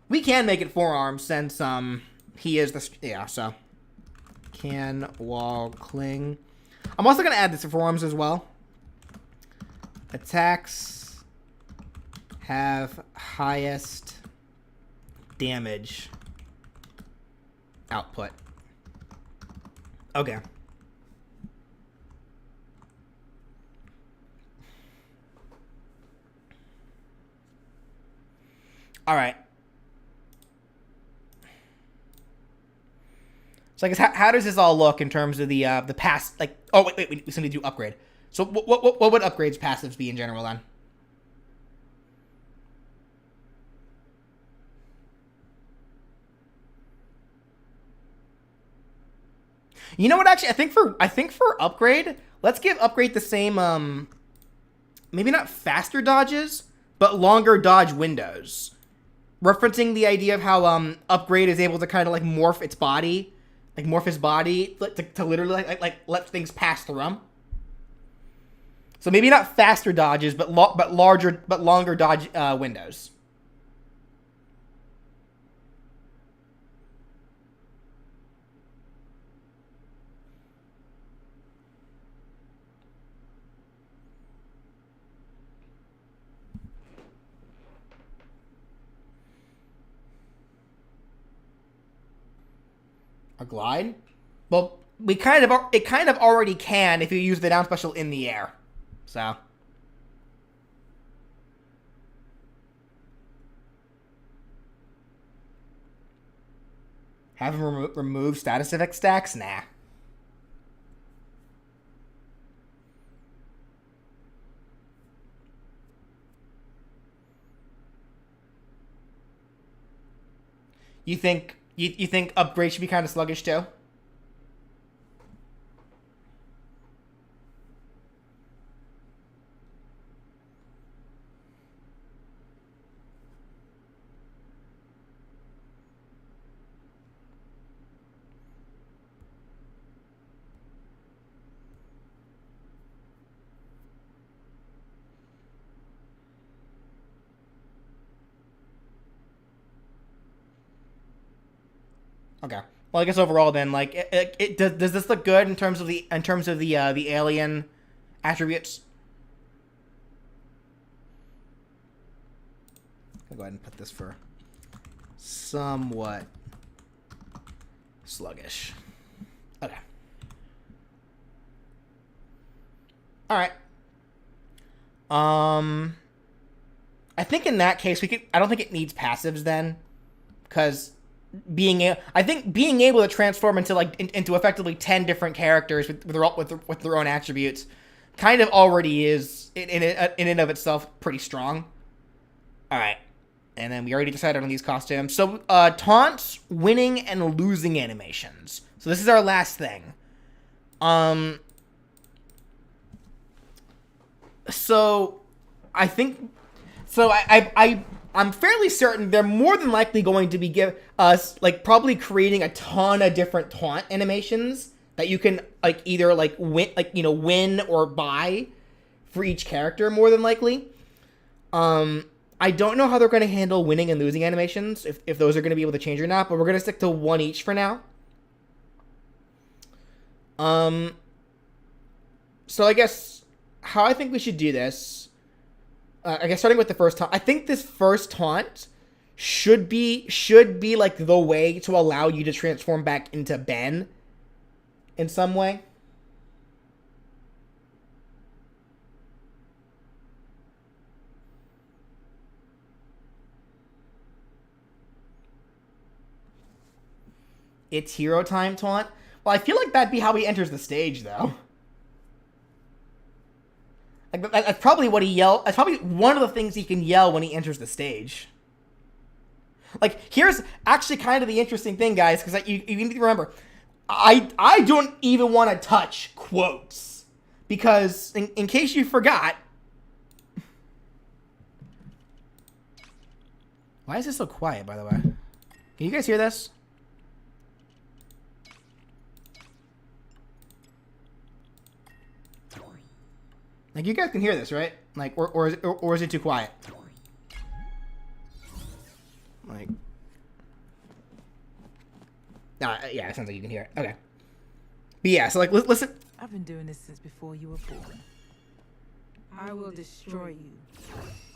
We can make it Forearms since he is the so can wall cling. I'm also gonna add this to Forearms as well. Attacks have highest damage output. Okay. All right. So I guess how does this all look in terms of the past? Like, oh wait, we still need to do upgrade. So what would upgrades passives be in general then? You know what? Actually, I think for upgrade, let's give upgrade the same. Maybe not faster dodges, but longer dodge windows. Referencing the idea of how upgrade is able to kind of like morph its body. Like morph his body to literally like let things pass through him. So maybe not faster dodges, but longer dodge windows. A glide? Well, it kind of already can if you use the down special in the air. So. Have him remove status effect stacks? Nah. You think upgrade should be kind of sluggish too? Okay. Well, I guess overall then, like, does this look good in terms of the alien attributes? I'll go ahead and put this for somewhat sluggish. Okay. All right. I think in that case I don't think it needs passives then, because I think being able to transform into into effectively 10 different characters with their own attributes, kind of already is in and of itself pretty strong. All right, and then we already decided on these costumes. So taunts, winning, and losing animations. So this is our last thing. So I think. So I'm fairly certain they're more than likely going to be give us probably creating a ton of different taunt animations that you can either win or buy for each character, more than likely. I don't know how they're going to handle winning and losing animations, if those are going to be able to change or not, but we're going to stick to one each for now. So I guess how I think we should do this. I guess starting with the first taunt. I think this first taunt should be like the way to allow you to transform back into Ben in some way. It's hero time taunt. Well, I feel like that'd be how he enters the stage, though. That's probably what he yelled. That's probably one of the things he can yell when he enters the stage. Here's actually kind of the interesting thing, guys, because you need to remember, I don't even want to touch quotes, because in case you forgot, why is this so quiet? By the way, can you guys hear this? You guys can hear this, right? Or is it too quiet? Yeah, it sounds like you can hear it. Okay. But yeah, so listen. I've been doing this since before you were born. I will destroy you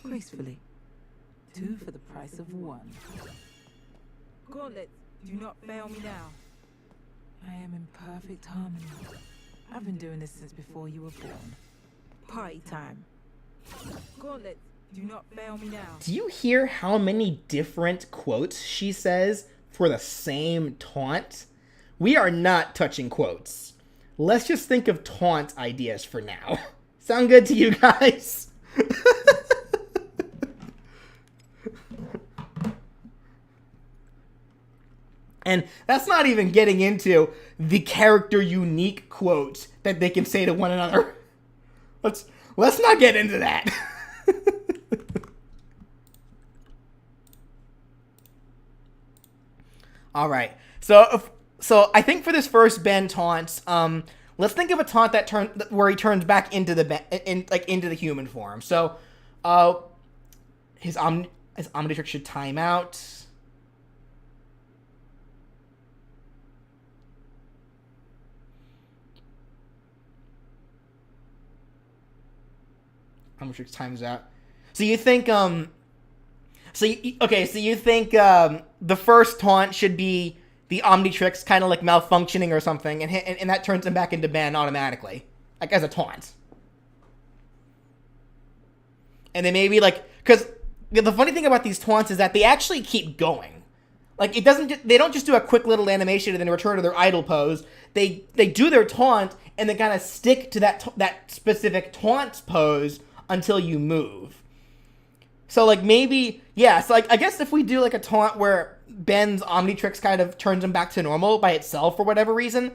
gracefully. 2 for the price of 1. Gauntlet, do not fail me now. I am in perfect harmony. I've been doing this since before you were born. Party time. Gauntlet, do not fail me now. Do you hear how many different quotes she says for the same taunt? We are not touching quotes. Let's just think of taunt ideas for now. Sound good to you guys? And that's not even getting into the character unique quotes that they can say to one another. Let's not get into that. All right. So I think for this first Ben taunt, let's think of a taunt where he turns back into into the human form. So, his Omnitrix should time out. Omnitrix times out. So you think you think the first taunt should be the Omnitrix kind of malfunctioning or something, and that turns him back into Ben automatically, as a taunt. And then maybe because the funny thing about these taunts is that they actually keep going. They don't just do a quick little animation and then return to their idle pose. They do their taunt and then kind of stick to that specific taunt pose until you move. So maybe, yeah, so I guess if we do a taunt where Ben's Omnitrix kind of turns him back to normal by itself for whatever reason,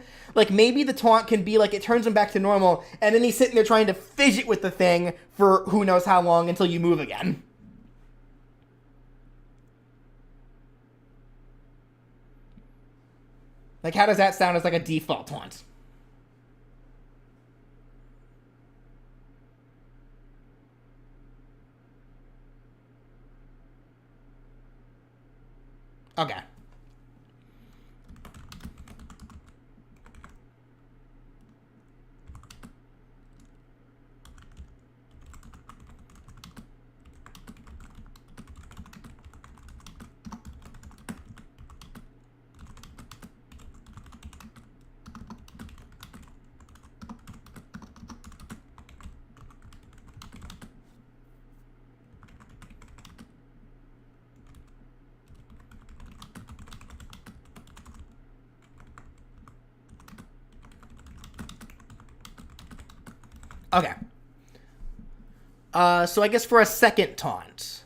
maybe the taunt can be it turns him back to normal, and then he's sitting there trying to fidget with the thing for who knows how long until you move again. How does that sound as a default taunt? Okay. Okay. So I guess for a second taunt.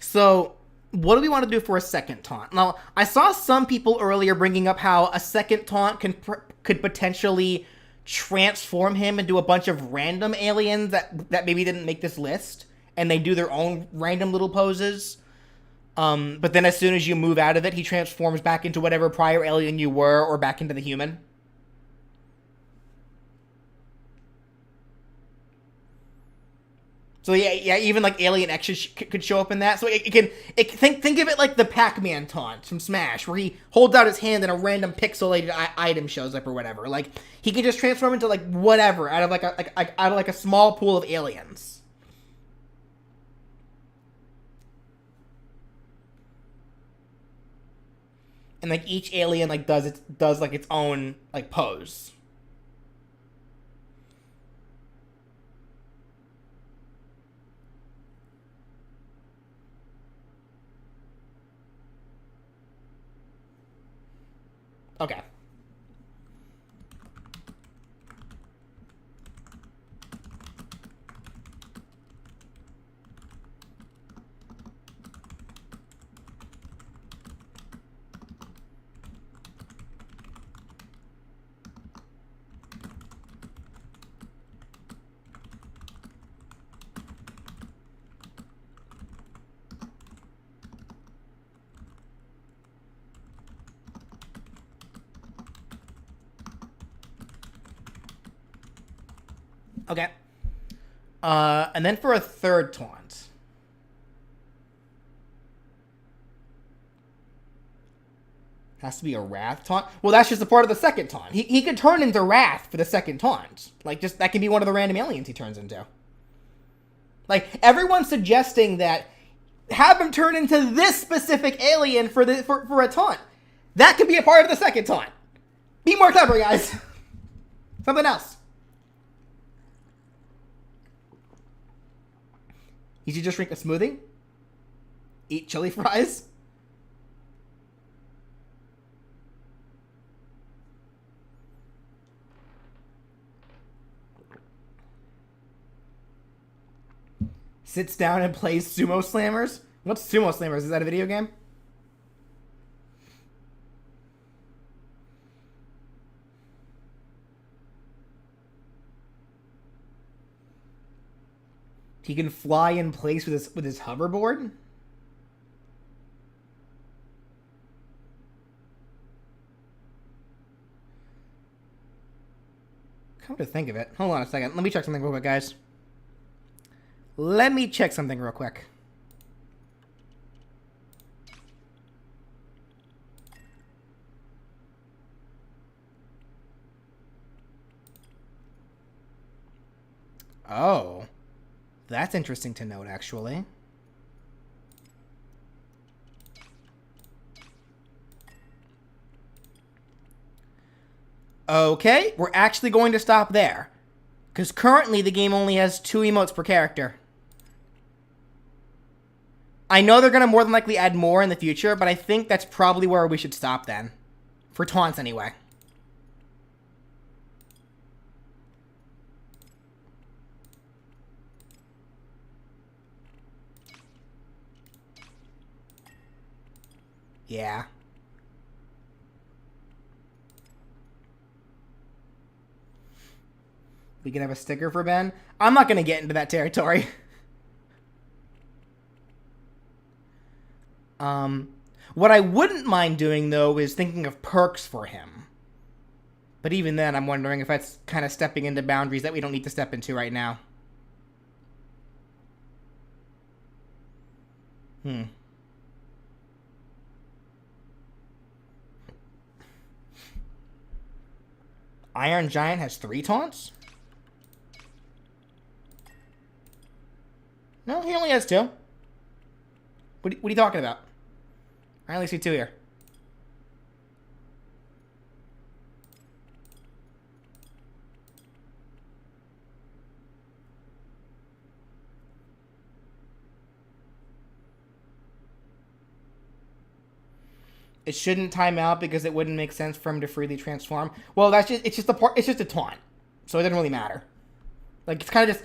So what do we want to do for a second taunt? Now, I saw some people earlier bringing up how a second taunt could potentially transform him into a bunch of random aliens that maybe didn't make this list, and they do their own random little poses. But then as soon as you move out of it, he transforms back into whatever prior alien you were, or back into the human. So yeah, even like Alien X could show up in that. So think of it like the Pac-Man taunt from Smash, where he holds out his hand and a random pixelated item shows up or whatever. Like he can just transform into like whatever out of a small pool of aliens. And like each alien like does like its own like pose. Okay. Okay. And then for a third taunt. Has to be a Wrath taunt? Well, that's just a part of the second taunt. He could turn into Wrath for the second taunt. Like, just that can be one of the random aliens he turns into. Like, everyone's suggesting that have him turn into this specific alien for a taunt. That could be a part of the second taunt. Be more clever, guys. Something else. You should just drink a smoothie? Eat chili fries? Sits down and plays Sumo Slammers? What's Sumo Slammers? Is that a video game? He can fly in place with his hoverboard? Come to think of it. Hold on a second. Let me check something real quick, guys. Let me check something real quick. Oh. That's interesting to note, actually. Okay, we're actually going to stop there. Because currently the game only has 2 emotes per character. I know they're going to more than likely add more in the future, but I think that's probably where we should stop then. For taunts, anyway. Yeah. We can have a sticker for Ben. I'm not going to get into that territory. What I wouldn't mind doing, though, is thinking of perks for him. But even then, I'm wondering if that's kind of stepping into boundaries that we don't need to step into right now. Iron Giant has 3 taunts? No, he only has 2. What are you talking about? I only see 2 here. It shouldn't time out because it wouldn't make sense for him to freely transform. Well, it's just a taunt. so it doesn't really matter. Like, it's kind of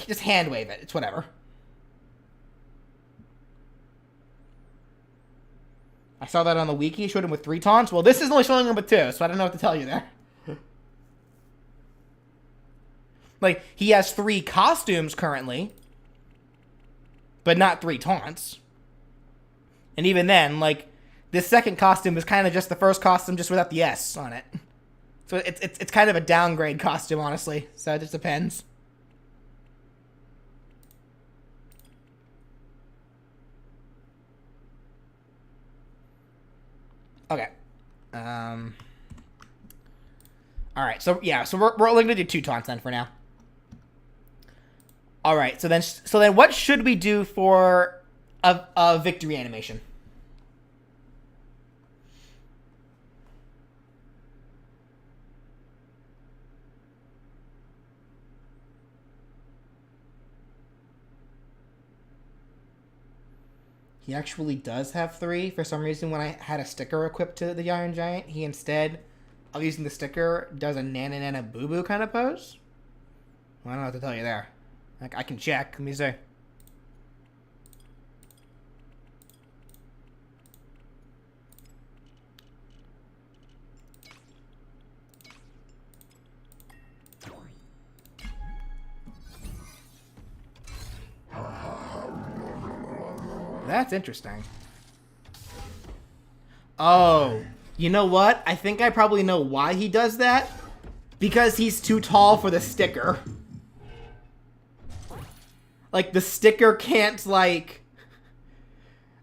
just hand wave it. It's whatever. I saw that on the wiki. Showed him with 3 taunts. Well, this is only showing him with 2, so I don't know what to tell you there. Like, he has 3 costumes currently, but not 3 taunts. And even then, like, this second costume is kind of just the first costume, just without the S on it. So it's kind of a downgrade costume, honestly. So it just depends. Okay. All right. So yeah. So we're only gonna do 2 taunts then for now. All right. So then what should we do for a victory animation? He actually does have 3. For some reason, when I had a sticker equipped to the Iron Giant, he instead of using the sticker does a Nana Nana Boo Boo kind of pose. Well, I don't know what to tell you there. I can check. Let me see. That's interesting. Oh, you know what? I think I probably know why he does that. Because he's too tall for the sticker. Like, the sticker can't, like...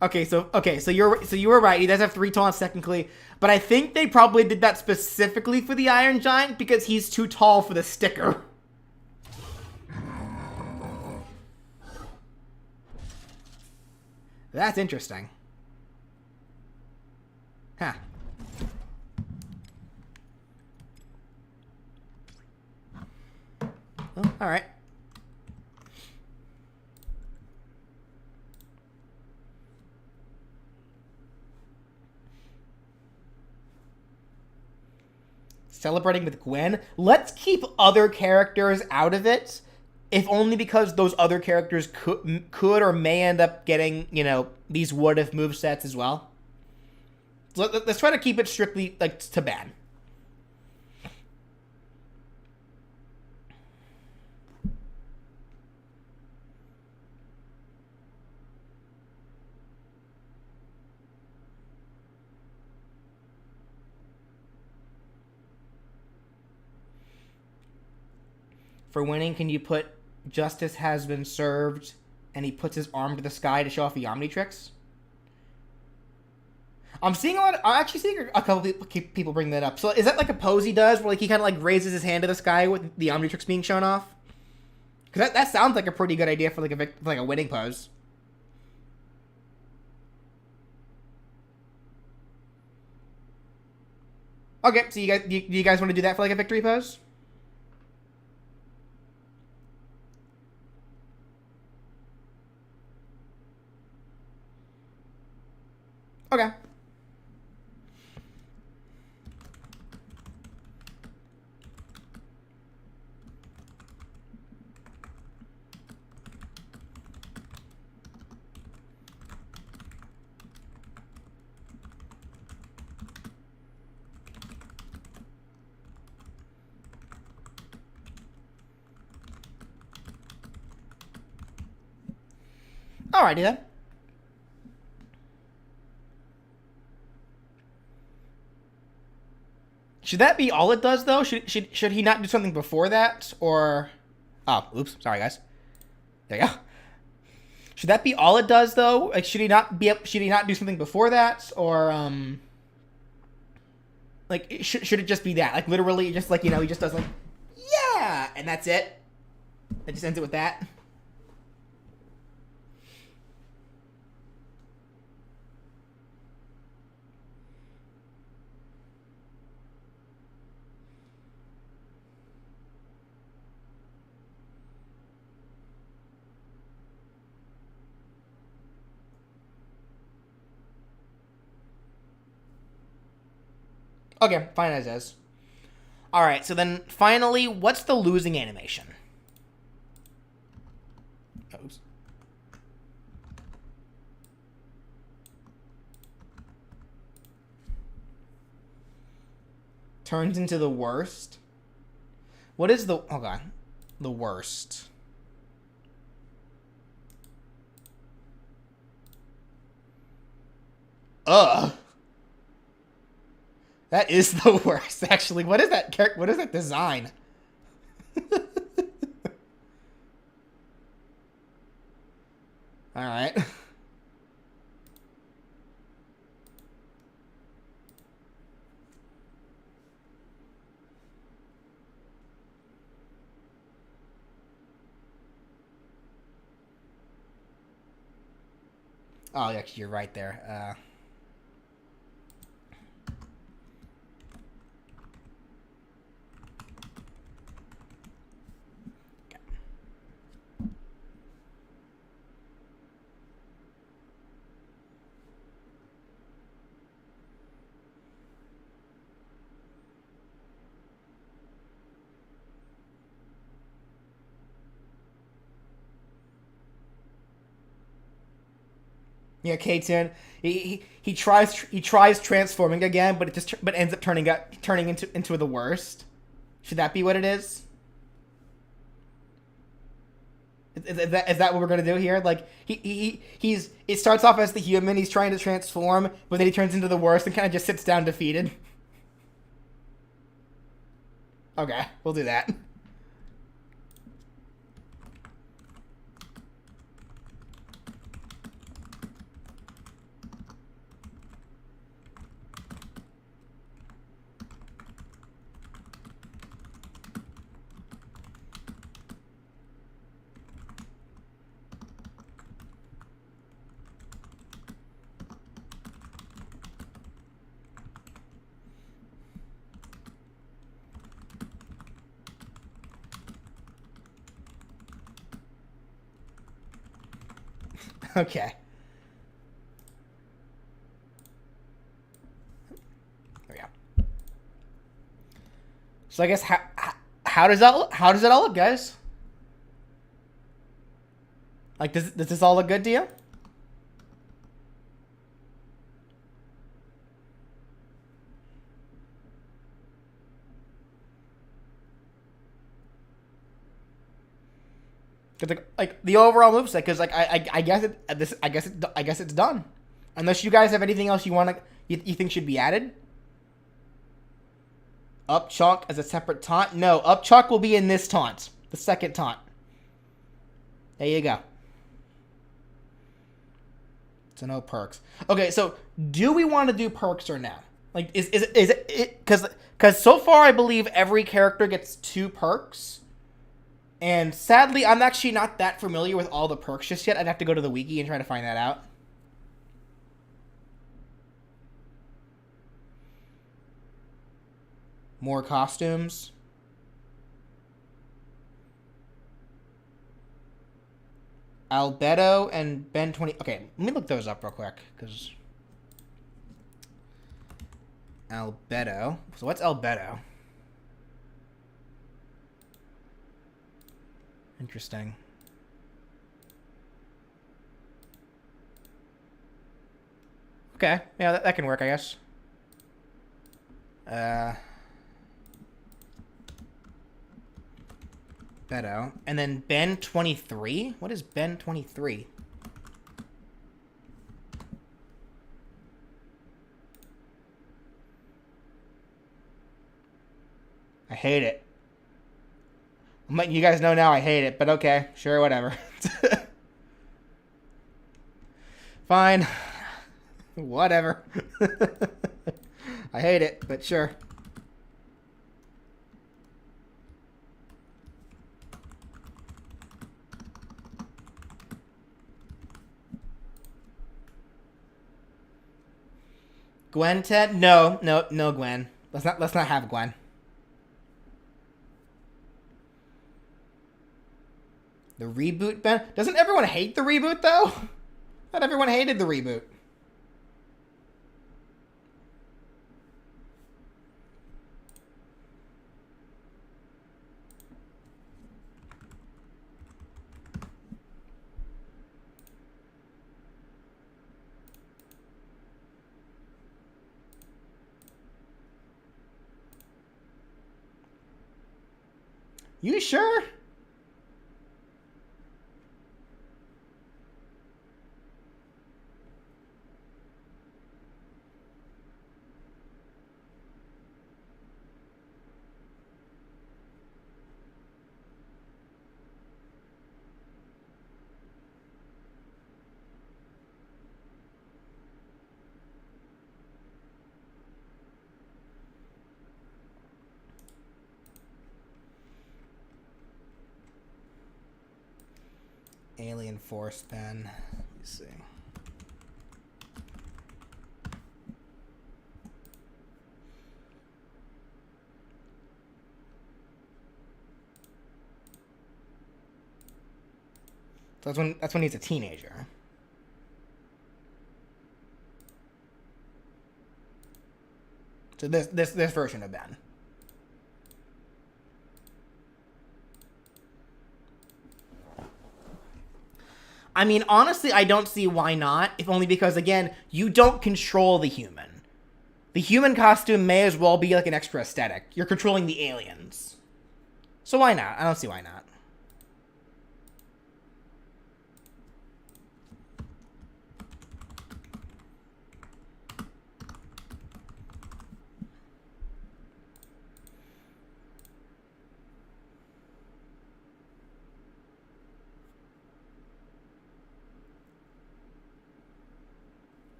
Okay, so you were right. He does have 3 taunts technically, but I think they probably did that specifically for the Iron Giant because he's too tall for the sticker. That's interesting. Huh. Oh, all right. Celebrating with Gwen. Let's keep other characters out of it, if only because those other characters could or may end up getting, you know, these what-if movesets as well. So let's try to keep it strictly, like, to ban. For winning, can you put justice has been served and he puts his arm to the sky to show off the Omnitrix? I'm actually seeing a couple people bring that up. So is that like a pose he does where like he kind of like raises his hand to the sky with the Omnitrix being shown off? Because that sounds like a pretty good idea for like a winning pose. Okay, so do you guys want to do that for like a victory pose? Okay. Alrighty then. Should that be all it does, though? Should he not do something before that? Or... Oh, oops. Sorry, guys. There you go. Should that be all it does, though? Like, should he not do something before that? Or, like, should it just be that? Like, literally, just, like, you know, he just does, like, yeah! And that's it? It just ends it with that? Okay, fine as is. All right, so then finally, what's the losing animation? Oops. Turns into the worst. What is the... Oh, God. The worst. Ugh. That is the worst, actually. What is that character? What is that design? All right. Oh, yeah, you're right there. Yeah, K-Tin. He tries transforming again, but it just ends up turning into the worst. Should that be what it is? Is that what we're gonna do here? Like it starts off as the human, he's trying to transform, but then he turns into the worst and kind of just sits down defeated. Okay, we'll do that. Okay. There we go. So I guess how does that all look, guys? Like, does this all look good to you? Cause like the overall moveset, because like I guess it's done, unless you guys have anything else you think should be added. Up chalk as a separate taunt? No, up chalk will be in this taunt, the second taunt. There you go. So no perks. Okay, so do we want to do perks or no? Like is it because so far I believe every character gets 2 perks. And sadly, I'm actually not that familiar with all the perks just yet. I'd have to go to the wiki and try to find that out. More costumes. Albedo and Ben 20. Okay, let me look those up real quick, because Albedo. So what's Albedo? Interesting. Okay, yeah, that can work, I guess. Beto. And then Ben 23? What is Ben 23? I hate it. I'm letting you guys know now I hate it, but okay. Sure, whatever. Fine. Whatever. I hate it, but sure. Gwen Ted? No, Gwen. Let's not have Gwen. The reboot, Ben? Doesn't everyone hate the reboot, though? Not everyone hated the reboot. You sure? Alien Force pen. Let me see. So that's when he's a teenager. So this version of Ben. I mean, honestly, I don't see why not, if only because, again, you don't control the human. The human costume may as well be like an extra aesthetic. You're controlling the aliens. So why not? I don't see why not.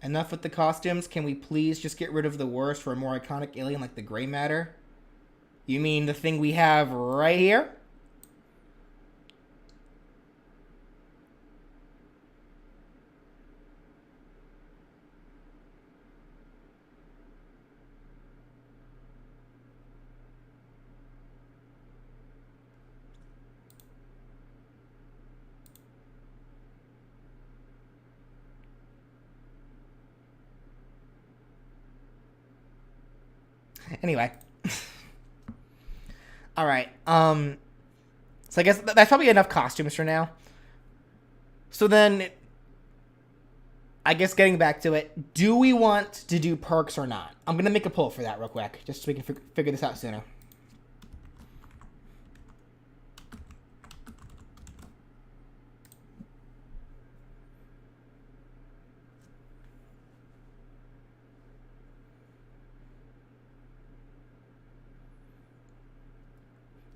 Enough with the costumes. Can we please just get rid of the worst for a more iconic alien like the gray matter? You mean the thing we have right here? Anyway. All right. So I guess that's probably enough costumes for now. So then, I guess getting back to it, do we want to do perks or not? I'm going to make a poll for that real quick, just so we can figure this out sooner.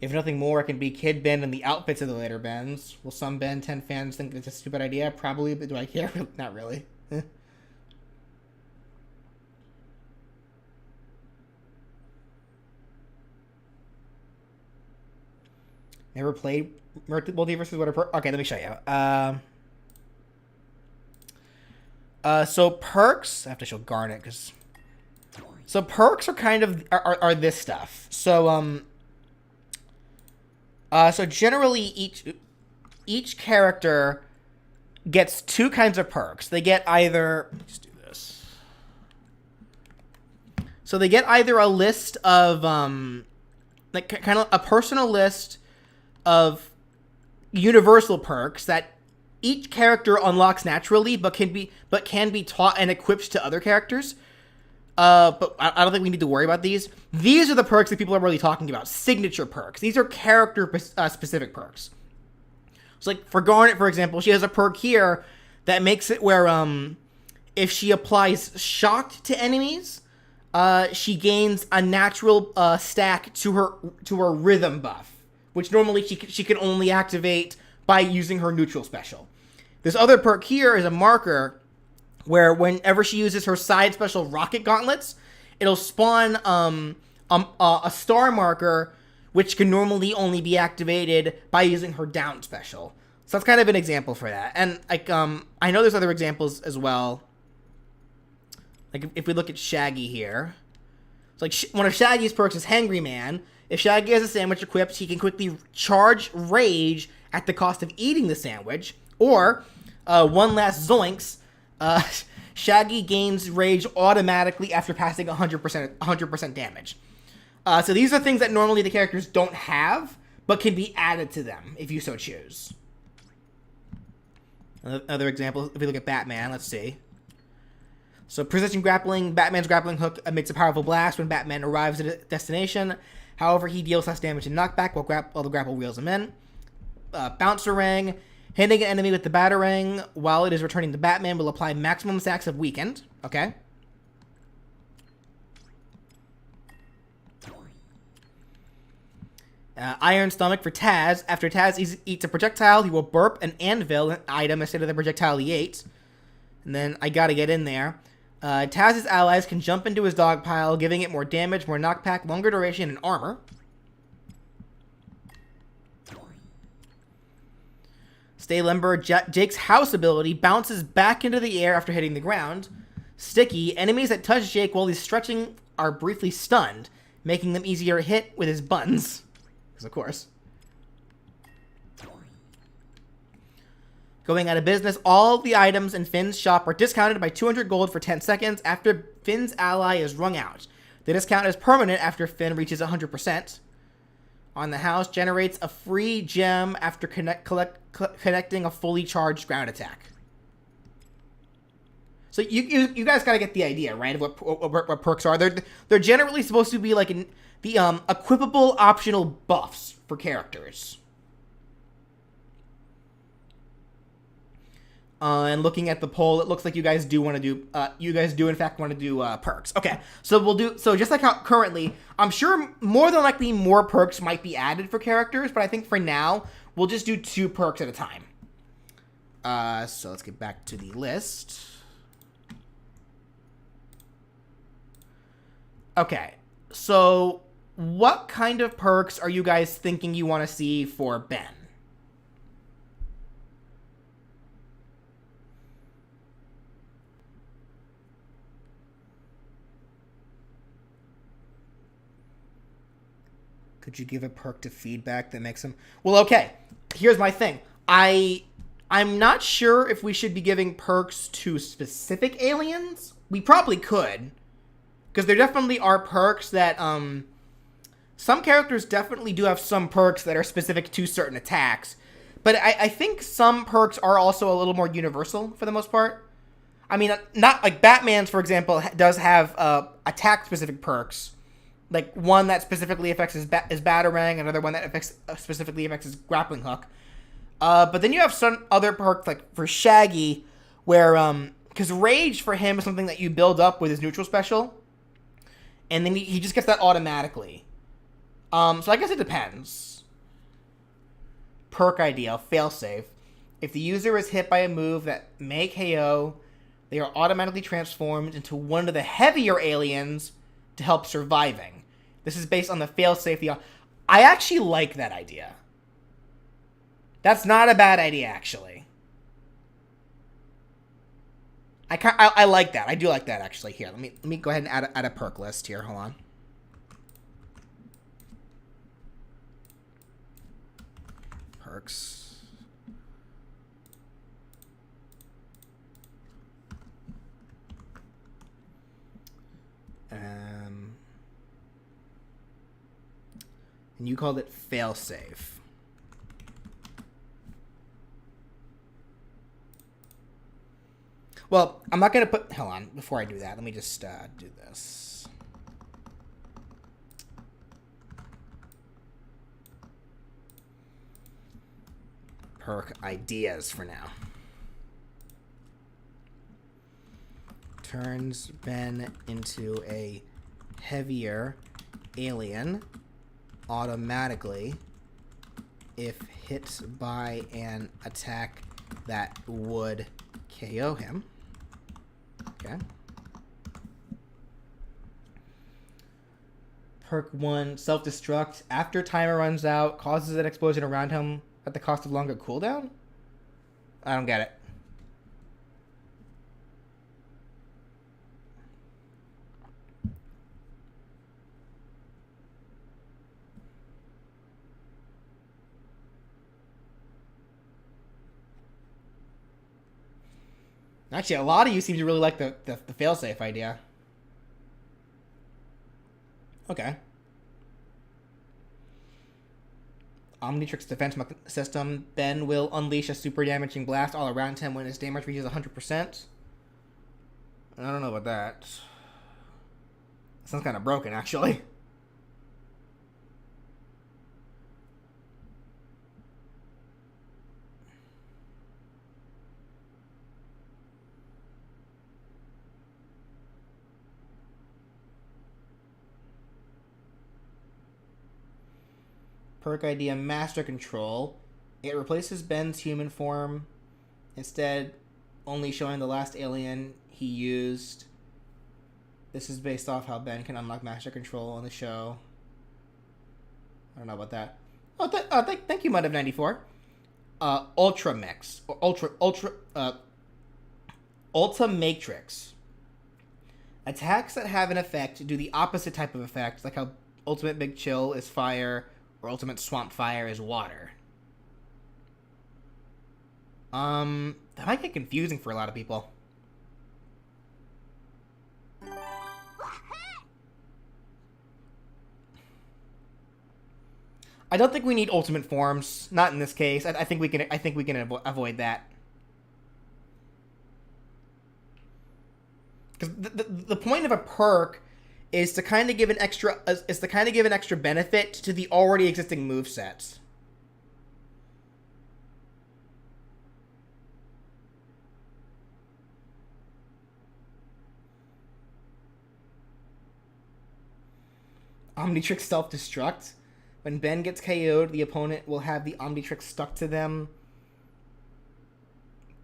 If nothing more, it can be Kid Ben and the outfits of the later Bens. Will some Ben 10 fans think it's a stupid idea? Probably, but do I care? Not really. Never played Multiversus? Okay, let me show you. So perks, I have to show Garnet because. So perks are kind of are this stuff. So so generally each character gets two kinds of perks. They get either, let's do this. So they get either a list of like kind of a personal list of universal perks that each character unlocks naturally, but can be taught and equipped to other characters. But I don't think we need to worry about these. These are the perks that people are really talking about. Signature perks. These are character-specific perks. So, like, for Garnet, for example, she has a perk here that makes it where, if she applies Shocked to enemies, she gains a natural stack to her Rhythm buff, which normally she can only activate by using her neutral special. This other perk here is a marker where whenever she uses her side special Rocket Gauntlets, it'll spawn a star marker, which can normally only be activated by using her down special. So that's kind of an example for that. And like I know there's other examples as well. Like if we look at Shaggy here, it's like one of Shaggy's perks is Hangry Man. If Shaggy has a sandwich equipped, he can quickly charge Rage at the cost of eating the sandwich. Or one last Zoinks. Shaggy gains Rage automatically after passing 100% damage. So these are things that normally the characters don't have, but can be added to them if you so choose. Another example, if we look at Batman, let's see. So precision grappling, Batman's grappling hook emits a powerful blast when Batman arrives at a destination. However, he deals less damage and knockback while the grapple reels him in. Bouncerang. Hitting an enemy with the Batarang while it is returning to Batman will apply maximum stacks of weakened. Okay. Iron Stomach for Taz. After Taz eats a projectile, he will burp an anvil, an item, instead of the projectile he ate. And then I gotta get in there. Taz's allies can jump into his dog pile, giving it more damage, more knockback, longer duration, and armor. Stay Limber. Jake's house ability bounces back into the air after hitting the ground. Sticky. Enemies that touch Jake while he's stretching are briefly stunned, making them easier to hit with his buttons. Because of course. Going out of business, all the items in Finn's shop are discounted by 200 gold for 10 seconds after Finn's ally is wrung out. The discount is permanent after Finn reaches 100%. On the house, generates a free gem after connecting a fully charged ground attack. So you guys gotta get the idea, right, of what perks are. They're generally supposed to be like the equipable optional buffs for characters. And looking at the poll, it looks like you guys do want to do, in fact want to do perks. Okay, so we'll do, so just like how currently, I'm sure more than likely more perks might be added for characters, but I think for now, we'll just do 2 perks at a time. So let's get back to the list. Okay, so what kind of perks are you guys thinking you want to see for Ben? Could you give a perk to feedback that makes him... Well, okay. Here's my thing. I'm not sure if we should be giving perks to specific aliens. We probably could. Because there definitely are perks that, some characters definitely do have some perks that are specific to certain attacks. But I think some perks are also a little more universal for the most part. I mean, not like Batman's, for example, does have attack-specific perks. Like, one that specifically affects his Batarang, another one that specifically affects his grappling hook. But then you have some other perks, like for Shaggy, where, because Rage for him is something that you build up with his neutral special. And then he just gets that automatically. So I guess it depends. Perk idea, failsafe. If the user is hit by a move that may KO, they are automatically transformed into one of the heavier aliens to help surviving. This is based on the failsafe. I actually like that idea. That's not a bad idea, actually. I like that. I do like that, actually. Here, let me go ahead and add a perk list here. Hold on. Perks. And you called it failsafe. Well, I'm not going to put... Hold on. Before I do that, let me just do this. Perk ideas for now. Turns Ben into a heavier alien automatically if hit by an attack that would KO him. Okay. Perk 1, self-destruct. After timer runs out, causes an explosion around him at the cost of longer cooldown? I don't get it. Actually, a lot of you seem to really like the failsafe idea. Okay. Omnitrix defense system. Ben will unleash a super damaging blast all around him when his damage reaches 100%. I don't know about that. Sounds kind of broken, actually. Perk idea Master Control. It replaces Ben's human form, instead only showing the last alien he used. This is based off how Ben can unlock Master Control on the show. I don't know about that. Thank you, Mud94. Ultra Mix. Or Ultra Matrix. Attacks that have an effect do the opposite type of effect, like how Ultimate Big Chill is fire, or Ultimate Swamp Fire is water. That might get confusing for a lot of people. I don't think we need ultimate forms. Not in this case. I think we can. I think we can avoid that. Because the point of a perk is to kind of give an extra benefit to the already existing movesets. Omnitrix self-destruct. When Ben gets KO'd, the opponent will have the Omnitrix stuck to them.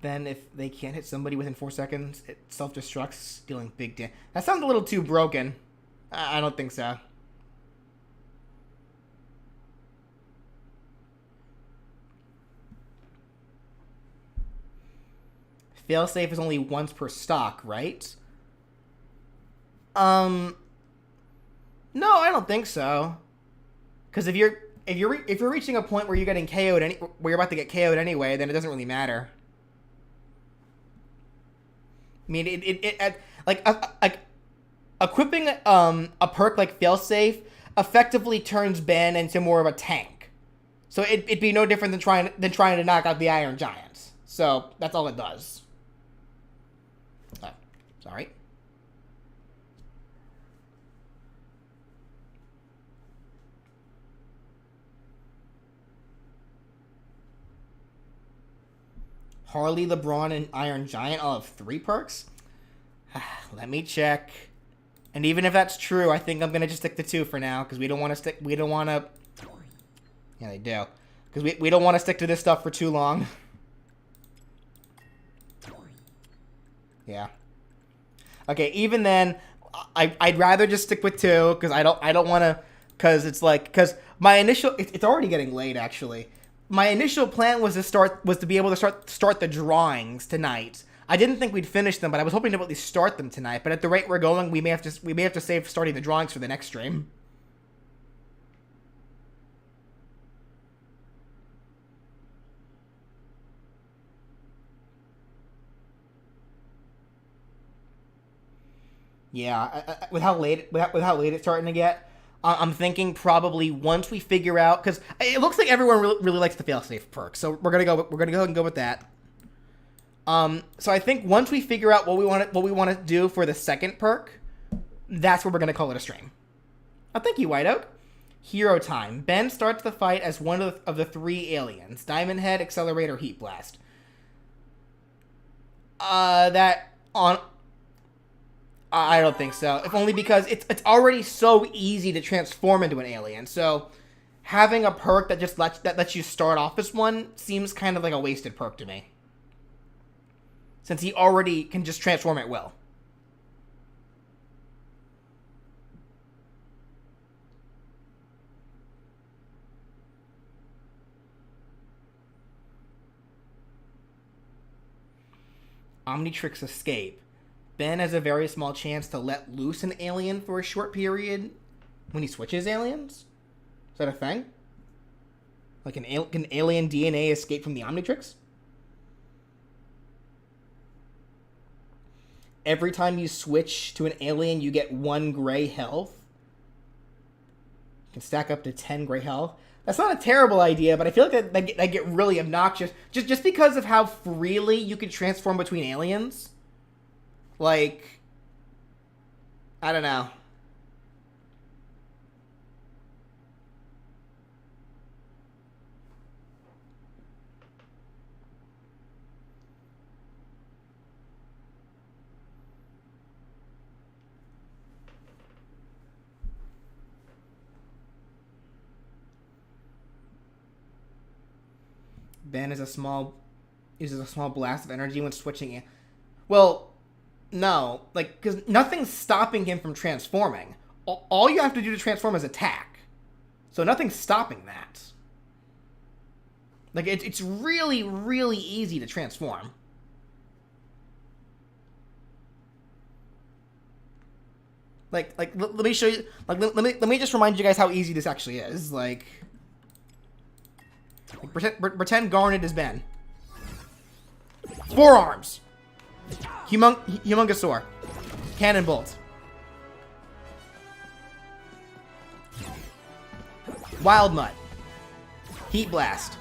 Then, if they can't hit somebody within 4 seconds, it self-destructs, dealing big damage. That sounds a little too broken. I don't think so. Failsafe is only once per stock, right? No, I don't think so. Because if you're reaching a point where you're getting KO'd where you're about to get KO'd anyway, then it doesn't really matter. I mean, equipping a perk like Failsafe effectively turns Ben into more of a tank. So it'd be no different than trying to knock out the Iron Giants. So that's all it does. Oh, sorry. Harley, LeBron, and Iron Giant all have 3 perks? Let me check. And even if that's true, I think I'm going to just stick to 2 for now, because we don't want to Yeah, they do. Because we don't want to stick to this stuff for too long. Yeah. Okay, even then, I'd rather just stick with 2, because I don't want to, because my initial, it's already getting late, actually. My initial plan was to be able to start the drawings tonight. I didn't think we'd finish them, but I was hoping to at least start them tonight. But at the rate we're going, we may have to save starting the drawings for the next stream. Yeah, with how late it's starting to get, I'm thinking probably once we figure out, because it looks like everyone really likes the failsafe perk, so we're gonna go ahead and go with that. So I think once we figure out what we want to do for the second perk, that's what we're gonna call it a stream. Oh, thank you, White Oak. Hero time. Ben starts the fight as one of the 3 aliens: Diamond Head, Accelerator, Heat Blast. I don't think so. If only because it's already so easy to transform into an alien. So having a perk that just lets you start off as one seems kind of like a wasted perk to me, since he already can just transform at will. Omnitrix escape. Ben has a very small chance to let loose an alien for a short period when he switches aliens? Is that a thing? Like can alien DNA escape from the Omnitrix? Every time you switch to an alien, you get 1 gray health. You can stack up to 10 gray health. That's not a terrible idea, but I feel like that get really obnoxious just because of how freely you can transform between aliens. Like, I don't know. Ben uses a small blast of energy when switching in. Well, no, like, because nothing's stopping him from transforming. All you have to do to transform is attack. So nothing's stopping that. Like, it's really, really easy to transform. Let me show you. Like, let me just remind you guys how easy this actually is. Like pretend Garnet is Ben. Forearms. Humungosaur. Cannon bolt. Wild Mutt. Heat blast.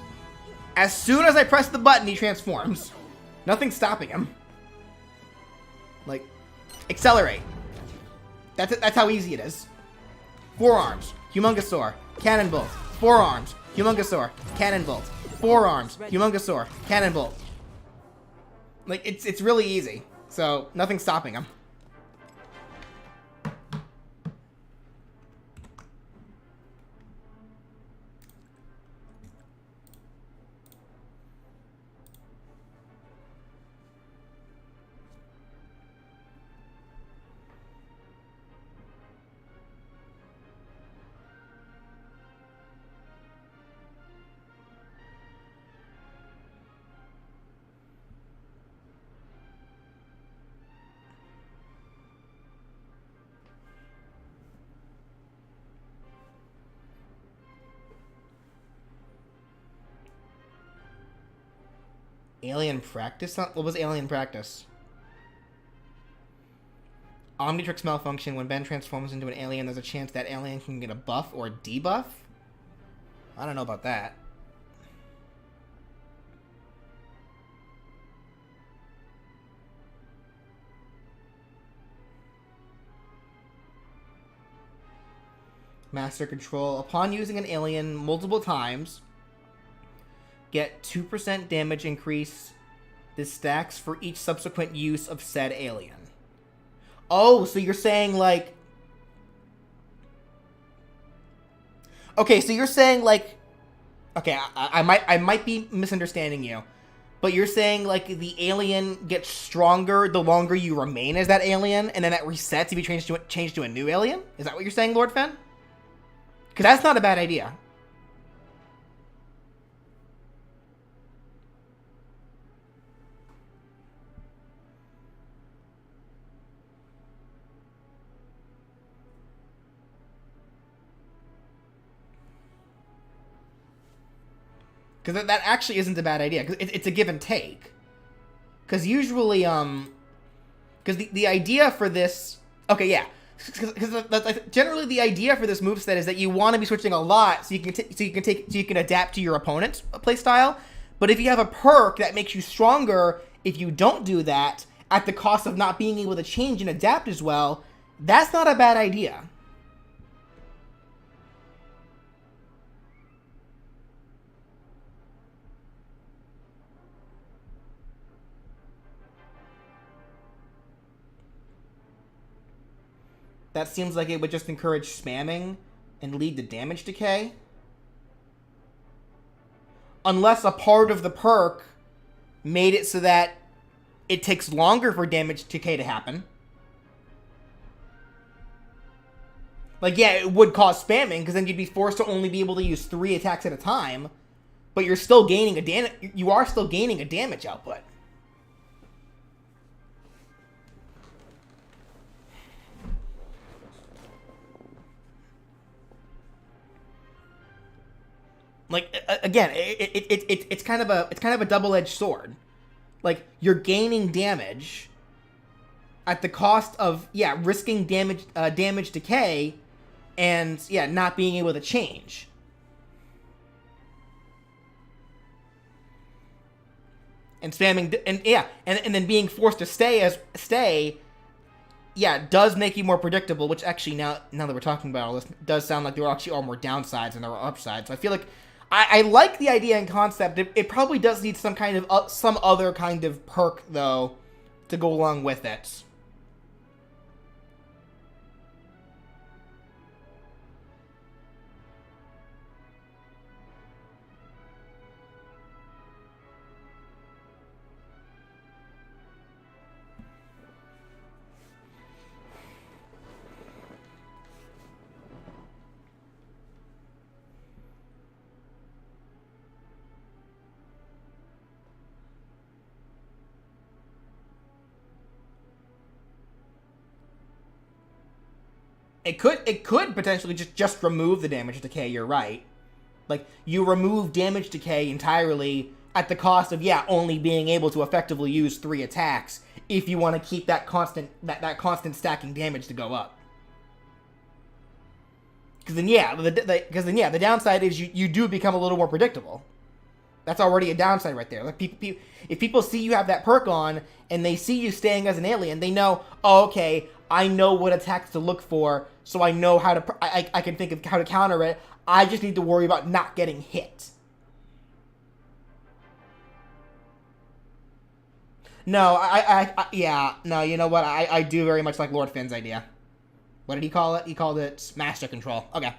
As soon as I press the button, he transforms. Nothing's stopping him. Like, accelerate. That's how easy it is. Forearms, Humungosaur, Cannon Bolt. Forearms, Humungosaur, Cannon Bolt. Forearms, Humungosaur, Cannon Bolt. Like, it's really easy. So, nothing's stopping him. Alien Practice? What was Alien Practice? Omnitrix malfunction. When Ben transforms into an alien, there's a chance that alien can get a buff or debuff? I don't know about that. Master Control. Upon using an alien multiple times, get 2% damage increase. This stacks for each subsequent use of said alien. Oh, so you're saying, like... Okay, so you're saying, like... Okay, I might be misunderstanding you. But you're saying, like, the alien gets stronger the longer you remain as that alien, and then that resets if you change to a new alien? Is that what you're saying, Lord Fen? Because that's not a bad idea. Because that actually isn't a bad idea. Because it's a give and take. Because usually, because the idea for this... Okay, yeah. Because generally the idea for this moveset is that you want to be switching a lot so you can adapt to your opponent's playstyle. But if you have a perk that makes you stronger, if you don't do that, at the cost of not being able to change and adapt as well, that's not a bad idea. That seems like it would just encourage spamming and lead to damage decay. Unless a part of the perk made it so that it takes longer for damage decay to happen. Like, yeah, it would cause spamming, because then you'd be forced to only be able to use 3 attacks at a time. But you're still gaining you are still gaining a damage output. Like, again, it's kind of a double-edged sword. Like, you're gaining damage at the cost of, yeah, risking damage decay and, yeah, not being able to change. And spamming, and yeah, and then being forced to stay, yeah, does make you more predictable, which actually, now that we're talking about all this, does sound like there actually are more downsides than there are upsides. So I feel like I like the idea and concept. It probably does need some kind of some other kind of perk, though, to go along with it. It could potentially just remove the damage decay. You're right. Like, you remove damage decay entirely at the cost of, only being able to effectively use 3 attacks if you want to keep that constant stacking damage to go up. Because then, the downside is you do become a little more predictable. That's already a downside right there. Like, if people see you have that perk on, and they see you staying as an alien, they know, oh, okay, I know what attacks to look for, so I know how to, I can think of how to counter it. I just need to worry about not getting hit. No, you know what? I do very much like Lord Finn's idea. What did he call it? He called it Master Control. Okay.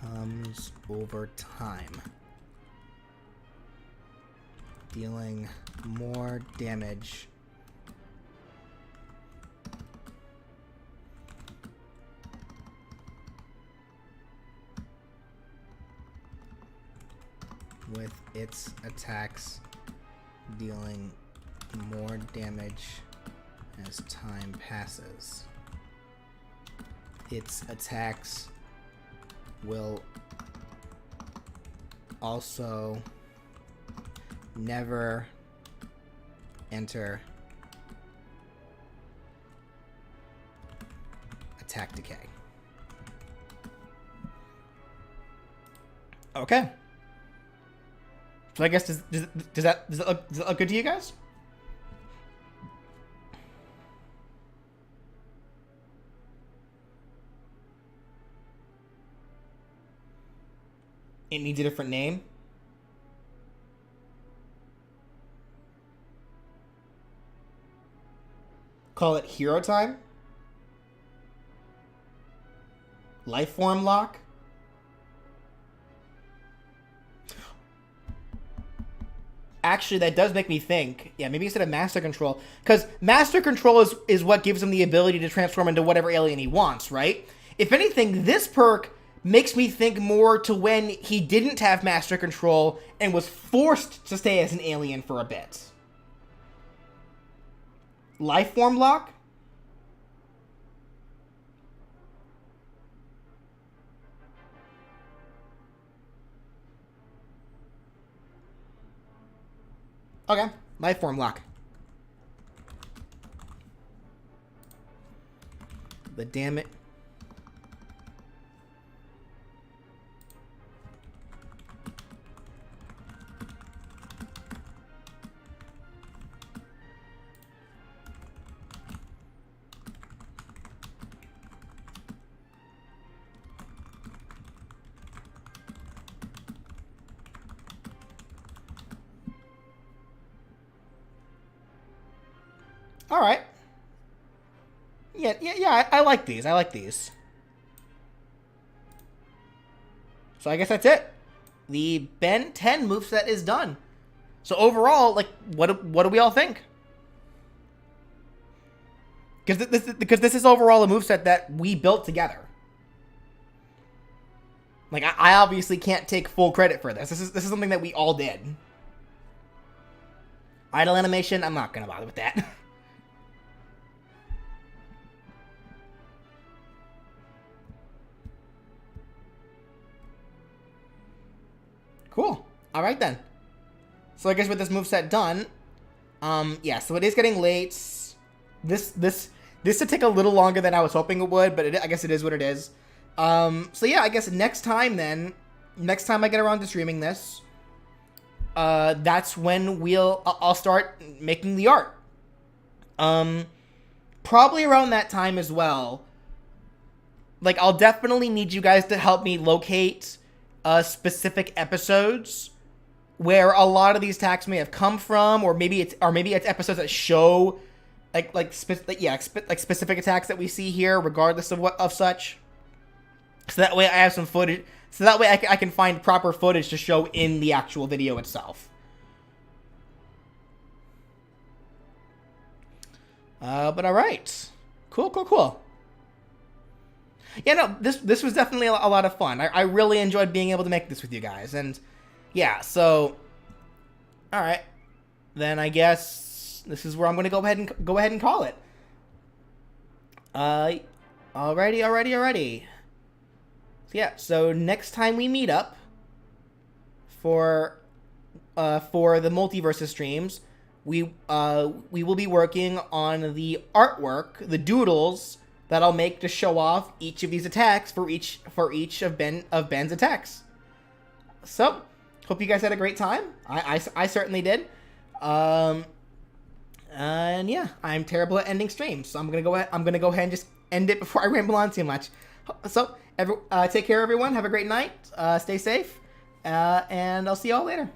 Comes over time, dealing more damage with its attacks, dealing more damage as time passes. Its attacks will also never enter attack decay. Okay. So I guess does that look good to you guys? It needs a different name. Call it Hero Time. Lifeform Lock. Actually, that does make me think. Yeah, maybe instead of Master Control. Because Master Control is what gives him the ability to transform into whatever alien he wants, right? If anything, this perk makes me think more to when he didn't have Master Control and was forced to stay as an alien for a bit. Lifeform Lock? Okay, Lifeform Lock. The damn it. All right. Yeah, I like these. I like these. So I guess that's it. The Ben 10 moveset is done. So overall, like, what do we all think? Because this is overall a moveset that we built together. Like, I obviously can't take full credit for this. This is something that we all did. Idle animation, I'm not gonna bother with that. Cool. All right then. So I guess with this moveset done, yeah. So it is getting late. This did take a little longer than I was hoping it would, but I guess it is what it is. So yeah, I guess next time I get around to streaming this, that's when I'll start making the art. Probably around that time as well. Like, I'll definitely need you guys to help me locate specific episodes where a lot of these attacks may have come from, or maybe it's episodes that show like specific attacks that we see here, regardless of such. So that way I have some footage. So that way I can find proper footage to show in the actual video itself. But all right, cool. Yeah, no, this was definitely a lot of fun. I really enjoyed being able to make this with you guys, and yeah, so all right, then I guess this is where I'm going to go ahead and call it. Alrighty. Yeah, so next time we meet up for the Multiversus streams, we will be working on the artwork, the doodles that I'll make to show off each of these attacks for each of Ben's attacks. So, hope you guys had a great time. I certainly did. And yeah, I'm terrible at ending streams, so I'm gonna go ahead and just end it before I ramble on too much. So, take care, everyone. Have a great night. Stay safe. And I'll see y'all later.